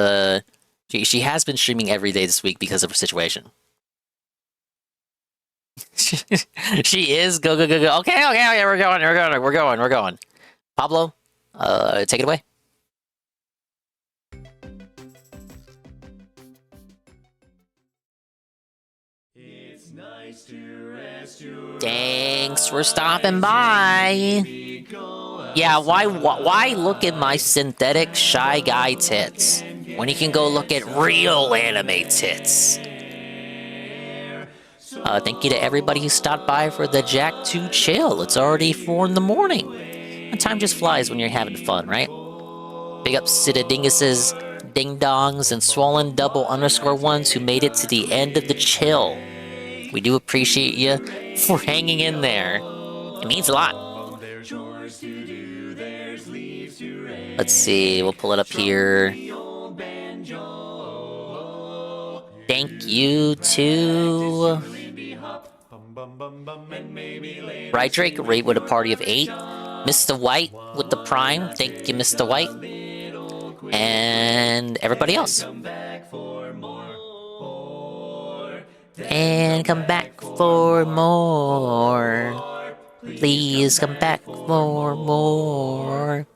She has been streaming every day this week because of her situation. She is. Go. Okay, we're going. Pablo, take it away. Thanks for stopping by. Yeah, why look at my synthetic Shy Guy tits when you can go look at real anime tits? Thank you to everybody who stopped by for the Jack 2 chill. It's already 4 in the morning. And time just flies when you're having fun, right? Big ups to the dinguses, ding-dongs, and swollen double underscore ones who made it to the end of the chill. We do appreciate you for hanging in there. It means a lot. Let's see, we'll pull it up here. Thank you to Rydrake, rate with a party of 8. Mr. White with the Prime, thank you, Mr. White. And everybody else. And come back for more. Please come back for more.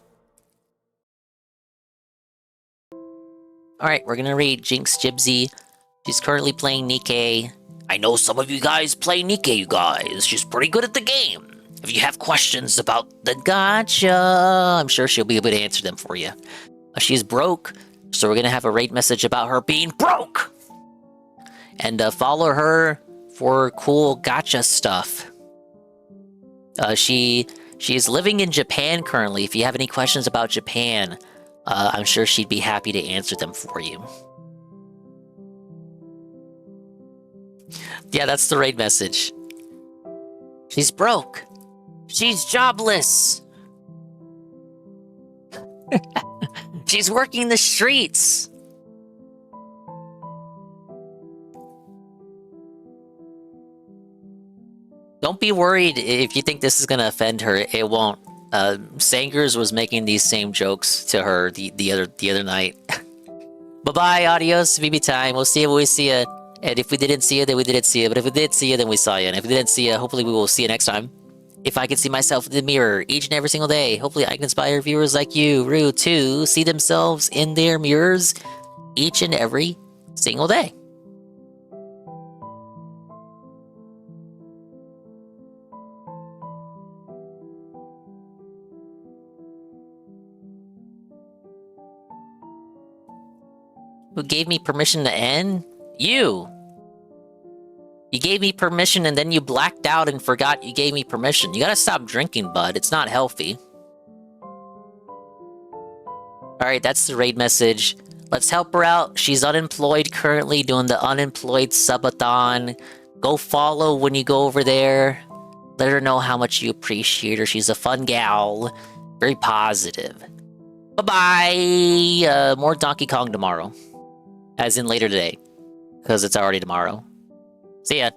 Alright, we're gonna read Jinx Gypsy. She's currently playing Nikkei. I know some of you guys play Nikkei, you guys. She's pretty good at the game. If you have questions about the gacha, I'm sure she'll be able to answer them for you. She's broke, so we're gonna have a raid message about her being broke. And follow her for cool gacha stuff. She is living in Japan currently. If you have any questions about Japan, I'm sure she'd be happy to answer them for you. Yeah, that's the raid message. She's broke. She's jobless. She's working the streets. Don't be worried if you think this is gonna offend her. It won't. Sangers was making these same jokes to her the other night. Bye-bye, adios, BB time. We'll see you when we see you. And if we didn't see you, then we didn't see you. But if we did see you, then we saw you. And if we didn't see you, hopefully we will see you next time. If I can see myself in the mirror each and every single day, hopefully I can inspire viewers like you, Rue, to see themselves in their mirrors each and every single day. Who gave me permission to end? You! You gave me permission and then you blacked out and forgot you gave me permission. You gotta stop drinking, bud. It's not healthy. Alright, that's the raid message. Let's help her out. She's unemployed currently, doing the unemployed subathon. Go follow when you go over there. Let her know how much you appreciate her. She's a fun gal. Very positive. Bye-bye! More Donkey Kong tomorrow. As in later today. Because it's already tomorrow. See ya.